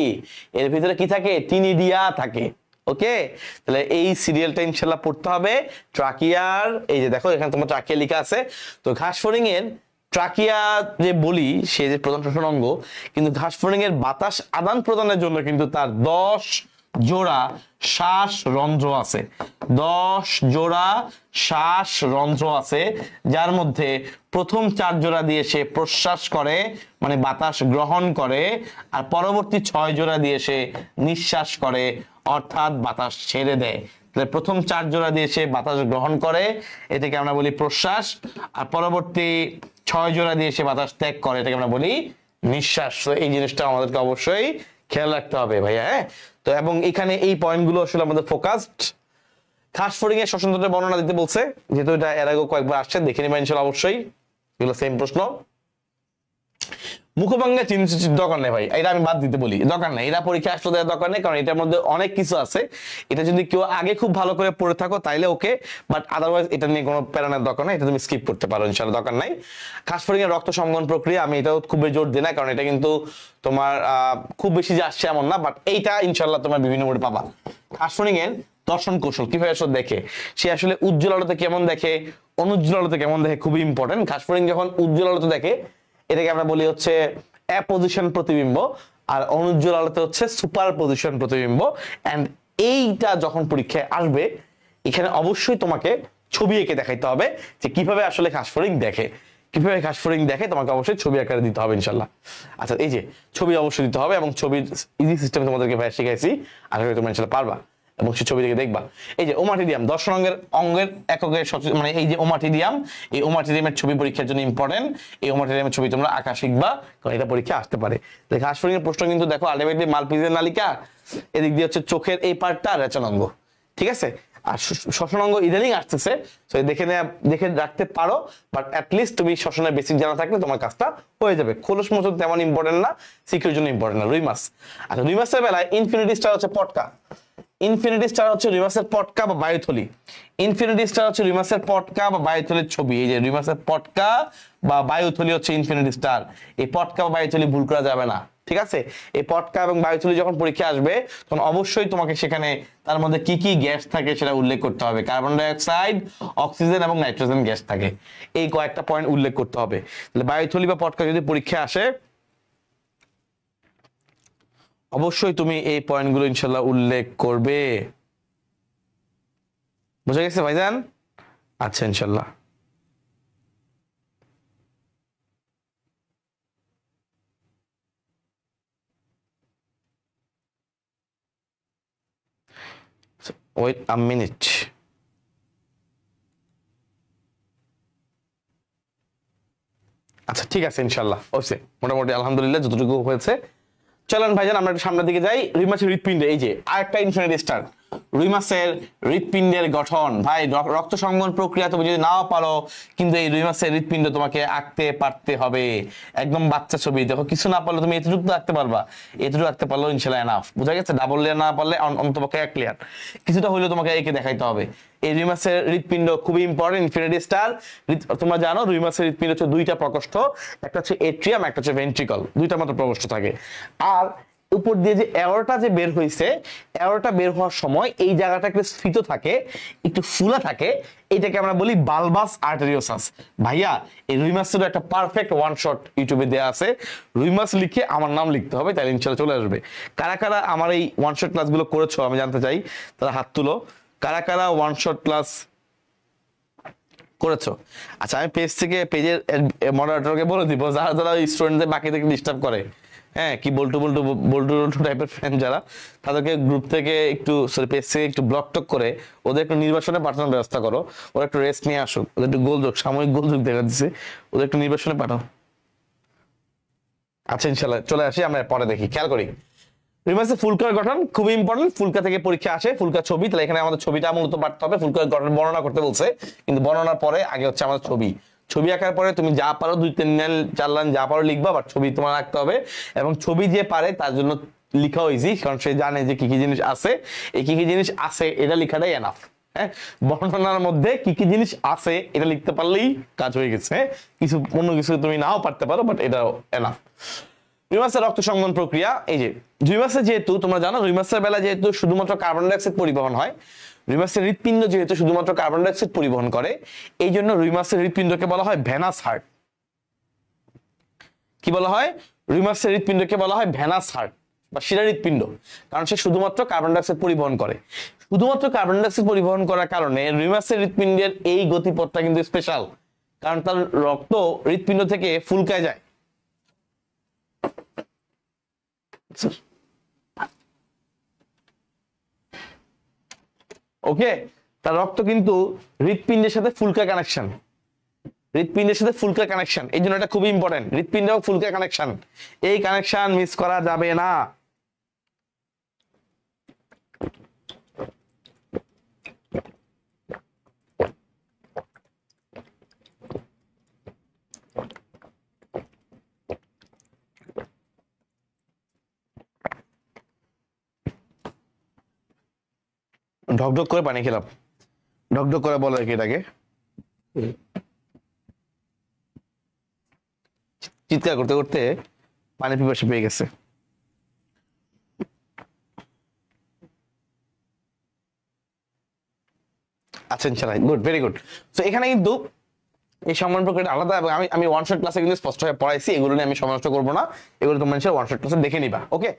S1: এর ভিতরে কি থাকে, টিনিডিয়া থাকে। ওকে, তাহলে এই সিরিয়ালটা ইনশাল্লাহ পড়তে হবে। ট্রাকিয়ার এই যে দেখো এখানে তোমার ট্রাকিয়া লেখা আছে, তো ঘাসফড়িং এর ট্রাকিয়া যে বলি সে যে প্রধান শ্বসন অঙ্গ, কিন্তু ঘাসফড়িং এর বাতাস আদান প্রদানের জন্য কিন্তু তার 10 জোড়া শ্বাস রন্ধ্র আছে, 10 জোড়া শ্বাস রন্ধ্র আছে, যার মধ্যে প্রথম 4 জোড়া দিয়ে সে প্রশ্বাস করে মানে বাতাস গ্রহণ করে, আর পরবর্তী 6 জোড়া দিয়ে সে নিঃশ্বাস করে অর্থাৎ বাতাস ছেড়ে দেয়। তাহলে প্রথম 4 জোড়া দিয়ে সে বাতাস গ্রহণ করে, এটাকে আমরা বলি প্রশ্বাস, আর পরবর্তী 6 জোড়া দিয়ে সে বাতাস ত্যাগ করে, এটাকে আমরা বলি নিঃশ্বাস। তো এই জিনিসটা আমাদেরকে অবশ্যই খেয়াল রাখতে হবে ভাইয়া। হ্যাঁ, তো এবং এখানে এই পয়েন্টগুলো আসলে আমাদের ফোকাসড। ঘাসফড়িং এর শ্বসনতন্ত্রের বর্ণনা দিতে বলছে, যেহেতু এটা এর আগে কয়েকবার আসছে, দেখে নেবেন ইনশাআল্লাহ অবশ্যই। এগুলো সেম প্রশ্ন। মুখভঙ্গে চিহ্ন দরকার নেই ভাই, এটা আমি বাদ দিতে বলি, দরকার নেই, এটা পরীক্ষা আসলে দেওয়ার দরকার নেই, কারণ এটার মধ্যে অনেক কিছু আছে। এটা যদি কেউ আগে খুব ভালো করে পড়ে থাকো তাইলে ওকে, বাট আদারওয়াইজ এটা নিয়ে কোনো প্যারানোর দরকার নেই, এটা তুমি স্কিপ করতে পারো ইনশাআল্লাহ, দরকার নাই। খাসফড়িং এর রক্ত সংবহন প্রক্রিয়া আমি এটাও খুব জোর দিই না, কারণ এটা কিন্তু তোমার খুব বেশি যে আসছে এমন না, বাট এইটা ইনশাআল্লাহ তোমার বিভিন্ন মোড়ে পাবা। খাসফড়িং এর দর্শন কৌশল কিভাবে আসলে দেখে, সে আসলে উজ্জ্বল আলোতে কেমন দেখে, অনুজ্জ্বল আলোতে কেমন দেখে, খুবই ইম্পর্টেন্ট। খাসফড়িং যখন উজ্জ্বল আলোতে দেখে এটাকে আমরা বলি হচ্ছে অ্যাপোজিশন প্রতিবিম্ব, আর অনুজ্জ্বল আলোতে হচ্ছে সুপার পজিশন প্রতিবিম্ব। এন্ড এইটা যখন পরীক্ষায় আসবে এখানে অবশ্যই তোমাকে ছবি এঁকে দেখাইতে হবে যে কিভাবে আসলে খাসফড়িং দেখে, কিভাবে খাসফড়িং দেখে তোমাকে অবশ্যই ছবি আকারে দিতে হবে ইনশাল্লাহ। আচ্ছা এই যে ছবি অবশ্যই দিতে হবে, এবং ছবির ইজি সিস্টেম তোমাদেরকে ভাই শিখাইছি, আশা করি তোমরা ইনশাল্লাহ পারবা এবং সেই ছবি থেকে দেখবা। এই যে ওমাটিডিয়াম দর্শন অঙ্গের এককের মানে এই যে ওমাটিডিয়াম, এই ওমাটিডিয়ামের ছবি পরীক্ষার জন্য ইম্পর্টেন্ট। এই ওমাটিডিয়ামের ছবি তোমরা আঁকা শিখবা, কারণ এটা পরীক্ষা আসতে পারে। খাসফড়িং এর প্রশ্ন কিন্তু দেখো আলটিমেটলি মালপিসের নালিকা, এদিক দিয়ে হচ্ছে চোখের এই পার্টটা রেচন অঙ্গ, ঠিক আছে। আর শ্বসন অঙ্গ ইদানিং আসতেছে, দেখে রাখতে পারো, বাট অ্যাটলিস্ট তুমি শ্বসনের বেসিক জানা থাকলে তোমার কাজটা হয়ে যাবে। খোলস মোচন তেমন ইম্পর্টেন্ট না, সিকিউর জন্য ইম্পর্টেন্ট না। রুই মাছ, আচ্ছা রুই মাছের বেলায় ইনফিনিটি স্টার হচ্ছে পটকা, ইনফিনিটি স্টার হচ্ছে রুই মাছের পটকা বা বায়ুথলি। ইনফিনিটি স্টার হচ্ছে রুই মাছের পটকা বা বায়ুথলির ছবি, এই যে রুই মাছের পটকা বা বায়ুথলি হচ্ছে ইনফিনিটি স্টার। এই পটকা বা বায়ুথলি ভুল করা যাবে না, ঠিক আছে। এই পটকা এবং বায়ুথলি যখন পরীক্ষা আসবে তখন অবশ্যই তোমাকে সেখানে তার মধ্যে কি কি গ্যাস থাকে সেটা উল্লেখ করতে হবে। কার্বন ডাই অক্সাইড, অক্সিজেন এবং নাইট্রোজেন গ্যাস থাকে, এই কয়েকটা পয়েন্ট উল্লেখ করতে হবে। তাহলে বায়ুথলি বা পটকা যদি পরীক্ষা আসে অবশ্যই তুমি এই পয়েন্টগুলো ইনশাল্লাহ উল্লেখ করবে, বুঝা গেছে ভাইজান? আচ্ছা ইনশাল্লাহ। ওয়েট আ মিনিট, আচ্ছা ঠিক আছে ইনশাল্লাহ, হয়েছে মোটামুটি আলহামদুলিল্লাহ যতটুকু হয়েছে। চলেন ভাইজান আমরা একটু সামনের দিকে যাই। রুই মাছের হৃৎপিণ্ডে, এই যে আরেকটা ইনফিনিটি স্টার, রুই মাছের হৃৎপিণ্ডের গঠন। ভাই রক্ত সংবহন প্রক্রিয়া তুমি যদি নাও পারো, কিন্তু এই রুই মাছের হৃৎপিণ্ড তোমাকে আঁকতে পারতে হবে, একদম বাচ্চা ছবি। দেখো কিছু না পারলে তুমি এতটুকু আঁকতে পারবা, এতটুকু আঁকতে পারলেও ইনশাল্লাহ এনাফ, বুঝা গেছে। ডাবল লেয়ার না পারলে অন্তপক্ষে এক লেয়ার কিছুটা হলেও তোমাকে এঁকে দেখাইতে হবে। এই রুই মাছের হৃৎপিণ্ড খুবই ইম্পর্টেন্ট, ইনফিনিটি স্টার। তোমরা জানো রুই মাছের হৃৎপিণ্ড হচ্ছে দুইটা প্রকোষ্ঠ, একটা হচ্ছে এট্রিয়াম, একটা হচ্ছে ভেন্ট্রিকল, দুইটা মাত্র প্রকোষ্ঠ থাকে। আর উপর দিয়ে যে অ্যারোটা যে বের হয়েছে, অ্যারোটা বের হওয়ার সময় এই জায়গাটা একটু স্ফীত থাকে, একটু ফুলা থাকে, এটাকে আমরা বলি বালবাস আর্টেরিওসাস। ভাইয়া এই রুই মাছের একটা পারফেক্ট ওয়ান শট ইউটিউবে দেওয়া আছে, রুই মাছ লিখে আমার নাম লিখতে হবে, তাহলে ইনশাল্লাহ চলে আসবে। কারা কারা আমার এই ওয়ান শট ক্লাসগুলো করেছো আমি জানতে চাই, তারা হাত তুলো, কারা কারা ওয়ান শট ক্লাস করেছো। আচ্ছা আমি পেজ থেকে, পেজের মডারেটরকে বলে দিব যারা যারা স্টুডেন্টদের বাকিদেরকে ডিস্টার্ব করে, হ্যাঁ কি বল্টু বল্টু বল্টু বল্টু টাইপের ফ্যান যারা, তাদেরকে গ্রুপ থেকে একটু সরি পেজ থেকে একটু ব্লক টক করে ওদের একটু নির্বাচনে পাঠানোর ব্যবস্থা করো, ওরা একটু রেস্ট নিয়ে আসুক, ওদের একটু গোলযোগ সাময়িক গোলযোগ দেখা দিচ্ছে, ওদের একটু নির্বাচনে পাঠাও। আচ্ছা ইনশাল্লাহ চলে আসি, আমরা পরে দেখি, খেয়াল করি। রুই মাছের ফুলকার গঠন খুবই ইম্পর্টেন্ট, ফুলকা থেকে পরীক্ষা আসে, ফুলকার ছবি। তাহলে এখানে আমাদের ছবিটা মূলত পাঠতে হবে, ফুলকার গঠন বর্ণনা করতে বলছে, কিন্তু বর্ণনার পরে আগে হচ্ছে আমাদের ছবি। ছবি আঁকার পরে তুমি যা পারো 2-3 লাইন 4 লাইন যা পারো লিখবা, বাট ছবি তোমার আঁকতে হবে। এবং ছবি যে পারে তার জন্য লিখাও ইজি, কারণ সে জানে যে কি কি জিনিস আছে, এই কি কি জিনিস আছে এটা লিখাটাই এনাফ। হ্যাঁ বর্ণনার মধ্যে কি কি জিনিস আছে এটা লিখতে পারলেই কাজ হয়ে গেছে। হ্যাঁ কিছু অন্য কিছু তুমি নাও পারতে পারো, বাট এটাও এনাফ। রুই মাছের রক্ত সংবহন প্রক্রিয়া, এই যে রুই মাছের যেহেতু তোমরা জানো রুই মাছের বেলা যেহেতু শুধুমাত্র কার্বন ডাই অক্সাইড পরিবহন হয়, রুই মাছের হৃৎপিণ্ড যেহেতু শুধুমাত্র কার্বন ডাই অক্সাইড পরিবহন করে, এই জন্য রুই মাছের হৃৎপিণ্ডকে বলা হয় ভেনাস হার্ট। কি বলা হয়? রুই মাছের হৃৎপিণ্ডকে বলা হয় ভেনাস হার্ট বা শিরা হৃৎপিণ্ড, কারণ সে শুধুমাত্র কার্বন ডাই অক্সাইড পরিবহন করে। শুধুমাত্র কার্বন ডাই অক্সাইড পরিবহন করার কারণে রুই মাছের হৃৎপিণ্ডের এই গতিপথটা কিন্তু স্পেশাল, কারণ তার রক্ত হৃৎপিণ্ড থেকে ফুলকায় যায়। ওকে, তার রক্ত কিন্তু হৃৎপিণ্ডের সাথে ফুলকা কানেকশন, হৃৎপিণ্ডের সাথে ফুলকা কানেকশন, এই জন্য এটা খুবই ইম্পর্টেন্ট। হৃৎপিণ্ড এবং ফুলকা কানেকশন, এই কানেকশন মিস করা যাবে না। ঢকঢক করে পানি খেলাম, ঢকঢক করে বলো এটাকে, চিৎকার করতে করতে পানি পিপাসা পেয়ে গেছে। আচ্ছা ইনশাআল্লাহ, গুড, ভেরি গুড। তো এখানে কিন্তু এই সম্মান প্রক্রিয়াটা আলাদা, এবং আমি ওয়ান শট ক্লাসে কিন্তু স্পষ্টভাবে পড়াইছি, এগুলো নিয়ে আমি সময় নষ্ট করবো না, এগুলো তোমরা ইনশাআল্লাহ ওয়ান শট ক্লাসে দেখে নিবা। ওকে,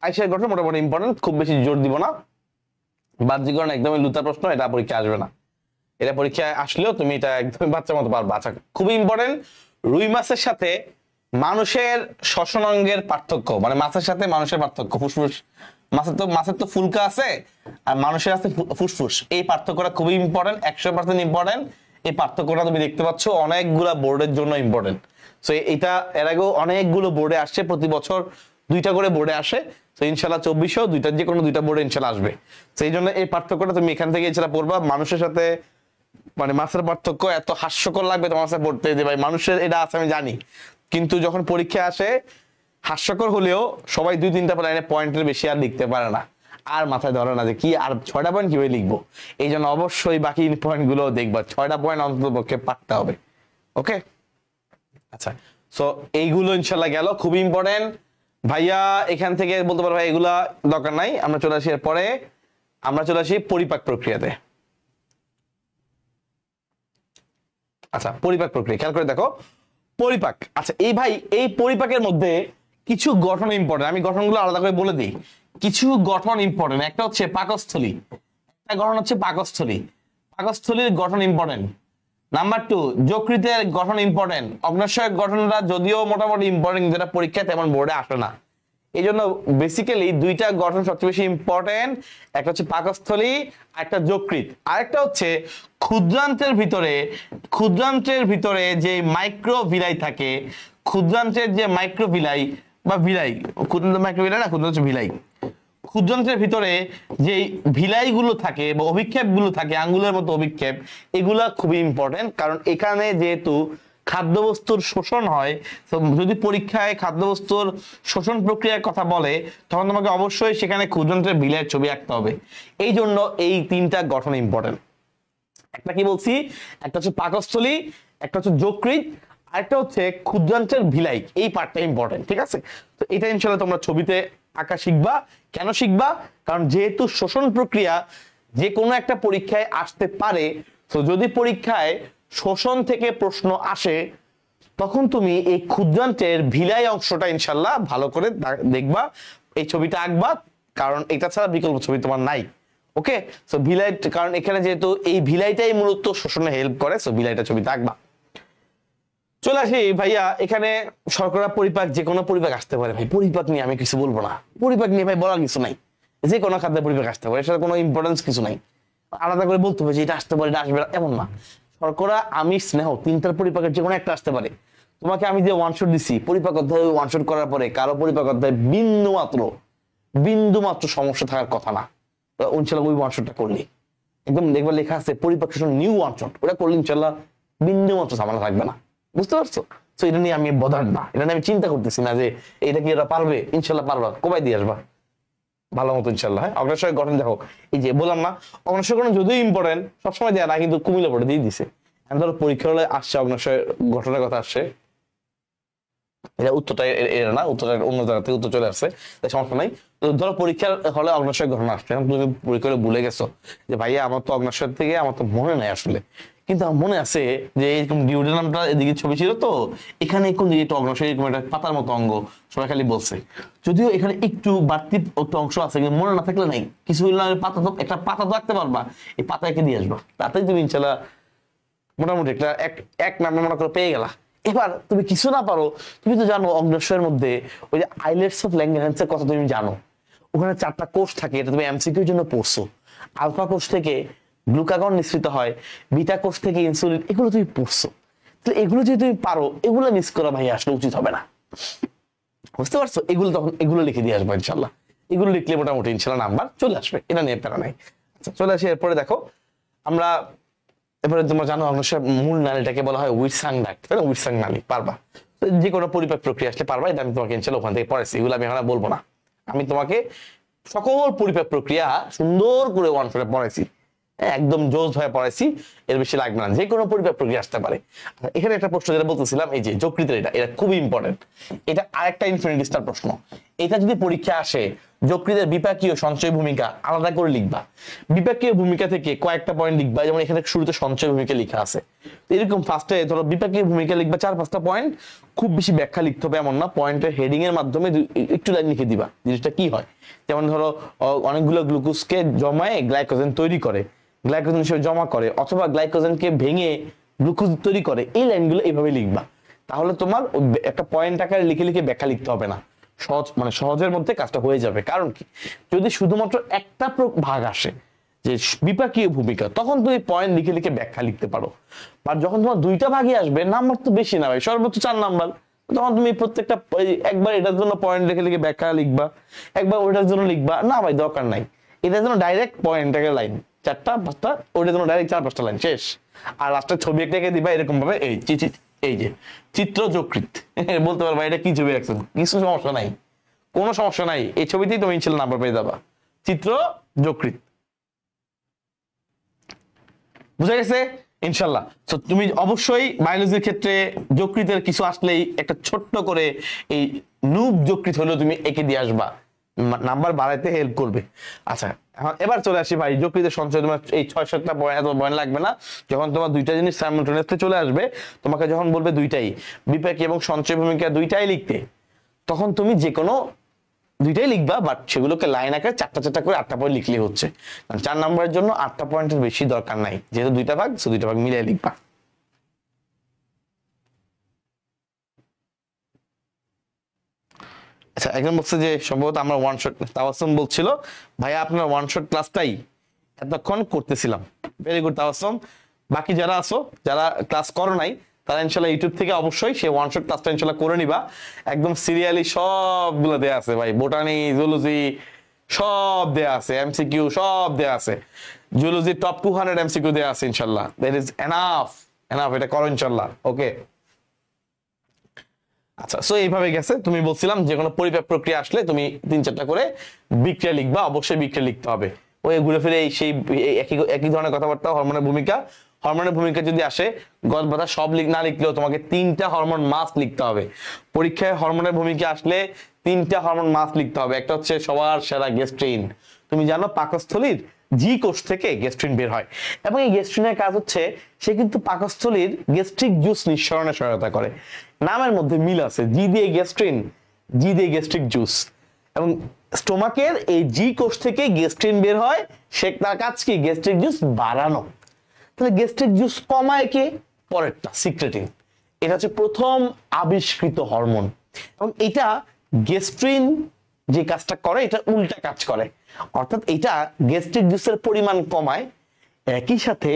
S1: আইসিআর গঠন মোটামুটি ইম্পর্টেন্ট, খুব বেশি জোর দিব না। বাহ্যিকরণ একদমই লুতা প্রশ্ন, এটা পরীক্ষা আসবে না, এটা পরীক্ষায় আসলেও তুমি এটা একদমই বাচ্চার মতো পারবা। আচ্ছা, খুবই ইম্পর্টেন্ট, রুই মাছের সাথে মানুষের শ্বসন অঙ্গের পার্থক্য, মানে মাছের সাথে মানুষের পার্থক্য, ফুসফুস, মাছের তো ফুলকা আছে আর মানুষের আছে ফুসফুস, এই পার্থক্যটা খুবই ইম্পর্টেন্ট, 100% ইম্পর্টেন্ট। এই পার্থক্যটা তুমি দেখতে পাচ্ছ অনেকগুলা বোর্ডের জন্য ইম্পর্টেন্ট। সো এটা এর আগেও অনেকগুলো বোর্ডে আসছে, প্রতি বছর 2টা করে বোর্ডে আসে। তো ইনশাল্লাহ 2400 দুইটা, যে কোনো 2টা বোর্ডে ইনশাল্লাহ আসবে। সেই জন্য এই পার্থক্যটা তুমি এখান থেকে ইনশাল্লাহ পড়বা। মানুষের সাথে মানে মাছের পার্থক্য এত হাস্যকর লাগবে তোমার কাছে পড়তে, যে ভাই মানুষের এটা আছে আমি জানি, কিন্তু যখন পরীক্ষা আসে হাস্যকর হলেও সবাই 2-3টা লাইনে পয়েন্টের বেশি আর লিখতে পারে না, আর মাথায় ধরে না যে কি আর 6টা পয়েন্ট কিভাবে লিখবো। এই জন্য অবশ্যই বাকি পয়েন্ট গুলো দেখবা, 6টা পয়েন্ট অন্তত পক্ষে পারতে হবে। ওকে, আচ্ছা, সো এইগুলো ইনশাল্লাহ গেল, খুবই ইম্পর্টেন্ট। ভাইয়া এখান থেকে বলতে পারো ভাই এগুলা দরকার নাই, আমরা চলে আসি এরপরে, আমরা চলে আসি পরিপাক প্রক্রিয়াতে। আচ্ছা, পরিপাক প্রক্রিয়া খেয়াল করে দেখো, পরিপাক। আচ্ছা এই ভাই, এই পরিপাকের মধ্যে কিছু গঠন ইম্পর্টেন্ট, আমি গঠনগুলো আলাদা করে বলে দিই। কিছু গঠন ইম্পর্টেন্ট, একটা হচ্ছে পাকস্থলী, একটা গঠন হচ্ছে পাকস্থলী, পাকস্থলীর গঠন ইম্পর্টেন্ট। নাম্বার 2, যকৃতের গঠন ইম্পর্টেন্ট। অগ্ন্যাশয়ের গঠনটা যদিও মোটামুটি ইম্পর্টেন্ট, যেটা পরীক্ষায় তেমন বোর্ডে আসে না, এই জন্য বেসিক্যালি 2টা গঠন সবচেয়ে বেশি ইম্পর্টেন্ট, একটা হচ্ছে পাকস্থলী, একটা যকৃৎ, আরেকটা হচ্ছে ক্ষুদ্রান্ত্রের ভিতরে, ক্ষুদ্রান্ত্রের ভিতরে যে মাইক্রোভিলাই থাকে, ক্ষুদ্রান্ত্রের যে মাইক্রোভিলাই বা ভিলাই, ক্ষুদ্রান্ত মাইক্রোভিলাই না, ক্ষুদ্রান্ত ভিলাই, ক্ষুদ্রান্ত্রের ভিতরে যে ভিলাইগুলো থাকে বা অভিক্ষেপগুলো থাকে, আঙ্গুলের মতো অভিক্ষেপ, এগুলা খুবই ইম্পর্টেন্ট। কারণ এখানে যেহেতু খাদ্যবস্তুর শোষণ হয়, তো যদি পরীক্ষায় খাদ্যবস্তুর শোষণ প্রক্রিয়ার কথা বলে, তখন তোমাকে অবশ্যই সেখানে ক্ষুদ্রান্ত্রের ভিলাইয়ের ছবি আঁকতে হবে। এই জন্য এই 3টা গঠন ইম্পর্টেন্ট। একটা কি বলছি, একটা হচ্ছে পাকস্থলী, একটা হচ্ছে যকৃৎ, আরেকটা হচ্ছে ক্ষুদ্রান্ত্রের ভিলাই, এই পার্টটা ইম্পর্টেন্ট। ঠিক আছে, তো এটা ইনশাআল্লাহ তোমরা ছবিতে আঁকা শিখবা। কেন শিখবা? কারণ যেহেতু শোষণ প্রক্রিয়া যে কোনো একটা পরীক্ষায় আসতে পারে, তো যদি পরীক্ষায় শোষণ থেকে প্রশ্ন আসে, তখন তুমি এই ক্ষুদ্রান্ত্রের ভিলাই অংশটা ইনশাআল্লাহ ভালো করে দেখবা, এই ছবিটা আঁকবা, কারণ এটা ছাড়া বিকল্প ছবি তোমার নাই। ওকে, সো ভিলাই, কারণ এখানে যেহেতু এই ভিলাইটাই মূলত শোষণে হেল্প করে, সো ভিলাইটা ছবিতে আঁকবা। চলে আসি ভাইয়া, এখানে শর্করা পরিপাক, যে কোনো পরিপাক আসতে পারে ভাই, পরিপাক নিয়ে আমি কিছু বলবো না, পরিপাক নিয়ে ভাই বলার কিছু নাই, যে কোনো খাদ্যের পরিপাক আসতে পারে, এটার কোনো ইম্পর্টেন্স কিছু নাই, আলাদা করে বলতে হবে যে এটা আসতে পারে এটা আসবে এমন না। শর্করা, আমিষ, স্নেহ, 3টার পরিপাকের যে কোনো একটা আসতে পারে। তোমাকে আমি যে ওয়ান শট দিছি, পরিপাক অধ্যায় ওয়ান শট করার পরে কারো পরিপাক অধ্যায় বিন্দু মাত্র সমস্যা থাকার কথা না, ইনশাল্লাহ ওই ওয়ান শটটা করলি একদম দেখবার লেখা আছে পরিপাক শোষণ নিউ ওয়ান শট, ওটা করলে ইনশাল্লাহ বিন্দু মাত্র ঝামেলা থাকবে না। বুঝতে পারছো? তো এটা নিয়ে আমি বদার না, এটা নিয়ে আমি চিন্তা করতেছি না যে এটা কি এরা পারবে, ইনশাল্লাহ পারবা, কবাই দিয়ে আসবা ভালো মতো ইনশাল্লাহ। হ্যাঁ, অগ্ন্যাশয় গঠন দেখো, এই যে বললাম না, অগ্ন্যাশয় গঠন যদিও ইম্পর্টেন্ট, সবসময় দেয় না, কিন্তু কুমিল্লা পড়ে দিয়ে দিছে। ধরো পরীক্ষা হলে আসছে অগ্ন্যাশয় গঠনের কথা আসছে, এটা উত্তরটা এরা না, উত্তরটা অন্য জায়গা থেকে উত্তর চলে আসছে, তাই সমস্যা নাই। তো ধরো পরীক্ষার হলে অগ্ন্যাশয় গঠন আসছে, তুমি পরীক্ষা ভুলে গেছো যে ভাইয়া আমার তো অগ্ন্যাশয় থেকে আমার তো মনে নাই আসলে, কিন্তু আমার মনে আছে যে এরকম ডিউডেনামটা এদিকে ছবি ছিল, তো এখানে কোন দিকে একটু অগ্ন্যাশয় এরকম একটা পাতার মতো অঙ্গ সবাই খালি বলছে, যদিও এখানে একটু বাড়তি একটা অংশ আছে, কিন্তু মনে না থাকলে নাই কিছু, পাতা তো একটা পাতা তো রাখতে পারবা, এই পাতা এঁকে দিয়ে আসবা, তাতেই তুমি ইনশাল্লাহ মোটামুটি একটা এক নাম্বার মনে করে পেয়ে গেলা। এবার তুমি কিছু না পারো, তুমি তো জানো অগ্ন্যাশয়ের মধ্যে ওই যে আইলেটস অফ ল্যাঙ্গারহ্যান্সের কথা তুমি জানো, ওখানে 4টা কোষ থাকে, এটা তুমি এমসিকিউর জন্য পড়ছো। আলফা কোষ থেকে গ্লুকাগন নিঃসৃত হয়, বিটা কোষ থেকে ইনসুলিন, এগুলো তুমি পড়ছো। তো এগুলো যদি তুমি পারো, এগুলো মিস করা ভাই আসলে উচিত হবে না। বুঝতে পারছো? এগুলো তখন এগুলো লিখে দিয়ে আসবো ইনশাল্লাহ, এগুলো লিখলে মোটামুটি ইনশাল্লাহ নাম্বার চলে আসবে, এটা নিয়ে প্যারা নাই। আচ্ছা চলে আসি এরপরে, দেখো আমরা এরপরে তোমরা জানো অগ্ন্যাশয়ের মূল নালীটাকে বলা হয় উইটসাং ডাক্ট, তাই না? উইটসাং নালী পারবা, যে কোনো পরিপাক প্রক্রিয়া আসলে পারবা, এটা আমি তোমাকে ইনশাল্লাহ ওখান থেকে পড়াইছি, এগুলো আমি এখন বলবো না, আমি তোমাকে সকল পরিপাক প্রক্রিয়া সুন্দর করে ওয়ান শটে পড়াইছি, একদম জোস হয়ে পড়াইছি, এর বেশি লাগবে না, যে কোনো পরিপাক প্রক্রিয়া আসতে পারে। এখানে একটা প্রশ্ন যেটা বলতেছিলাম, এই যে যকৃতের, এটা খুবই ইম্পর্টেন্ট, এটা আরেকটা ইনফিনিটি স্টার প্রশ্ন। এটা যদি পরীক্ষা আসে, যকৃতের বিপাকীয় সঞ্চয় ভূমিকা আলাদা করে লিখবা, বিপাকীয় ভূমিকা থেকে কয়েকটা পয়েন্ট লিখবা, যেমন এখানে শুরুতে সঞ্চয় ভূমিকা লেখা আছে, এরকম ফার্স্টে ধরো বিপাকীয় ভূমিকা লিখবা 4-5টা পয়েন্ট, খুব বেশি ব্যাখ্যা লিখতে হবে এমন না, পয়েন্টের হেডিং এর মাধ্যমে একটু লাইন লিখে দিবা জিনিসটা কি হয়। যেমন ধরো অনেকগুলো গ্লুকোজকে জমায়ে গ্লাইকোজেন তৈরি করে, গ্লাইকোজেন হিসেবে জমা করে, অথবা গ্লাইকোজেনকে ভেঙে গ্লুকোজ তৈরি করে, এই লাইনগুলো এইভাবে লিখবা, তাহলে তোমার একটা পয়েন্ট আকারে লিখে লিখে ব্যাখ্যা লিখতে হবে না, সহজ মানে সহজের মধ্যে কাজটা হয়ে যাবে। কারণ কি, যদি শুধুমাত্র একটা ভাগ আসে যে বিপাকীয় ভূমিকা, তখন তুমি পয়েন্ট লিখে লিখে ব্যাখ্যা লিখতে পারো। আর যখন তোমার দুইটা ভাগই আসবে, নাম্বার তো বেশি না ভাই, সর্বোচ্চ 4 নাম্বার, তখন তুমি প্রত্যেকটা একবার এটার জন্য পয়েন্ট লিখে লিখে ব্যাখ্যা লিখবা, একবার ওটার জন্য লিখবা, না ভাই দরকার নাই, এটার জন্য ডাইরেক্ট পয়েন্ট একটা লাইন 4টা-5টা, ওটার জন্য ডাইরেক্ট 4-5টা লাইন শেষ। আর লাস্টে ছবি একটা এঁকে দিবা এরকম ভাবে, এই যে চিত্র যকৃত, বলতে পারবা এটা কি ছবি রাখছেন, কিছু সমস্যা নাই, কোনো সমস্যা নাই, এই ছবিতেই তুমি ইনশাল্লাহ নাম্বার পেয়ে যাবা, চিত্র যকৃত। বুঝা গেছে ইনশাল্লাহ। তো তুমি অবশ্যই বায়োলজির ক্ষেত্রে যকৃতের কিছু আসলেই একটা ছোট্ট করে এই নুব যকৃত হলেও তুমি এঁকে দিয়ে আসবা, নাম্বার বাড়াইতে হেল্প করবে। আচ্ছা এবার চলে আসি ভাই, যকৃতের সঞ্চয় তোমার এই 6-7টা এত ভয় লাগবে না, যখন তোমার দুইটা জিনিস সাইমultaneously চলে আসবে, তোমাকে যখন বলবে দুইটাই বিপাকী এবং সঞ্চয় ভূমিকা দুইটাই লিখতে, তখন তুমি যে কোনো দুইটাই লিখবা, বাট সেগুলোকে লাইন আকারে 4টা করে 8টা পয়েন্ট লিখলেই হচ্ছে, কারণ 4 নম্বরের জন্য 8টা পয়েন্টের বেশি দরকার নাই, যেহেতু দুইটা ভাগ, দুইটা ভাগ মিলিয়ে লিখবা। আচ্ছা একজন বলছে যে সম্ভবত আমরা ওয়ান শট, তাওয়াসুম বলছিল ভাইয়া আপনার ওয়ান শট ক্লাসটাই এতক্ষণ করতেছিলাম, ভেরি গুড তাওয়াসুম। বাকি যারা আছো, যারা ক্লাস করো নাই, তারা ইনশাল্লাহ ইউটিউব থেকে অবশ্যই সেই ওয়ান শট ক্লাসটা ইনশাল্লাহ করে নিবা, একদম সিরিয়ালি সবগুলো দেয়া আছে ভাই, বোটানি জুলজি সব দেয়া আছে, এমসিকিউ সব দেয়া আছে, জুলজি টপ 200 এমসিকিউ দেয়া আছে ইনশাল্লাহ, দ্যাট ইজ এনাফ, এটা করো ইনশাল্লাহ, ওকে। আচ্ছা সো এইভাবে গেছে, তুমি বলছিলাম যে কোনো পরিপাক প্রক্রিয়া আসলে তুমি 3-4টা করে বিক্রিয়া লিখবা, অবশ্যই বিক্রিয়া লিখতে হবে, ওই ঘুরে ফিরে সেই একই ধরনের কথাবার্তা, হরমোনের ভূমিকা যদি আসে, গদ বাধা সব না লিখলেও তোমাকে 3টা হরমোন মাস্ট লিখতে হবে পরীক্ষায়। হরমোনের ভূমিকা আসলে 3টা হরমোন মাস্ট লিখতে হবে, একটা হচ্ছে সবার সেরা গ্যাস্ট্রিন, তুমি জানো পাকস্থলীর জি কোষ থেকে গ্যাস্ট্রিন বের হয়, এবং এই গ্যাস্ট্রিনের কাজ হচ্ছে সে কিন্তু পাকস্থলীর গ্যাস্ট্রিক জুস নিঃসরণে সহায়তা করে, নামের মধ্যে মিল আছে, জি দিয়ে গ্যাস্ট্রিন, জি দিয়ে গ্যাস্ট্রিক জুস, এবং স্টোমাকের এই জি কোষ থেকে গ্যাস্ট্রিন বের হয়, সে তার কাজ কি গ্যাস্ট্রিক জুস বাড়ানো, তাহলে গ্যাস্ট্রিক জুস কমায় কে, পরেরটা সিক্রেটিন, এটা হচ্ছে প্রথম আবিষ্কৃত হরমোন, এবং এটা গ্যাস্ট্রিন যে কাজটা করে এটা উল্টা কাজ করে, অর্থাৎ এটা গ্যাস্ট্রিক জুসের পরিমাণ কমায়, একই সাথে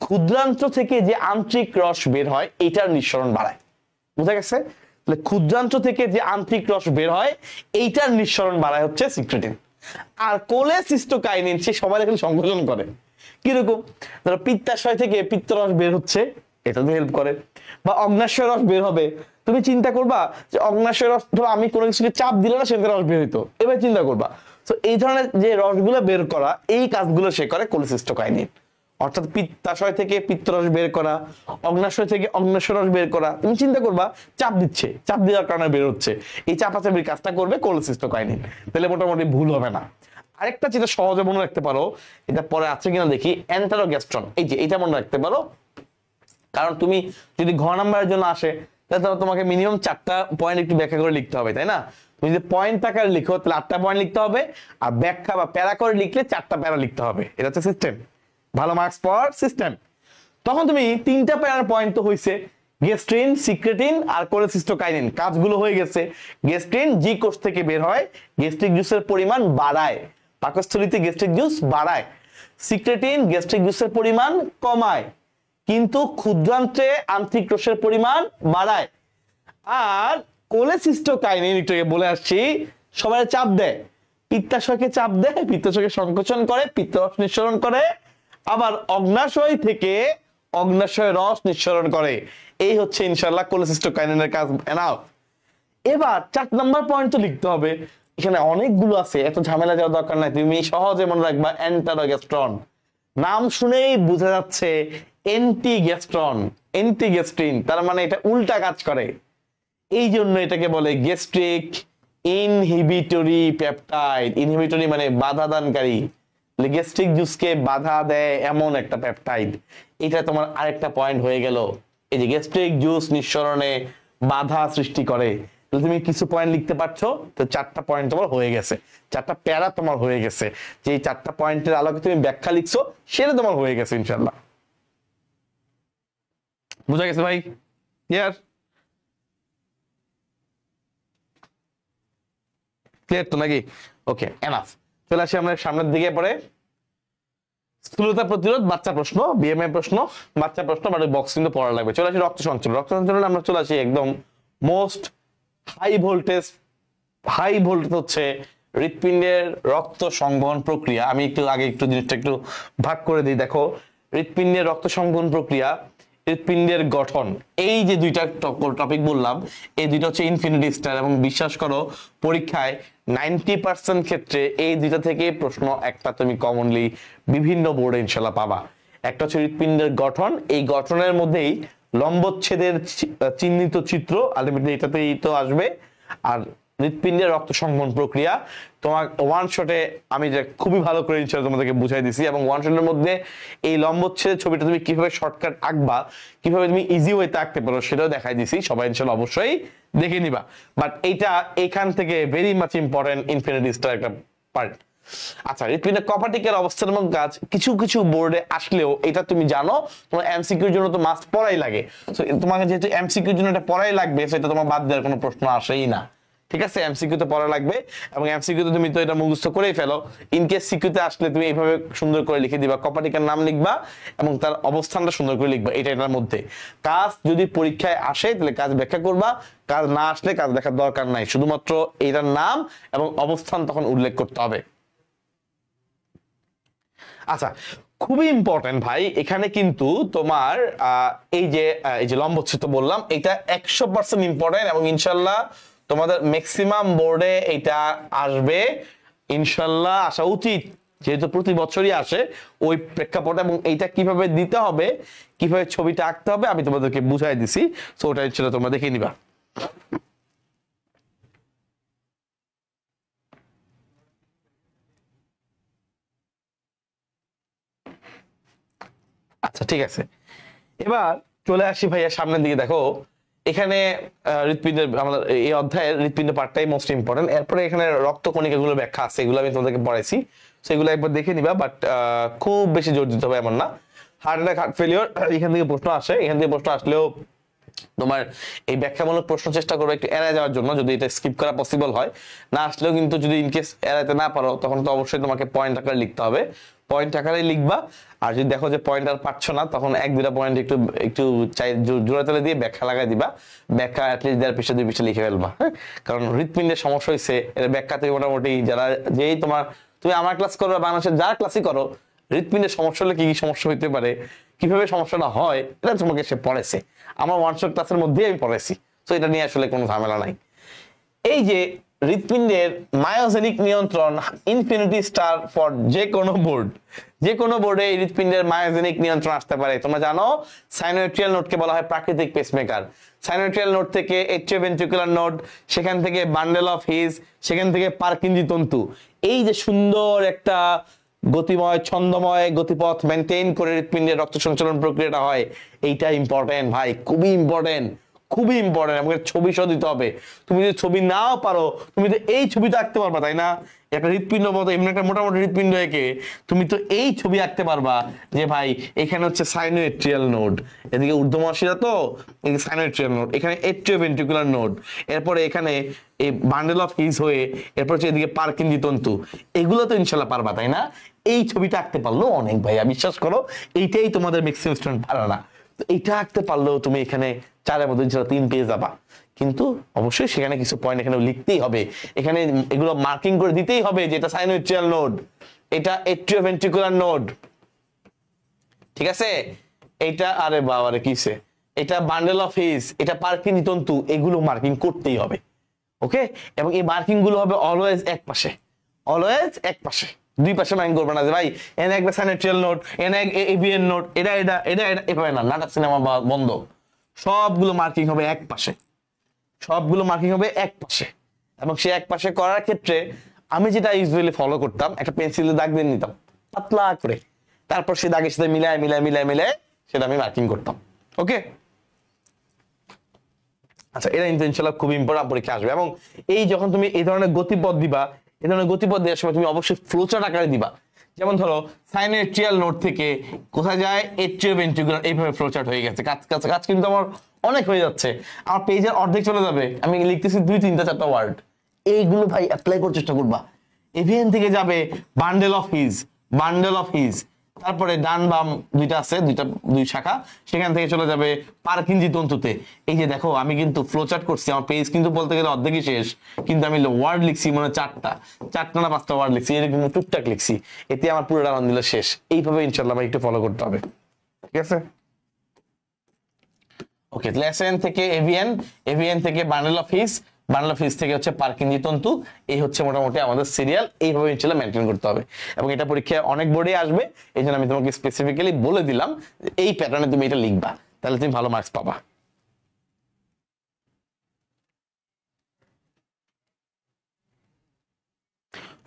S1: ক্ষুদ্রান্ত থেকে যে আন্তরিক রস বের হয় এটার নিঃসরণ বাড়ায়। বুঝা গেছে? তাহলে ক্ষুদ্রান্ত থেকে যে আন্তরিক রস বের হয় এইটার নিঃসরণ বাড়ায় হচ্ছে সিক্রেটিন, আর কোলেসিস্টোকাইনিন সে সবাই এখানে সংযোজন করে, কিরকম ধরো পিত্তাশয় থেকে পিত্তরস বের হচ্ছে, এটাতে হেল্প করে, বা অগ্ন্যাশয় রস বের হবে, তুমি চিন্তা করবা যে অগ্ন্যাশয় রস, ধরো আমি কোনো কিছুকে চাপ দিলে না সেখানে রস বের হইতো, এবার চিন্তা করবা, তো এই ধরনের যে রসগুলো বের করা, এই কাজগুলো সে করে কোলেসিস্টোকাইনিন, অর্থাৎ পিত্তাশয় থেকে পিত্তরস বের করা, অগ্ন্যাশয় থেকে অগ্ন্যাশয় রস বের করা, তুমি চিন্তা করবা চাপ দিচ্ছে, চাপ দেওয়ার কারণে বের হচ্ছে, এই চাপাচাপির কাজটা করবে কোলেসিস্টোকাইনিন, তাহলে মোটামুটি ভুল হবে না। আরেকটা যেটা সহজে মনে রাখতে পারো, এটা পরে আছে কিনা দেখি, এন্টারোগ্যাস্ট্রন, এই যে এটা মনে রাখতে পারো, কারণ তুমি যদি ঘ নাম্বারের জন্য আসে তাহলে তোমাকে মিনিমাম 4টা পয়েন্ট একটু ব্যাখ্যা করে লিখতে হবে, তাই না? তুমি যদি পয়েন্ট আকারে লিখো তাহলে 8টা পয়েন্ট লিখতে হবে, আর ব্যাখ্যা বা প্যারা করে লিখলে 4টা প্যারা লিখতে হবে, এটা হচ্ছে সিস্টেম, ভালো মার্কস পাওয়ার সিস্টেম। তখন তুমি 3টা প্যারার পয়েন্ট তো হইছে, গ্যাস্ট্রিন, সিক্রেটিন আর কোলেসিস্টোকাইনিন, কাজগুলো হয়ে গেছে। গ্যাস্ট্রিন জি কোষ থেকে বের হয়, গ্যাস্ট্রিক জুসের পরিমাণ বাড়ায়, পাকস্থলীতে গ্যাস্ট্রিক জুস বাড়ায়, সিক্রেটিন গ্যাস্ট্রিক জুসের পরিমাণ কমায়, কিন্তু ক্ষুদ্রান্তে আন্তরিক রসের পরিমাণ বাড়ায়, আর কোলেসিস্টোকাইনিন একটু বলে আসছি সবাই চাপ দেয়, পিত্তাশয়কে চাপ দেয়, পিত্তাশয়কে সংকোচন করে, পিত্তরস নিঃসরণ করে, আবার অগ্ন্যাশয় থেকে অগ্ন্যাশয় রস নিঃসরণ করে, এই হচ্ছে ইনশাআল্লাহ কোলেসিস্টোকাইনিনের কাজ। এনাফ। এবার 4 নম্বর পয়েন্ট তো লিখতে হবে, এখানে অনেকগুলো আছে, এত ঝামেলা যাওয়ার দরকার নাই, তুমি সহজে মনে রাখবা এন্টারোগ্যাস্ট্রন। নাম শুনেই বোঝা যাচ্ছে এন্টিগ্যাস্ট্রন, এন্টিগ্যাস্ট্রিন, তার মানে এটা উল্টা কাজ করে, এই জন্য এটাকে বলে গ্যাস্ট্রিক ইনহিবিটরি পেপটাইড। ইনহিবিটরি মানে বাধা দানকারী, গ্যাস্ট্রিক জুসকে বাধা দেয় এমন একটা পেপটাইড। এটা তোমার আরেকটা পয়েন্ট হয়ে গেল, এই যে গ্যাস্ট্রিক জুস নিঃসরণে বাধা সৃষ্টি করে। তুমি কিছু পয়েন্ট লিখতে পারছো, তো 4টা পয়েন্ট তোমার হয়ে গেছে, 4টা প্যারা তোমার হয়ে গেছে। যে 4টা পয়েন্টের আলোকে তুমি ব্যাখ্যা লিখছো সেটা তোমার হয়ে গেছে ইনশাল্লাহ। বুঝা গেছে ভাই? ক্লিয়ার? ক্লিয়ার তো নাকি? ওকে, এনাফ। চলে আসি আমরা সামনের দিকে। পরে স্থূলতা প্রতিরোধ, বাচ্চা প্রশ্ন, বিএমআই প্রশ্ন, বাচ্চা প্রশ্ন, বাট বক্স কিন্তু পড়া লাগবে। চলে আসি রক্ত সঞ্চালন। রক্ত সঞ্চালন আমরা চলে আসি একদম মোস্ট হাই ভোল্টেজ হচ্ছে হৃৎপিণ্ডের রক্ত সংবহন প্রক্রিয়া। আমি একটু আগে জিনিসটা একটু ভাগ করে দিই। দেখো, হৃৎপিণ্ডের রক্ত সংবহন প্রক্রিয়া, হৃৎপিণ্ডের গঠন, এই যে দুইটা টপিক বললাম, এই দুইটা হচ্ছে ইনফিনিটি স্টার। এবং বিশ্বাস করো পরীক্ষায় 90% ক্ষেত্রে এই দুইটা থেকে প্রশ্ন একটা তুমি কমনলি বিভিন্ন বোর্ডে ইনশাল্লাহ পাবা। একটা হচ্ছে হৃৎপিণ্ডের গঠন, এই গঠনের মধ্যেই লম্বচ্ছেদের চিহ্নিত চিত্র, আলটিমেটলি এটাতেই তো আসবে। আর হৃৎপিণ্ডের রক্ত সংবহন প্রক্রিয়া তোমার ওয়ান শটে আমি যে খুবই ভালো করে ইনশাআল্লাহ তোমাদেরকে বুঝাই দিছি। এবং ওয়ান শটের মধ্যে এই লম্বচ্ছেদের ছবিটা তুমি কিভাবে শর্টকাট আঁকবা, কিভাবে তুমি ইজি ওয়েতে আঁকতে পারো সেটাও দেখাই দিছি। সবাই ইনশাআল্লাহ অবশ্যই দেখে নিবা। বাট এইটা এখান থেকে very much important, infinity star একটা পার্ট। আচ্ছা, হৃৎপিণ্ডের কপাটিকের অবস্থান এবং কাজ কিছু কিছু বোর্ডে আসলেও এটা তুমি জানো, তোমার এমসিকিউর জন্য তো মাস্ট পড়াই লাগে। তো তোমাকে যেহেতু এমসিকিউর জন্য এটা পড়াই লাগবে, সেটা তোমার বাদ দেওয়ার কোনো প্রশ্ন আসেই না। ঠিক আছে, এমসিকিউ তে পড়া লাগবে, এবং এমসিকিউ তে তুমি তো এটা মুখস্থ করেই ফেলো। ইনকেস সিকিউ তে আসলে তুমি এইভাবে সুন্দর করে লিখে দিবা, কপাটিকার নাম লিখবা এবং তার অবস্থানটা সুন্দর করে লিখবা। এটার মধ্যে কাজ যদি পরীক্ষায় আসে তাহলে কাজ ব্যাখ্যা করবা, কাজ না আসলে কাজ দেখার দরকার নাই, শুধুমাত্র এটার নাম এবং অবস্থান তখন উল্লেখ করতে হবে। আচ্ছা, খুবই ইম্পর্টেন্ট ভাই, এখানে কিন্তু তোমার এই যে লম্বচ্ছেদ বললাম, এটা 100% ইম্পর্টেন্ট এবং ইনশাল্লাহ তোমাদের ম্যাক্সিমাম বোর্ডে এটা আসবে, ইনশাল্লাহ আসা উচিত, যেহেতু প্রতি বছরই আসে ওই প্রেক্ষাপটে। এবং এইটা কিভাবে দিতে হবে, কিভাবে ছবিটা আঁকতে হবে আমি তোমাদেরকে বুঝাই দিছি, সো ওটা ইনশাল্লাহ তোমরা দেখে নিবা। আচ্ছা ঠিক আছে, এবার চলে আসি ভাইয়া সামনের দিকে। দেখো এখানে হৃৎপিণ্ডের আমাদের এই অধ্যায়ের হৃৎপিণ্ড পার্টটাই মোস্ট ইম্পর্টেন্ট। এরপরে এখানে রক্তকণিকা গুলো ব্যাখ্যা আছে, এগুলো আমি তোমাদেরকে পড়াইছি, সেগুলো একবার দেখে নিবা। বাট খুব বেশি জোর দিতে হবে এমন না। হার্ট অ্যাটাক, হার্ট ফেলিওর, এখান থেকে প্রশ্ন আসে, এখান থেকে প্রশ্ন আসলেও তোমার এই ব্যাখ্যামূলক প্রশ্ন চেষ্টা করবে একটু এড়ায় যাওয়ার জন্য, যদি এটা স্কিপ করা পসিবল হয়। না আসলেও কিন্তু যদি ইনকেস এড়াইতে না পারো তখন তো অবশ্যই তোমাকে পয়েন্ট আকারে লিখতে হবে, পয়েন্ট আকারে লিখবা। আর যদি দেখো যে পয়েন্ট আর পাচ্ছ না, তখন 1-2টা পয়েন্ট একটু একটু জোড়া তালে দিয়ে ব্যাখ্যা লাগাই দিবা, ব্যাখ্যা অ্যাটলিস্ট 1.5-2 পৃষ্ঠা লিখে ফেলবা। হ্যাঁ, কারণ হৃৎপিণ্ডের সমস্যা হয়েছে এটা ব্যাখ্যা থেকে মোটামুটি যারা যেই তুমি আমার ক্লাস করো, বাংলাদেশের যার ক্লাসই করো, হৃৎপিণ্ডের সমস্যা হলে কি কি সমস্যা হইতে পারে, কিভাবে সমস্যাটা হয়, এটা তোমাকে সে পড়েছে, আমার ওয়ান শট ক্লাসের মধ্যেই আমি পড়েছি। তো এটা নিয়ে আসলে কোনো ঝামেলা নাই। এই যে হৃৎপিণ্ডের মায়োজেনিক নিয়ন্ত্রণ, ইনফিনিটি স্টার ফর যে কোনো বোর্ডে হৃৎপিণ্ডের মায়োজেনিক নিয়ন্ত্রণ আসতে পারে। তোমরা জানো সাইনোয়েট্রিয়াল নোডকে বলা হয় প্রাকৃতিক পেসমেকার। সাইনোয়েট্রিয়াল নোড থেকে এট্রিওভেন্ট্রিকুলার নোড, সেখান থেকে বান্ডেল অফ হিজ, সেখান থেকে পারকিনজি তন্তু। এই যে সুন্দর একটা গতিময় ছন্দময় গতিপথ মেনটেন করে হৃৎপিণ্ডের রক্ত সঞ্চালন প্রক্রিয়াটা হয়, এইটা ইম্পর্টেন্ট ভাই, খুবই ইম্পর্টেন্ট, খুবই ইম্পর্টেন্ট। আমাকে ছবি সহ দিতে হবে। তুমি যদি ছবি নাও পারো, তুমি তো এই ছবিটা আঁকতে পারবা, তাই না? একটা হৃৎপিণ্ড মতো এমনি একটা মোটামুটি হৃৎপিণ্ড এঁকে তুমি তো এই ছবি আঁকতে পারবা যে ভাই এখানে হচ্ছে সাইনোএট্রিয়াল নোড, এদিকে ঊর্ধ্বমহাশিরা, তো এদিকে সাইনোএট্রিয়াল নোড, এখানে এট্রিওভেন্ট্রিকুলার নোড, এরপরে এখানে এই বান্ডেল অফ হিজ হয়ে এরপর হচ্ছে এদিকে পারকিনজি তন্তু। এগুলো তো ইনশাল্লাহ পারবা, তাই না? এই ছবিটা আঁকতে পারলো অনেক ভাইয়া, বিশ্বাস করো এইটাই তোমাদের ম্যাক্সিমাম স্টুডেন্ট পারে না। তো এইটা আঁকতে পারলেও তুমি এখানে 4-এর মধ্যে 3 পেয়ে যাবা। কিন্তু অবশ্যই সেখানে কিছু পয়েন্ট এখানে লিখতেই হবে, এখানে এগুলো মার্কিং করে দিতেই হবে যে এটা সাইনোএট্রিয়াল নোড, এটা এট্রিওভেন্ট্রিকুলার নোড, ঠিক আছে? এটা আরে বাবারে কিসে, এটা বান্ডেল অফ হিজ, এটা পারকিনজি তন্তু, এগুলো মার্কিং করতেই হবে। ওকে, এবং এই মার্কিং গুলো হবে অলওয়েজ এক পাশে, অলওয়েজ এক পাশে, দুই পাশে মার্কিং করবে না যে ভাই এনে একটা স্যানিটেরিয়াল নোট, এনে এভিএন নোট, এটা এটা এটা এটা এভাবে না, নাটক সিনেমা বন্ধ, সবগুলো মার্কিং হবে এক পাশে, সবগুলো মার্কিং হবে এক পাশে। এবং সে এক পাশে করার ক্ষেত্রে আমি যেটা ইউজুয়ালি ফলো করতাম, একটা পেন্সিলে দাগ দিয়ে নিতাম পাতলা করে, তারপর সে দাগের সাথে মিলায় মিলায় মিলায় মিলায় সেটা আমি মার্কিং করতাম। ওকে, আচ্ছা, এটা কিন্তু ইনশাআল্লাহ খুব ইম্পর্টেন্ট পরীক্ষা আসবে। এবং এই যখন তুমি এই ধরনের গতিপথ দিবা, এই ধরনের গতিপথ দেওয়ার সময় তুমি অবশ্যই ফ্লোচার্ট আকারে দিবা। যেমন ধরো সাইনেট্রিয়াল নোট থেকে কোথায় যায় এট্রিওভেন্ট্রিকুলার, এইভাবে ফ্লোচার্ট হয়ে গেছে, কাজ কিন্তু আমার অনেক হয়ে যাচ্ছে, আমার পেজের অর্ধেক চলে যাবে, আমি লিখতেছি 2-3-4টা ওয়ার্ড। এইগুলো ভাই অ্যাপ্লাই করার চেষ্টা করবা। এভিএন থেকে যাবে bundle of his, bundle of his, তারপরে ডান বাম দুইটা আছে, দুই শাখা, সেখান থেকে চলে যাবে পারকিনজি তন্তুতে। এই যে দেখো আমি কিন্তু ফ্লোচার্ট করছি, আমার পেজ কিন্তু বলতে গেলে অর্ধেকই শেষ, কিন্তু আমি ওয়ার্ড লিখছি মানে 4টা না 5টা ওয়ার্ড লিখছি, এরকম টুকটাক লিখছি, এতে আমার পুরোটা আলহামদুলিল্লাহ শেষ। এইভাবে ইনশাআল্লাহ আমার একটু ফলো করতে হবে, ঠিক আছে? ওকে, লেসেন থেকে এভিএন, এভিএন থেকে বান্ডেল অফ হিজ, বাংলা ফিজ থেকে হচ্ছে পারকিনজি তন্তু, এই হচ্ছে মোটামুটি আমাদের সিরিয়াল, এইভাবে ইনশাআল্লাহ মেনটেন করতে হবে। এবং এটা পরীক্ষায় অনেক বোর্ডে আসবে, এই জন্য আমি তোমাকে স্পেসিফিক্যালি বলে দিলাম এই প্যাটার্নে তুমি এটা লিখবা, তাহলে তুমি ভালো মার্কস পাবা।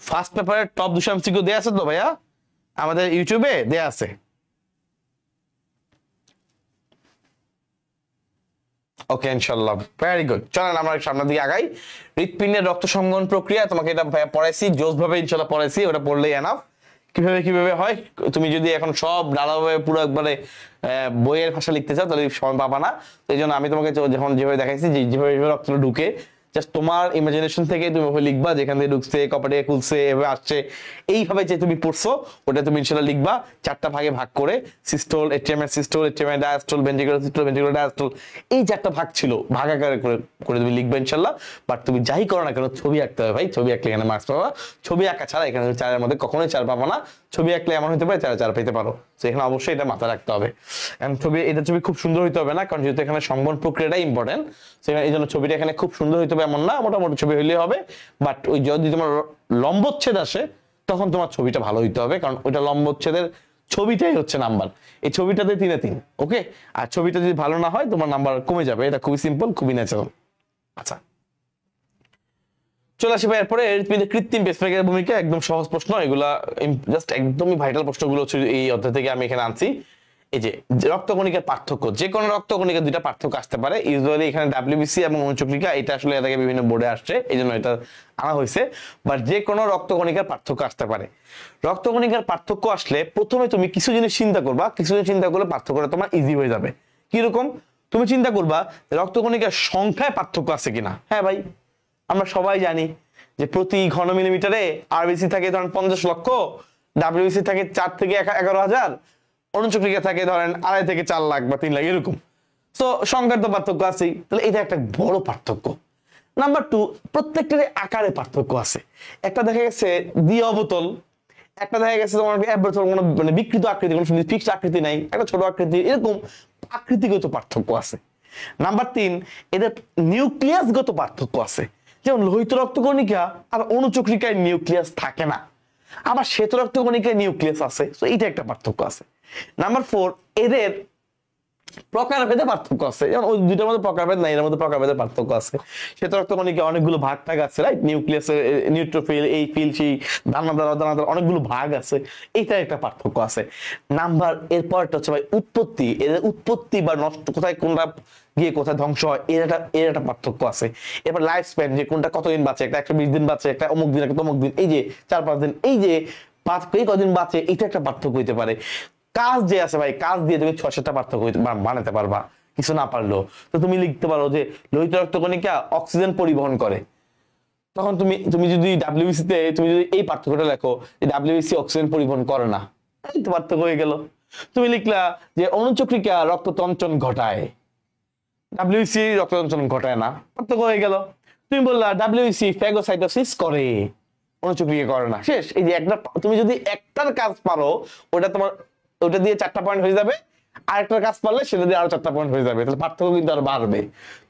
S1: ফার্স্ট পেপারের টপ 200 এমসিকিউ দেয়া আছে তো ভাইয়া, আমাদের ইউটিউবে দেয়া আছে। ওকে, ইনশাআল্লাহ, ভেরি গুড। চলেন আমরা সামনের দিকে আগাই। হৃৎপিণ্ডের রক্ত সংবহন প্রক্রিয়া তোমাকে এটা পড়াইছি, জোস ভাবে ইনশাআল্লাহ পড়াইছি, ওটা পড়লেই এনাফ। কিভাবে হয়, তুমি যদি এখন সব ডালাভাবে পুরো একবারে বইয়ের ভাষা লিখতে চাও তাহলে সময় পাবা না। তো এই জন্য আমি তোমাকে যখন যেভাবে দেখাইছি, যেভাবে রক্তটা ঢুকে, জাস্ট তোমার ইমাজিনেশন থেকে তুমি ওভাবে লিখবা, যেখান থেকে ঢুকছে, কপাটে খুলছে, এভাবে আসছে, এইভাবে যে তুমি পড়ছো ওটা তুমি ইনশাআল্লাহ লিখবা 4টা ভাগে ভাগ করে, systole, atrium diastole, ventricular systole, ventricular diastole, এই 4টা ভাগ ছিল, ভাগাকারে করে তুমি লিখবে ইনশাআল্লাহ। বাট তুমি যাই করো না কেন ছবি আঁকতে হবে ভাই, ছবি আঁকলে এখানে মার্কস পাবা। ছবি আঁকা ছাড়া এখানে 4-এর মধ্যে কখনোই 4 পাবা না, ছবি আঁকলে এমন হতে পারে 4 পেতে পারো। তো এখানে অবশ্যই এটা মাথায় রাখতে হবে। এটা ছবি খুব সুন্দর হইতে হবে না, কারণ যেহেতু এখানে সংবহন প্রক্রিয়াটাই ইম্পর্টেন্ট, সেখানে এই জন্য ছবিটা এখানে খুব সুন্দর হইতে হবে এমন না, মোটামুটি ছবি হইলেই হবে। বাট ওই যদি তোমার লম্বচ্ছেদ আসে তখন তোমার ছবিটা ভালো হইতে হবে, কারণ ওইটা লম্বচ্ছেদের ছবিটাই হচ্ছে নাম্বার, এই ছবিটাতে 3-3। ওকে, আর ছবিটা যদি ভালো না হয় তোমার নাম্বার কমে যাবে, এটা খুবই সিম্পল, খুবই ন্যাচারাল। আচ্ছা, চলে আসি ভাই এরপরে কৃত্রিম পেসমেকারের ভূমিকা, একদম সহজ প্রশ্ন, এগুলা জাস্ট একদমই ভাইটাল প্রশ্নগুলো হচ্ছে এই অধ্যায় থেকে আমি এখানে আনছি। এই যে রক্তকণিকার পার্থক্য, যে কোনো রক্তকণিকার 2টা পার্থক্য আসতে পারে, ইউজুয়ালি এখানে ডাব্লিউবিসি এবং অনুচক্রিকা, এটা আসলে এর আগে বিভিন্ন বোর্ডে আসছে, এই জন্য এটা আনা হয়েছে। বাট যে কোনো রক্তকণিকার পার্থক্য আসতে পারে। রক্তকণিকার পার্থক্য আসলে প্রথমে তুমি কিছু জিনিস চিন্তা করবা, কিছু জিনিস চিন্তা করলে পার্থক্যটা তোমার ইজি হয়ে যাবে। কিরকম? তুমি চিন্তা করবা রক্তকণিকার সংখ্যায় পার্থক্য আছে কিনা। হ্যাঁ ভাই, আমরা সবাই জানি যে প্রতি ঘন মিলিমিটারে আরবিসি থাকে ধরেন 50 লক্ষ, ডাব্লিউবিসি থাকে 4 থেকে 11,000, অনুচক্রিকা থাকে ধরেন 2.5 থেকে 4 লাখ বা 3 লাখ, এরকম। তো সংখ্যার তো পার্থক্য আছেই, তাহলে এটা একটা বড় পার্থক্য। নাম্বার 2, প্রত্যেকটার আকারে পার্থক্য আছে। একটা দেখা গেছে দ্বি অবতল, একটা দেখা গেছে তোমার কোনো মানে বিকৃত আকৃতি, কোনো ফিক্সড আকৃতি নাই, একটা ছোট আকৃতি, এরকম আকৃতিগত পার্থক্য আছে। নাম্বার 3, এদের নিউক্লিয়াসগত পার্থক্য আছে। যেমন লোহিত রক্তকণিকা আর অনুচক্রিকায় নিউক্লিয়াস থাকে না, আবার শ্বেত রক্তকণিকায় নিউক্লিয়াস আছে, তো এইটা একটা পার্থক্য আছে। নাম্বার 4, এদের প্রকারভেদে পার্থক্য আছে, যেমন ওই দুইটার মধ্যে প্রকারভেদ নাই, এর মধ্যে প্রকারভেদের পার্থক্য আছে। শ্বেত রক্তকণিকায় অনেকগুলো ভাগ টাগ আছে, রাইট, নিউক্লিয়াসে নিউট্রোফিল, এই ফিল, সেই দানাদার অনেকগুলো ভাগ আছে, এইটার একটা পার্থক্য আছে। নাম্বার এরপরটা হচ্ছে ভাই উৎপত্তি, এদের উৎপত্তি বা নষ্ট কোথায় কোনটা গিয়ে কোথায় ধ্বংস হয়, এর একটা পার্থক্য আছে। এরপর লাইফ স্প্যান, যে কোনটা কতদিন বাঁচে, একটা 120 দিন বাঁচে, একটা অমুক দিন, একটা তমুক দিন, এই যে 4-5 দিন, এই যে কদিন বাঁচে, এটা একটা পার্থক্য হইতে পারে। কাজ যে আছে ভাই, কাজ দিয়ে তুমি 6-7টা পার্থক্য বানাতে পারবা, কিছু না পারলেও। তো তুমি লিখতে পারো যে লোহিত রক্তকণিকা অক্সিজেন পরিবহন করে, তখন তুমি যদি ডাব্লিউবিসি তে তুমি যদি এই পার্থক্যটা লেখো যে ডাব্লিউবিসি অক্সিজেন পরিবহন করে না, এই তো পার্থক্য হয়ে গেল। তুমি লিখলা যে অনুচক্রিকা রক্ততঞ্চন ঘটায়, ডাব্লিউবিসি রক্ততঞ্চন ঘটায় না, পার্থক্য হয়ে গেল। তুমি বললা ডাব্লিউবিসি ফ্যাগোসাইটোসিস করে, অনুচক্রিয়া করে না, শেষ। এই যে একটা, তুমি যদি একটার কাজ পারো ওটা তোমার, ওটা দিয়ে 4টা পয়েন্ট হয়ে যাবে। আরেকটা কাজ পারলে সেটা দিয়ে আরো 4টা পয়েন্ট হয়ে যাবে, তাহলে পার্থক্য কিন্তু আরো বাড়বে।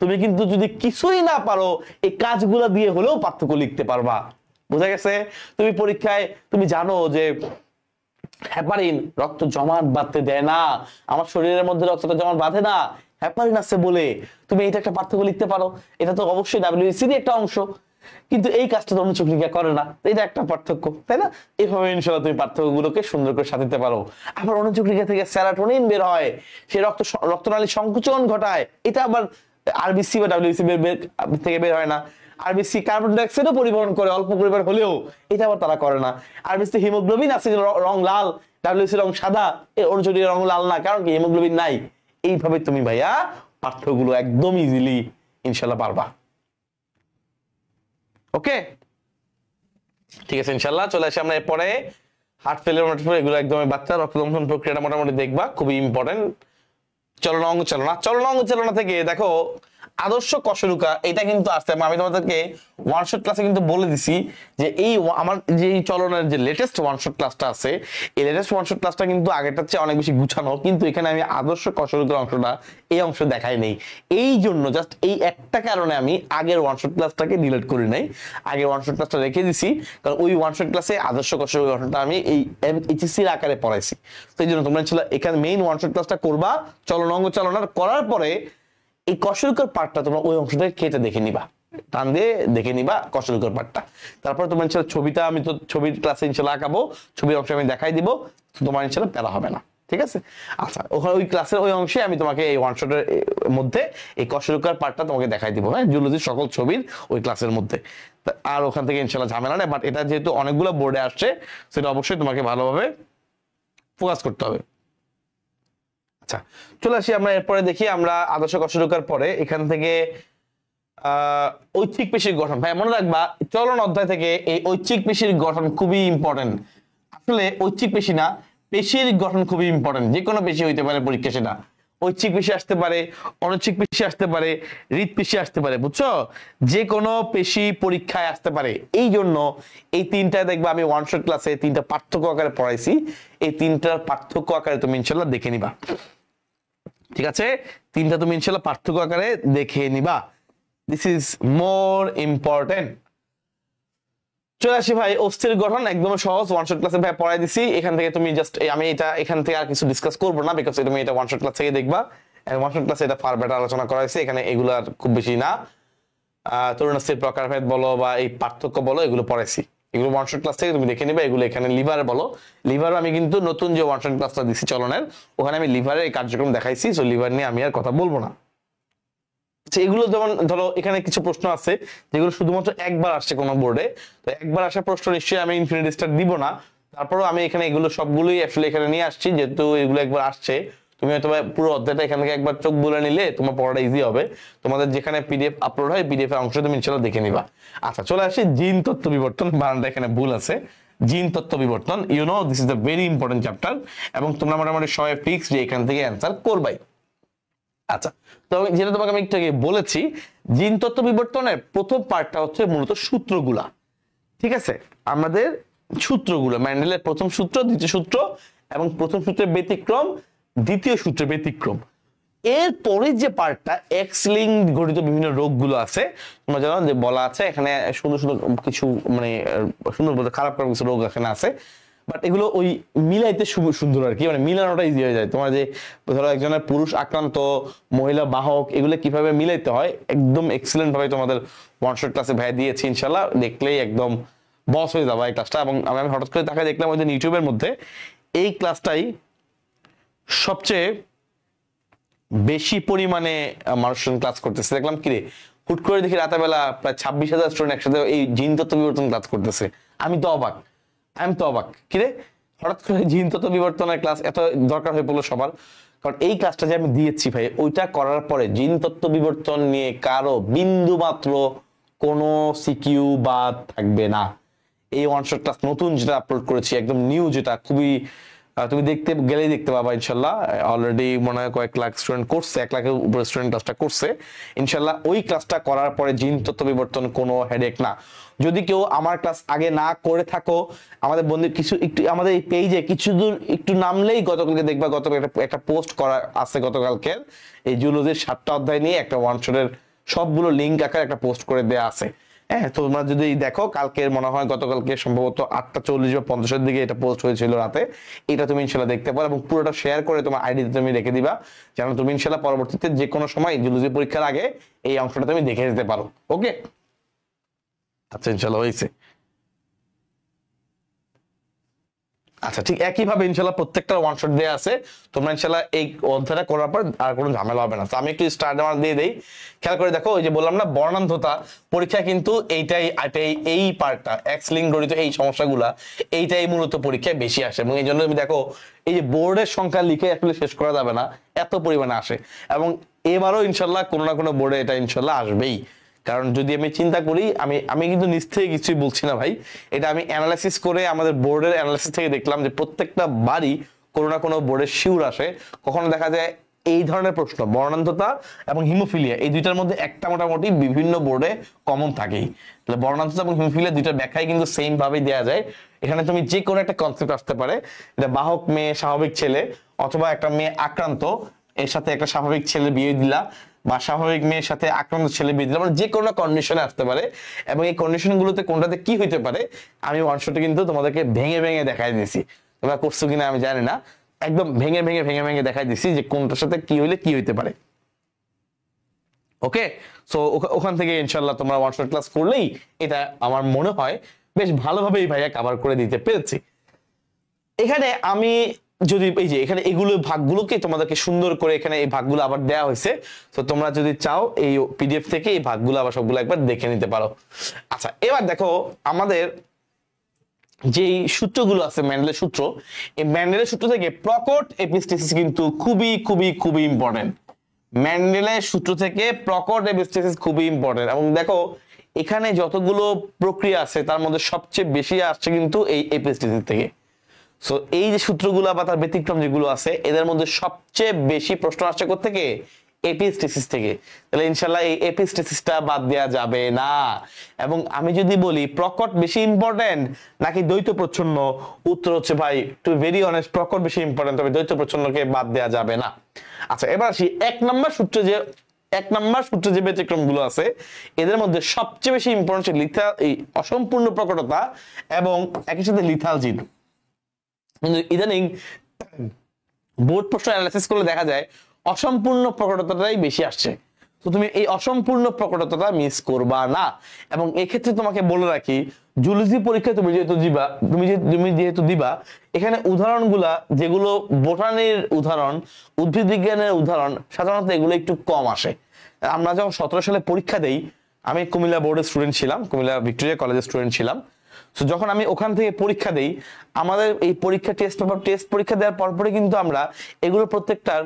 S1: তুমি কিন্তু যদি কিছুই না পারো এই কাজগুলো দিয়ে হলেও পার্থক্য লিখতে পারবা। বোঝা গেছে? তুমি পরীক্ষায় তুমি জানো যে হেপারিন রক্ত জমাট বাঁধতে দেয় না, আমার শরীরের মধ্যে রক্তটা জমাট বাঁধে না, হেপারিন আছে বলে তুমি এটা একটা পার্থক্য লিখতে পারো, এটা তো অবশ্যই WBC এর একটা অংশ, কিন্তু এই কাজটা তো অনুচক্রিকা করে না, এটা একটা পার্থক্য, তাই না? এইভাবে ইনশাআল্লাহ তুমি পার্থক্যগুলোকে সুন্দর করে সাজাতে পারো। আবার অনুচক্রিকা থেকে সেরাটোনিন বের হয়, সে রক্তনালীর সংকোচন ঘটায়, এটা আবার RBC বা WBC থেকে বের হয় না। RBC কার্বন ডাই অক্সাইডও পরিবহন করে অল্প পরিমাণ হলেও, এটা আবার তারা করে না। RBC হিমোগ্লোবিন আছে, রং লাল, WBC রং সাদা, এর অনুচক্রিকার রং লাল না, কারণ কি হিমোগ্লোবিন নাই। এইভাবে তুমি ভাইয়া পাঠ্যগুলো একদম ইজিলি ইনশাআল্লাহ পারবা। ওকে, ঠিক আছে ইনশাআল্লাহ। চলে আসি আমরা এরপরে হার্ট ফেলিওর, এগুলো একদম বাচ্চা রক্তদমন প্রক্রিয়াটা মোটামুটি দেখবা, খুবই ইম্পর্টেন্ট। চলনা অঙ্গ চালনা থেকে দেখো আদর্শ কশরুকা, এটা কিন্তু আসছে। আমি তোমাদেরকে ওয়ান শট ক্লাসে কিন্তু বলে দিছি যে এই আমার যে চলনের যে লেটেস্ট ওয়ান শট ক্লাসটা আছে, এই লেটেস্ট ওয়ান শট ক্লাসটা কিন্তু আগেরটার চেয়ে অনেক বেশি গুছানো, কিন্তু এখানে আমি আদর্শ কশরুকার অংশটা এই অংশ দেখাই নেই। এই জন্য জাস্ট এই একটা কারণে আমি আগের ওয়ান শট ক্লাসটাকে ডিলিট করি নাই, আগের ওয়ান শট ক্লাসটা রেখে দিছি, কারণ ওই ওয়ান শট ক্লাসে আদর্শ কশরুকার অংশটা আমি এই এইচএসসির আকারে পড়াইছি। তো এই জন্য তোমরা এখানে মেইন ওয়ান শট ক্লাসটা করবা, চলন অঙ্গ চালনার করার পরে এই কশরুকার পার্টটা তোমরা ওই অংশটাকে কেটে দেখে নিবা, টান দিয়ে দেখে নিবা কশরুকার পার্টটা। তারপর তোমার ইনশাআল্লাহ ছবিটা আমি তো ছবির ক্লাসে ইনশাআল্লাহ আঁকাবো, ছবির অংশ আমি দেখাই দিব, তোমার ইনশাআল্লাহ প্যারা হবে না, ঠিক আছে? আচ্ছা, ওখানে ওই ক্লাসের ওই অংশে আমি তোমাকে এই ওয়ান শটের মধ্যে এই কশরুকার পার্টটা তোমাকে দেখাই দিব, হ্যাঁ, জুলজির সকল ছবির ওই ক্লাসের মধ্যে। আর ওখান থেকে ইনশাআল্লাহ ঝামেলা নেই, বাট এটা যেহেতু অনেকগুলো বোর্ডে আসছে, সেটা অবশ্যই তোমাকে ভালোভাবে ফোকাস করতে হবে। আচ্ছা, চলে আসি আমরা এরপরে দেখি, আমরা আদর্শ কশরুকার পরে এখান থেকে ঐচ্ছিক পেশির গঠন। ভাই মনে রাখবা চলন অধ্যায় থেকে এই ঐচ্ছিক পেশির গঠন খুবই ইম্পর্টেন্ট। আসলে ঐচ্ছিক পেশি না, পেশির গঠন খুবই ইম্পর্টেন্ট। যে কোনো পেশি হইতে পারে পরীক্ষা, সেটা ঐচ্ছিক পেশি আসতে পারে, অনৈচ্ছিক পেশি আসতে পারে, হৃৎপেশি আসতে পারে, বুঝছো? যে কোনো পেশি পরীক্ষায় আসতে পারে। এই জন্য এই তিনটা দেখবা আমি ওয়ান শট ক্লাসে তিনটা পার্থক্য আকারে পড়াইছি, এই তিনটার পার্থক্য আকারে তুমি ইনশাআল্লাহ দেখে নিবা, ঠিক আছে? তিনটা তুমি ইনশাআল্লাহ পার্থক্য আকারে দেখে নিবা, দিস ইজ মোর ইম্পর্টেন্ট। চলে আসি ভাই অস্থির গঠন, একদম সহজ, ওয়ান শট ক্লাসে ভাই পড়াই দিছি। এখান থেকে তুমি জাস্ট আমি এটা এখান থেকে আর কিছু ডিসকাস করবো না, বিকজ তুমি এটা ওয়ান শট ক্লাস থেকে দেখবা, ওয়ান শট ক্লাসে এটা ফার বেটার আলোচনা করা হয়েছে, এখানে এগুলো আর খুব বেশি না। তরুণাস্থির প্রকারভেদ বলো বা এই পার্থক্য বলো, এগুলো পড়াইছি, এগুলো ওয়ান শট ক্লাস থেকে তুমি দেখে নিবে। এগুলো এখানে লিভার বলো, লিভার আমি কিন্তু নতুন যে ওয়ান শট ক্লাসটা দিছি চলনের, ওখানে আমি লিভারের এই কার্যক্রম দেখাইছি, সো লিভার নিয়ে আমি আর কথা বলবো না। এগুলো যেমন ধরো এখানে কিছু প্রশ্ন আছে যেগুলো শুধুমাত্র একবার আসছে কোনো বোর্ডে, তো একবার আসা প্রশ্ন নিশ্চয়ই আমি ইনফিনিটি স্টার দিব না, তারপরেও আমি এখানে এগুলো সবগুলোই আসলে এখানে নিয়ে আসছি, যেহেতু এগুলো একবার আসছে। তুমি হয়তো পুরো অধ্যায়টা এখান থেকে একবার চোখ বুলে নিলে তোমার পড়াটা ইজি হবে। তোমাদের যেখানে পিডিএফ আপলোড হয়, পিডিএফ এর অংশ তুমি ইনশাআল্লাহ দেখে নিবা। আচ্ছা, চলে আসি জিন তত্ত্ব বিবর্তন, বানানটা এখানে ভুল আছে, জিন তত্ত্ব বিবর্তন, you know this is the very important chapter, এবং তোমরা মোটামুটি সবাই ফিক্স যে এখান থেকে অ্যান্সার করবাই। আচ্ছা, তো যেটা তোমাকে আমি একটু আগে বলেছি, জিন তত্ত্ব বিবর্তনের প্রথম পার্টটা হচ্ছে মূলত সূত্রগুলা, ঠিক আছে? আমাদের সূত্রগুলো, ম্যান্ডেলের প্রথম সূত্র, দ্বিতীয় সূত্র, এবং প্রথম সূত্রের ব্যতিক্রম, দ্বিতীয় সূত্রের ব্যতিক্রম। এরপরে যে পার্টটা এক্স লিঙ্ক ঘটিত বিভিন্ন রোগগুলো আছে, তোমরা জানো যে বলা আছে এখানে সুন্দর সুন্দর কিছু, মানে সুন্দর বলতে খারাপ খারাপ কিছু রোগ এখানে আছে, বাট এগুলো ওই মিলাইতে সুন্দর আর কি, মানে মিলানোটা ইজি হয়ে যায়। তোমার যে ধরো একজনের পুরুষ আক্রান্ত, মহিলা বাহক, এগুলো কিভাবে মিলাইতে হয় একদম এক্সিলেন্ট ভাবে তোমাদের ওয়ান শট ক্লাসে ভাই দিয়েছি, ইনশাআল্লাহ দেখলেই একদম বস হয়ে যাবে এই ক্লাসটা। এবং আমি হঠাৎ করে তাকায় দেখলাম ওই দিন ইউটিউবের মধ্যে এই ক্লাসটাই সবচেয়ে বেশি পরিমাণে মানুষজন ক্লাস করতেছে। দেখলাম কিরে, হুট করে দেখি রাতেবেলা প্রায় 26,000 স্টুডেন্ট একসাথে এই জিন তত্ত্ব বিবর্তন ক্লাস করতেছে। আমি তো অবাক কিরে, হঠাৎ করে জিন তত্ত্ব বিবর্তনের ক্লাস এত দরকার হয়ে পড়লো সবার। কারণ এই ক্লাসটা যে আমি দিয়েছি ভাই, ওইটা করার পরে জিন তত্ত্ব বিবর্তন নিয়ে কারো বিন্দু মাত্র কোনো সিকিউ বাদ থাকবে না। এই ওয়ান শট ক্লাস নতুন যেটা আপলোড করেছি, একদম নিউ, যেটা খুবই তুমি দেখতে গেলেই দেখতে পাবা ইনশাল্লাহ। অলরেডি মনে হয় কয়েক লাখ স্টুডেন্ট করছে, 1 লাখের উপরে স্টুডেন্ট ক্লাসটা করছে ইনশাল্লাহ। ওই ক্লাসটা করার পরে জিন তত্ত্ব বিবর্তন কোনো হেডেক না। যদি কেউ আমার ক্লাস আগে না করে থাকো, আমাদের বন্ধু কিছু একটু আমাদের এই পেজে কিছু দূর একটু নামলেই গতকালকে দেখবা, গতকাল একটা পোস্ট করা আছে গতকালকে এই জুলজির 7টা অধ্যায় নিয়ে একটা ওয়ান শটের সবগুলো লিঙ্ক আকারে একটা পোস্ট করে দেয়া আছে। হ্যাঁ, তোমরা যদি দেখো কালকে মনে হয় গতকালকে সম্ভবত 8:40 বা 50-এর দিকে এটা পোস্ট হয়েছিল রাতে, এটা তুমি ইনশাল্লাহ দেখতে পারো এবং পুরোটা শেয়ার করে তোমার আইডিতে তুমি রেখে দিবা, যেন তুমি ইনশাল্লাহ পরবর্তীতে যে কোনো সময় জুলজি পরীক্ষার আগে এই অংশটা তুমি দেখে যেতে পারো। ওকে, আচ্ছা ইনশাল্লাহ হয়েছে। আচ্ছা, ঠিক একইভাবে ইনশাল্লাহ প্রত্যেকটা ওয়ান শট দেওয়া আছে, তোমরা ইনশাল্লাহ এই অধ্যায়টা করার পর আর কোনো ঝামেলা হবে না। তো আমি একটু স্টার্ট দিয়ে দেই, খেয়াল করে দেখো। ওই যে বললাম না বর্ণান্ধতা পরীক্ষা কিন্তু এইটাই এই পার্টটা এক্স লিঙ্ক জড়িত এই সমস্যাগুলা এইটাই মূলত পরীক্ষায় বেশি আসে, এবং এই জন্য তুমি দেখো এই যে বোর্ডের সংখ্যা লিখে আসলে শেষ করা যাবে না, এত পরিমাণে আসে। এবং এবারও ইনশাল্লাহ কোনো না কোনো বোর্ডে এটা ইনশাল্লাহ আসবেই। কারণ যদি আমি চিন্তা করি, আমি কিন্তু নিজ থেকে কিছুই বলছি না ভাই, এটা আমি অ্যানালাইসিস করে আমাদের বোর্ডের অ্যানালাইসিস থেকে দেখলাম যে প্রত্যেকটা বারই কোনো না কোনো বোর্ডের শিউর আসে। কখনো দেখা যায় এই ধরনের প্রশ্ন বর্ণান্ধতা এবং হিমোফিলিয়া এই দুইটার মধ্যে একটা মোটামুটি বিভিন্ন বোর্ডে কমন থাকেই। তাহলে বর্ণান্ধতা এবং হিমোফিলিয়া দুইটার ব্যাখ্যাই কিন্তু সেম ভাবেই দেওয়া যায়। এখানে তুমি যে কোনো একটা কনসেপ্ট আসতে পারে, এটা বাহক মেয়ে স্বাভাবিক ছেলে, অথবা একটা মেয়ে আক্রান্ত এর সাথে একটা স্বাভাবিক ছেলে বিয়ে দিলা, বা স্বাভাবিক মেয়ের সাথে আক্রান্ত ছেলে বিয়ে দিলাম, মানে যে কোনো কন্ডিশনে আসতে পারে। এবং এই কন্ডিশন গুলোতে কোনটাতে কি হইতে পারে আমি ওয়ান শটে কিন্তু তোমাদেরকে ভেঙে ভেঙে দেখাই দিয়েছি, তোমরা করছো কিনা আমি জানি না, একদম ভেঙে ভেঙে ভেঙে ভেঙে দেখাই দিচ্ছি যে কোনটার সাথে কি হইলে কি হইতে পারে। ওকে, সো ওখান থেকে ইনশাল্লাহ তোমরা ওয়ান শট ক্লাস করলেই এটা আমার মনে হয় বেশ ভালোভাবেই ভাইয়া কভার করে দিতে পেরেছি। এখানে আমি যদি এই যে এখানে এগুলো ভাগগুলোকে তোমাদেরকে সুন্দর করে এখানে এই ভাগগুলো আবার দেওয়া হয়েছে, তো তোমরা যদি চাও এই পিডিএফ থেকে এই ভাগগুলো আবার সবগুলো একবার দেখে নিতে পারো। আচ্ছা, এবার দেখো আমাদের যেই সূত্রগুলো আছে ম্যান্ডেলের সূত্র, এই ম্যান্ডেলের সূত্র থেকে প্রকট এপিস্টেসিস কিন্তু খুবই খুবই খুবই ইম্পর্টেন্ট। ম্যান্ডেলের সূত্র থেকে প্রকট এপিস্টেসিস খুবই ইম্পর্টেন্ট। এবং দেখো এখানে যতগুলো প্রক্রিয়া আছে তার মধ্যে সবচেয়ে বেশি আসছে কিন্তু এই এপিস্টেসিস থেকে। সো এই যে সূত্রগুলো বা তার ব্যতিক্রম যেগুলো আছে এদের মধ্যে সবচেয়ে বেশি প্রশ্ন আসছে কোত্থেকে? এপিস্টেসিস থেকে। তাহলে ইনশাল্লাহ এই এপিস্টেসিসটা বাদ দেওয়া যাবে না। এবং আমি যদি বলি প্রকট বেশি ইম্পর্টেন্ট নাকি দ্বৈত প্রচ্ছন্ন, উত্তর হচ্ছে ভাই টু ভেরি অনেস্ট প্রকট বেশি ইম্পর্টেন্ট, তবে দ্বৈত প্রচ্ছন্নকে বাদ দেওয়া যাবে না। আচ্ছা, এবার আসি এক নম্বর সূত্রে যে ব্যতিক্রম গুলো আছে এদের মধ্যে সবচেয়ে বেশি ইম্পর্টেন্ট লিথাল এই অসম্পূর্ণ প্রকটতা এবং একই সাথে লিথাল জিন। কিন্তু ইদানিং বোর্ড প্রশ্ন অ্যানালাইসিস করলে দেখা যায় অসম্পূর্ণ প্রকটতাটাই বেশি আসছে। তো তুমি এই অসম্পূর্ণ প্রকটতাটা মিস করবা না। এবং এক্ষেত্রে তোমাকে বলে রাখি, জুলজি পরীক্ষা তুমি যেহেতু দিবা এখানে উদাহরণগুলা যেগুলো বোটানির উদাহরণ, উদ্ভিদ বিজ্ঞানের উদাহরণ, সাধারণত এগুলো একটু কম আসে। আমরা যখন 17 সালে পরীক্ষা দেই, আমি কুমিল্লা বোর্ডের স্টুডেন্ট ছিলাম, কুমিল্লা ভিক্টোরিয়া কলেজের স্টুডেন্ট ছিলাম। তো যখন আমি ওখান থেকে পরীক্ষা দেই, আমাদের এই পরীক্ষা টেস্ট পরীক্ষা দেওয়ার পরপরই কিন্তু আমরা এগুলো প্রত্যেকটার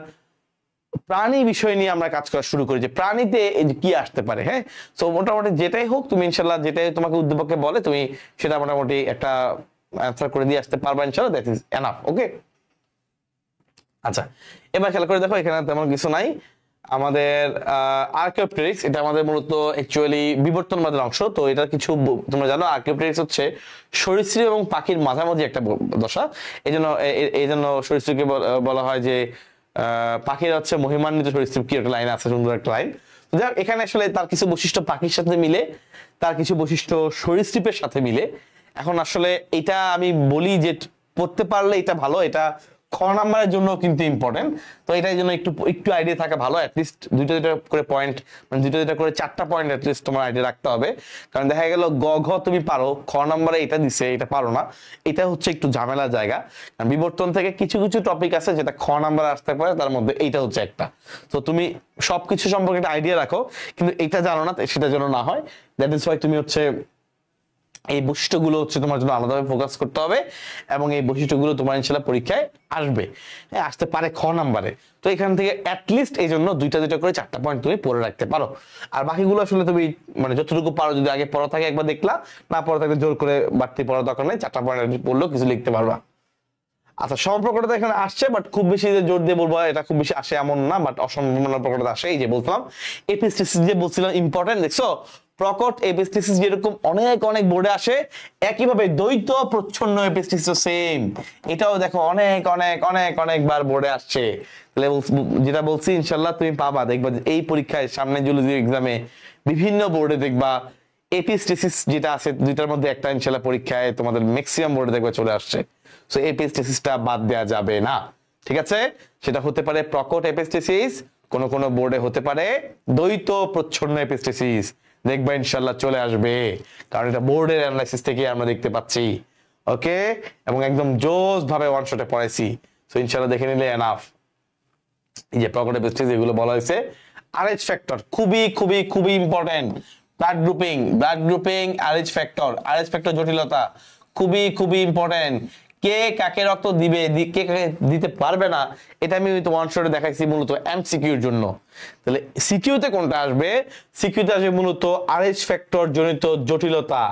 S1: প্রাণী বিষয় নিয়ে আমরা কাজ করা শুরু করি, যে প্রাণীতে কি আসতে পারে। হ্যাঁ, তো মোটামুটি যেটাই হোক তুমি ইনশাল্লাহ যেটাই তোমাকে উদ্দীপকে বলে তুমি সেটা মোটামুটি একটা অ্যান্সার করে দিয়ে আসতে পারবা ইনশাল্লাহ, দ্যাট ইজ এনাফ। ওকে, আচ্ছা এবার খেয়াল করে দেখো এখানে তেমন কিছু নাই। আমাদের আর্কিওপটেরিক্স, এটা আমাদের মূলত অ্যাকচুয়ালি বিবর্তনবাদের অংশ। তো এটা কিছু তোমরা জানো, আর্কিওপটেরিক্স হচ্ছে সরীসৃপ এবং পাখির মাঝামাঝি একটা দশা। এই জন্য সরীসৃপকে বলা হয় যে পাখির হচ্ছে মহিমান্বিত সরীসৃপ, কি একটা লাইন আছে, সুন্দর একটা লাইন। যাক, এখানে আসলে তার কিছু বৈশিষ্ট্য পাখির সাথে মিলে, তার কিছু বৈশিষ্ট্য সরীসৃপের সাথে মিলে। এখন আসলে এটা আমি বলি যে পড়তে পারলে এটা ভালো, এটা খ নাম্বারের জন্য কিন্তু ইম্পর্টেন্ট। তো এটার জন্য একটু আইডিয়া থাকা ভালো, অ্যাটলিস্ট দুইটা করে পয়েন্ট, মানে দুইটা করে 4টা পয়েন্ট অ্যাটলিস্ট তোমার আইডিয়া রাখতে হবে। কারণ দেখা গেল গ ঘ তুমি পারো, খ নাম্বারে এটা দিছে এটা পারো না, এটা হচ্ছে একটু ঝামেলার জায়গা। কারণ বিবর্তন থেকে কিছু কিছু টপিক আছে যেটা খ নাম্বারে আসতে পারে, তার মধ্যে এইটা হচ্ছে একটা। তো তুমি সবকিছু সম্পর্কে একটা আইডিয়া রাখো, কিন্তু এটা জানো না সেটা যেন না হয়। দ্যাট ইজ ওয়াই তুমি হচ্ছে এই বৈশিষ্ট্যগুলো হচ্ছে তোমার জন্য আলাদাভাবে ফোকাস করতে হবে, এবং এই বৈশিষ্ট্যগুলো তোমার ইনশাআল্লাহ পরীক্ষায় আসবে, আসতে পারে খ নাম্বারে। তো এখান থেকে অ্যাটলিস্ট এই জন্য দুইটা করে 4টা পয়েন্ট তুমি পড়ে রাখতে পারো। আর বাকিগুলো আসলে তুমি মানে যতটুকু পারো, যদি আগে পড়া থাকে একবার দেখলা, না পড়া থাকলে জোর করে বাড়তি পড়ার দরকার নেই, 4টা পয়েন্ট পড়লেও কিছু লিখতে পারবা। আচ্ছা, সম্পর্কটা এখানে আসছে, বাট খুব বেশি যে জোর দিয়ে বলবো এটা খুব বেশি আসে এমন না, বাট অসম্ভাবনার প্রকটতা আসে। এই যে বলতাম এপিস্টেসিস যে বলছিলাম ইম্পর্টেন্ট, দেখছো প্রকট এপিস্টেসিস যেরকম অনেক অনেক বোর্ডে আসে, একইভাবে দ্বৈত প্রচ্ছন্ন এপিস্টেসিস সেম, এটাও দেখো অনেক অনেক অনেক অনেকবার বোর্ডে আসছে। তাহলে যেটা বলছি ইনশাল্লাহ তুমি পাবা, দেখবা এই পরীক্ষায় সামনে জুলজি এক্সামে বিভিন্ন বোর্ডে দেখবা এপিস্টেসিস যেটা আছে দুইটার মধ্যে একটা ইনশাল্লাহ পরীক্ষায় তোমাদের ম্যাক্সিমাম বোর্ডে দেখবা চলে আসছে। সো এপিস্টেসিসটা বাদ দেওয়া যাবে না, ঠিক আছে? সেটা হতে পারে প্রকট এপিস্টেসিস, কোন কোন বোর্ডে হতে পারে দ্বৈত প্রচ্ছন্ন এপিস্টেসিস, দেখবা ইনশাল্লাহ চলে আসবে, কারণ এটা বোর্ডের অ্যানালাইসিস থেকে আমরা দেখতে পাচ্ছি। ওকে, এবং একদম জোস ভাবে ওয়ান শটে পড়াইছি। সো ইনশাল্লাহ দেখে নিলে এনাফ। এই যে প্রকট এপিস্টেসিস এগুলো বলা হয়েছে। আরএইচ ফ্যাক্টর খুবই খুবই খুবই important. Blood grouping Rh factor জটিলতা খুবই খুবই ইম্পর্টেন্ট। কে কাকে রক্ত দিবে, কে কাকে দিতে পারবে না, এটা আমি ওয়ান শটে দেখাইছি মূলত এমসিকিউর জন্য। তাহলে সিকিউতে কোনটা আসবে? সিকিউতে আসবে মূলত আরএইচ ফ্যাক্টর জনিত জটিলতা,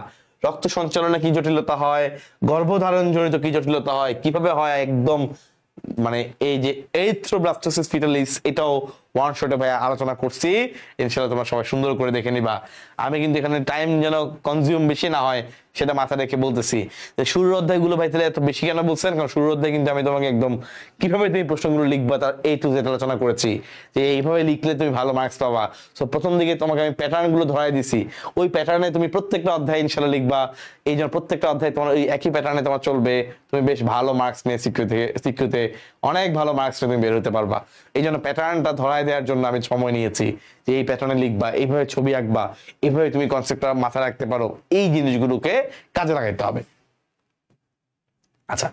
S1: রক্ত সঞ্চালনে কি জটিলতা হয়, গর্ভধারণ জনিত কি জটিলতা হয়, কিভাবে হয়, একদম মানে এই যে এরিথ্রোব্লাস্টোসিস ফিটালিস, এটাও ওয়ান শটে ভাই আলোচনা করছি। ইনশাআল্লাহ তোমরা সবাই সুন্দর করে দেখে নিবা। আমি কিন্তু এখানে টাইম যেন কনজিউম বেশি না হয় সেটা মাথায় রেখে বলতেছি। যে শুরুর অধ্যায়গুলো ভাই তাহলে এত বেশি কেন বলছেন? কারণ শুরুর অধ্যায় কিন্তু আমি তোমাকে একদম কিভাবে তুমি প্রশ্নগুলো লিখবা তার A to Z আলোচনা করেছি, যে এইভাবে লিখলে তুমি ভালো মার্কস পাবা। সো প্রথম দিকে তোমাকে আমি প্যাটার্নগুলো ধরাই দিছি, ওই প্যাটার্নে তুমি প্রত্যেকটা অধ্যায় ইনশাআল্লাহ লিখবা। এই জন্য প্রত্যেকটা অধ্যায় তোমার ওই একই প্যাটার্নে তোমার চলবে, তুমি বেশ ভালো মার্কস নিয়ে সিকিউতে অনেক ভালো মার্কস নিয়ে তুমি বের হতে পারবা। এই জন্য প্যাটার্নটা ধরাই দেওয়ার জন্য আমি সময় নিয়েছি, যে এই প্যাটার্নে লিখবা, এইভাবে ছবি আঁকবা, এইভাবে তুমি কনসেপ্টটা মাথায় রাখতে পারো, এই জিনিসগুলোকে কাজে লাগাইতে হবে। আচ্ছা,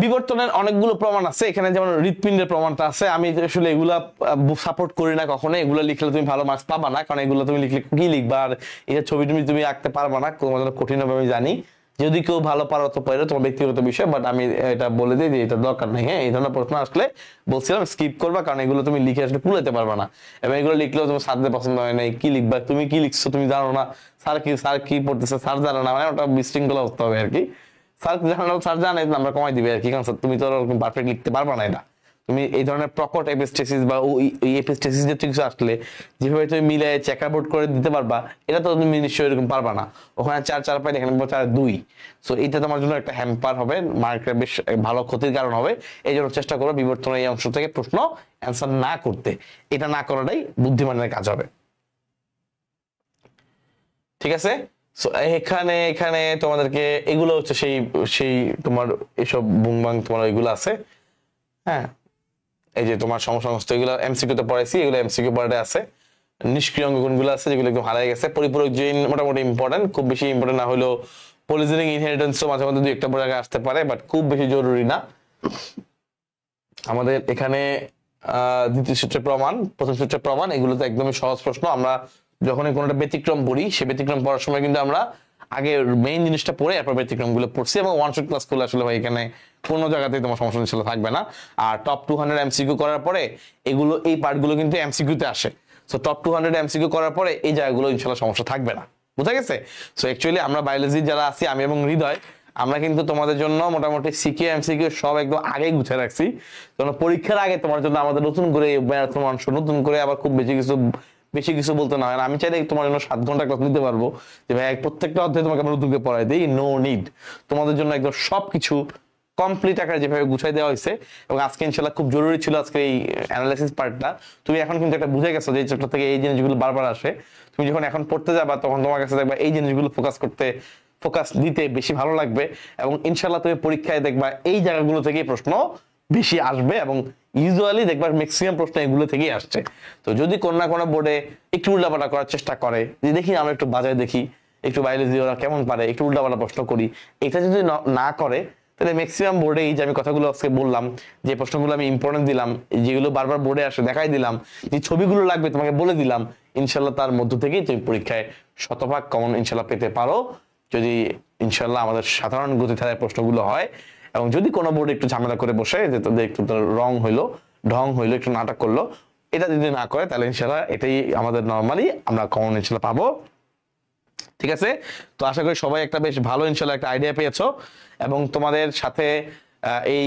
S1: বিবর্তনের অনেকগুলো প্রমাণ আছে এখানে, যেমন হৃৎপিণ্ডের প্রমাণটা আছে। আমি আসলে এগুলা সাপোর্ট করি না কখনো, এগুলো লিখলে তুমি ভালো মার্কস পাবা না, কারণ এগুলো তুমি লিখলে কি লিখবা, আর এটা ছবি তুমি আঁকতে পারবা না, তোমার জন্য কঠিন হবে আমি জানি। যদি কেউ ভালো পারো তো পারো, তোমার ব্যক্তিগত বিষয়, বাট আমি এটা বলে দিই যে এটা দরকার নেই। হ্যাঁ, এই ধরনের প্রশ্ন আসলে বলছিলাম স্কিপ করবা, কারণ এগুলো তুমি লিখে আসলে কুলাতে পারবা না, এবং এগুলো লিখলেও তোমার স্যারদের পছন্দ হয় না। কি লিখবা, তুমি কি লিখছো তুমি জানো না, স্যার কি পড়তেছে স্যার জানো না, মানে ওটা বিশৃঙ্খলা হতে হবে আর কি। স্যার জানে নাম্বার কমাই দিবে আর কি, কারণ তুমি তো ওরকম পারফেক্ট লিখতে পারবা না। এটা তুমি এই ধরনের প্রকট এপিস্টেসিস বা ওই এপিস্টেসিস যে কিছু আসলে যেভাবে তুমি মিলে চেকআউট করে দিতে পারবা, এটা তো তুমি নিশ্চয়ই এরকম পারবা না। ওখানে 4 পাই, এখানে 4-2, সো এটা তোমার জন্য একটা হ্যাম্পার হবে, মার্কের বেশ ভালো ক্ষতির কারণ হবে। এই জন্য চেষ্টা করো বিবর্তনের এই অংশ থেকে প্রশ্ন অ্যান্সার না করতে, এটা না করাটাই বুদ্ধিমানের কাজ হবে, ঠিক আছে? সো এখানে এখানে তোমাদেরকে এগুলো হচ্ছে সেই সেই তোমার এসব বুংবাং তোমার এগুলো আছে। হ্যাঁ, এই যে তোমার সমস্ত এগুলো এমসিকিউ তে পড়াইছি, এগুলো এমসিকিউ পার্টে আছে। নিষ্ক্রিয় অঙ্গগুলো আছে যেগুলো একদম হারাই গেছে। পরিপূরক জিন মোটামুটি ইম্পর্টেন্ট, খুব বেশি ইম্পর্টেন্ট না হলেও পলিজেনিক ইনহেরিটেন্সও মাঝে মধ্যে 2-1 পর জায়গায় আসতে পারে, বাট খুব বেশি জরুরি না। আমাদের এখানে দ্বিতীয় সূত্রের প্রমাণ, প্রথম সূত্রের প্রমাণ, এগুলো তো একদমই সহজ প্রশ্ন। আমরা যখনই কোনোটা ব্যতিক্রম পড়ি, সে ব্যতিক্রম পড়ার সময় কিন্তু আমরা আগে মেইন জিনিসটা পড়ে এরপর ব্যতিক্রম গুলো পড়ছি, এবং ওয়ান শট ক্লাস করলে আসলে ভাই এখানে কোনো জায়গাতেই তোমার সমস্যা ছিল থাকবে না। আর টপ 200 এমসিকিউ করার পরে এগুলো এই পার্টগুলো কিন্তু এমসিকিউ তে আসে। সো টপ 200 এমসিকিউ করার পরে এই জায়গাগুলো ইনশাআল্লাহ সমস্যা থাকবে না, বুঝা গেছে? সো অ্যাকচুয়ালি আমরা বায়োলজি যারা আছি, আমি এবং হৃদয়, আমরা কিন্তু তোমাদের জন্য মোটামুটি সিকিউ এমসিকিউ সব একদম আগেই গুছিয়ে রাখছি। কারণ পরীক্ষার আগে তোমার জন্য আমাদের নতুন করে ম্যারাথন অংশ, নতুন করে আবার খুব বেশি কিছু বলতে না হয়। আমি চাইলে তোমার জন্য 7 ঘন্টা ক্লাস নিতে পারবো, যে ভাই প্রত্যেকটা অধ্যায়ে তোমাকে আমরা নতুন করে পড়াই দিই, নো নিড। তোমাদের জন্য একদম সবকিছু কমপ্লিট আকারে যেভাবে গুছাই দেওয়া হয়েছে, এবং আজকে ইনশাআল্লাহ খুব জরুরি ছিল আজকে এই অ্যানালাইসিস পার্টটা। তুমি এখন কিন্তু একটা বুঝে গেছো যে এই চ্যাপ্টার থেকে এই জিনিসগুলো বারবার আসে। তুমি যখন এখন পড়তে যাবা তখন তোমার কাছে দেখবা এই জিনিসগুলো ফোকাস দিতে বেশি ভালো লাগবে, এবং ইনশাআল্লাহ তুমি পরীক্ষায় দেখবা এই জায়গাগুলো থেকেই প্রশ্ন বেশি আসবে, এবং ইউজুয়ালি দেখবার ম্যাক্সিমাম প্রশ্ন এগুলো থেকেই আসছে। তো যদি কোনো না কোনো বোর্ডে একটু উল্টাপাল্টা করার চেষ্টা করে, যে দেখি আমরা একটু বাজায় দেখি, একটু বায়োলজি ওরা কেমন পারে, একটু উল্টাপাল্টা প্রশ্ন করি, এটা যদি না করে, তাহলে ম্যাক্সিমাম বোর্ডে এই যে আমি কথাগুলো আজকে বললাম, যে প্রশ্নগুলো আমি ইম্পর্টেন্ট দিলাম, যেগুলো বারবার বোর্ডে আসে দেখাই দিলাম, যে ছবিগুলো লাগবে তোমাকে বলে দিলাম, ইনশাল্লাহ তার মধ্য থেকেই তুমি পরীক্ষায় শতভাগ কমন ইনশাল্লাহ পেতে পারো, যদি ইনশাল্লাহ আমাদের সাধারণ গতি ধারায় প্রশ্নগুলো হয়। এবং যদি কোনো বোর্ড একটু ঝামেলা করে বসে, যে তাদের একটু ঢং হইলো, একটু নাটক করলো, এটা যদি না করে, তাহলে ইনশাল্লাহ এটাই আমাদের নর্মালি আমরা কমন ইনশাল্লাহ পাবো, ঠিক আছে? তো আশা করি সবাই একটা বেশ ভালো ইনশাল্লাহ একটা আইডিয়া পেয়েছো, এবং তোমাদের সাথে এই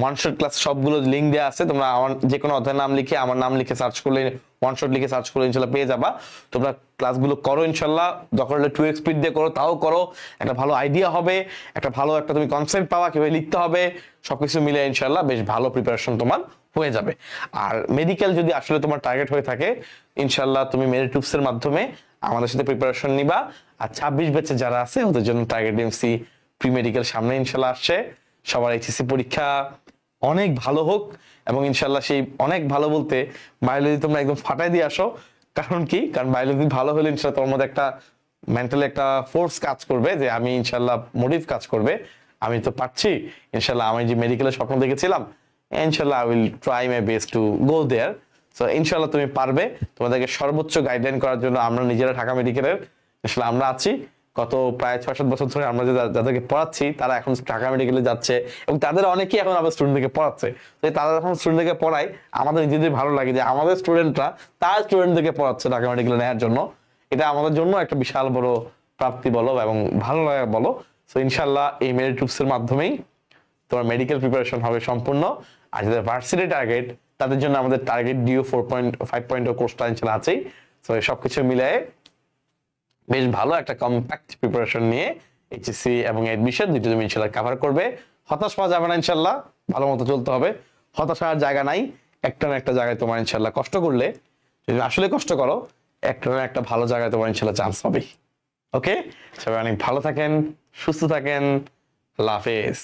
S1: ওয়ান শট ক্লাস সবগুলো লিঙ্ক দেওয়া আছে, তোমরা আমার যে কোনো অধ্যায়ের নাম লিখে আমার নাম লিখে সার্চ করলে, ওয়ান শট লিখে সার্চ করলে ইনশাল্লাহ পেয়ে যাবা। তোমরা ক্লাসগুলো করো ইনশাল্লাহ, দরকার হলে 2x স্পিড দিয়ে করো, তাও করো, একটা ভালো আইডিয়া হবে, একটা ভালো একটা তুমি কনসেপ্ট পাওয়া কিভাবে লিখতে হবে, সবকিছু মিলে ইনশাল্লাহ বেশ ভালো প্রিপারেশন তোমার হয়ে যাবে। আর মেডিকেল যদি আসলে তোমার টার্গেট হয়ে থাকে, ইনশাল্লাহ তুমি মেরিটুপস এর মাধ্যমে আমাদের সাথে প্রিপারেশন নিবা। আর 26 ব্যাচে যারা আছে ওদের জন্য টার্গেট ডিএমসি প্রি মেডিকেল সামনে ইনশাল্লাহ আসছে। সবার এইচএসসি পরীক্ষা অনেক ভালো হোক, এবং ইনশাল্লাহ সেই অনেক ভালো বলতে বায়োলজি তোমরা একদম ফাটাই দিয়ে আসো। কারণ কি, কারণ বায়োলজি ভালো হলে ইনশাল্লাহ তোমার মধ্যে একটা মেন্টালি একটা ফোর্স কাজ করবে যে আমি ইনশাল্লাহ মোটিভ কাজ করবে, আমি তো পারছি ইনশাল্লাহ, আমি যে মেডিকেলের স্বপ্ন দেখেছিলাম ইনশাল্লাহ I will try my best to go there. So ইনশাল্লাহ তুমি পারবে। তোমাদেরকে সর্বোচ্চ গাইডলাইন করার জন্য আমরা নিজেরা ঢাকা মেডিকেলের ইনশাল্লাহ আমরা আছি। গত প্রায় 6-7 বছর ধরে আমরা যাদেরকে পড়াচ্ছি তারা এখন ঢাকা মেডিকেলে যাচ্ছে, এবং তাদের অনেকেই এখন আবার স্টুডেন্টদেরকে পড়াচ্ছে। তো তারা যখন স্টুডেন্টদেরকে পড়ায় আমাদের নিজেদের ভালো লাগে যে আমাদের স্টুডেন্টরা তার স্টুডেন্টদেরকে পড়াচ্ছে ঢাকা মেডিকেলে নেওয়ার জন্য। এটা আমাদের জন্য একটা বিশাল বড় প্রাপ্তি বলো এবং ভালো লাগা বলো। সো ইনশাল্লাহ এই মেরিটুপস এর মাধ্যমেই তোমার মেডিকেল প্রিপারেশন হবে সম্পূর্ণ। আর যাদের ভার্সিটি টার্গেট তাদের জন্য আমাদের টার্গেট ডিও 4.5 কোর্সটা ইনশাল্লাহ আছেই। সো সবকিছু মিলিয়ে বেশ ভালো একটা কম্প্যাক্ট প্রিপারেশন নিয়ে এইচএসসি এবং অ্যাডমিশন দুটো তুমি ইনশাল্লাহ কভার করবে। হতাশ পাওয়া যাবে না ইনশাল্লাহ, ভালো মতো চলতে হবে, হতাশার জায়গা নাই। একটা না একটা জায়গায় তোমার ইনশাল্লাহ কষ্ট করলে, যদি আসলে কষ্ট করো, একটা না একটা ভালো জায়গায় তোমার ইনশাল্লাহ চান্স হবে। ওকে, সবাই অনেক ভালো থাকেন, সুস্থ থাকেন, আল্লাহ হাফেজ।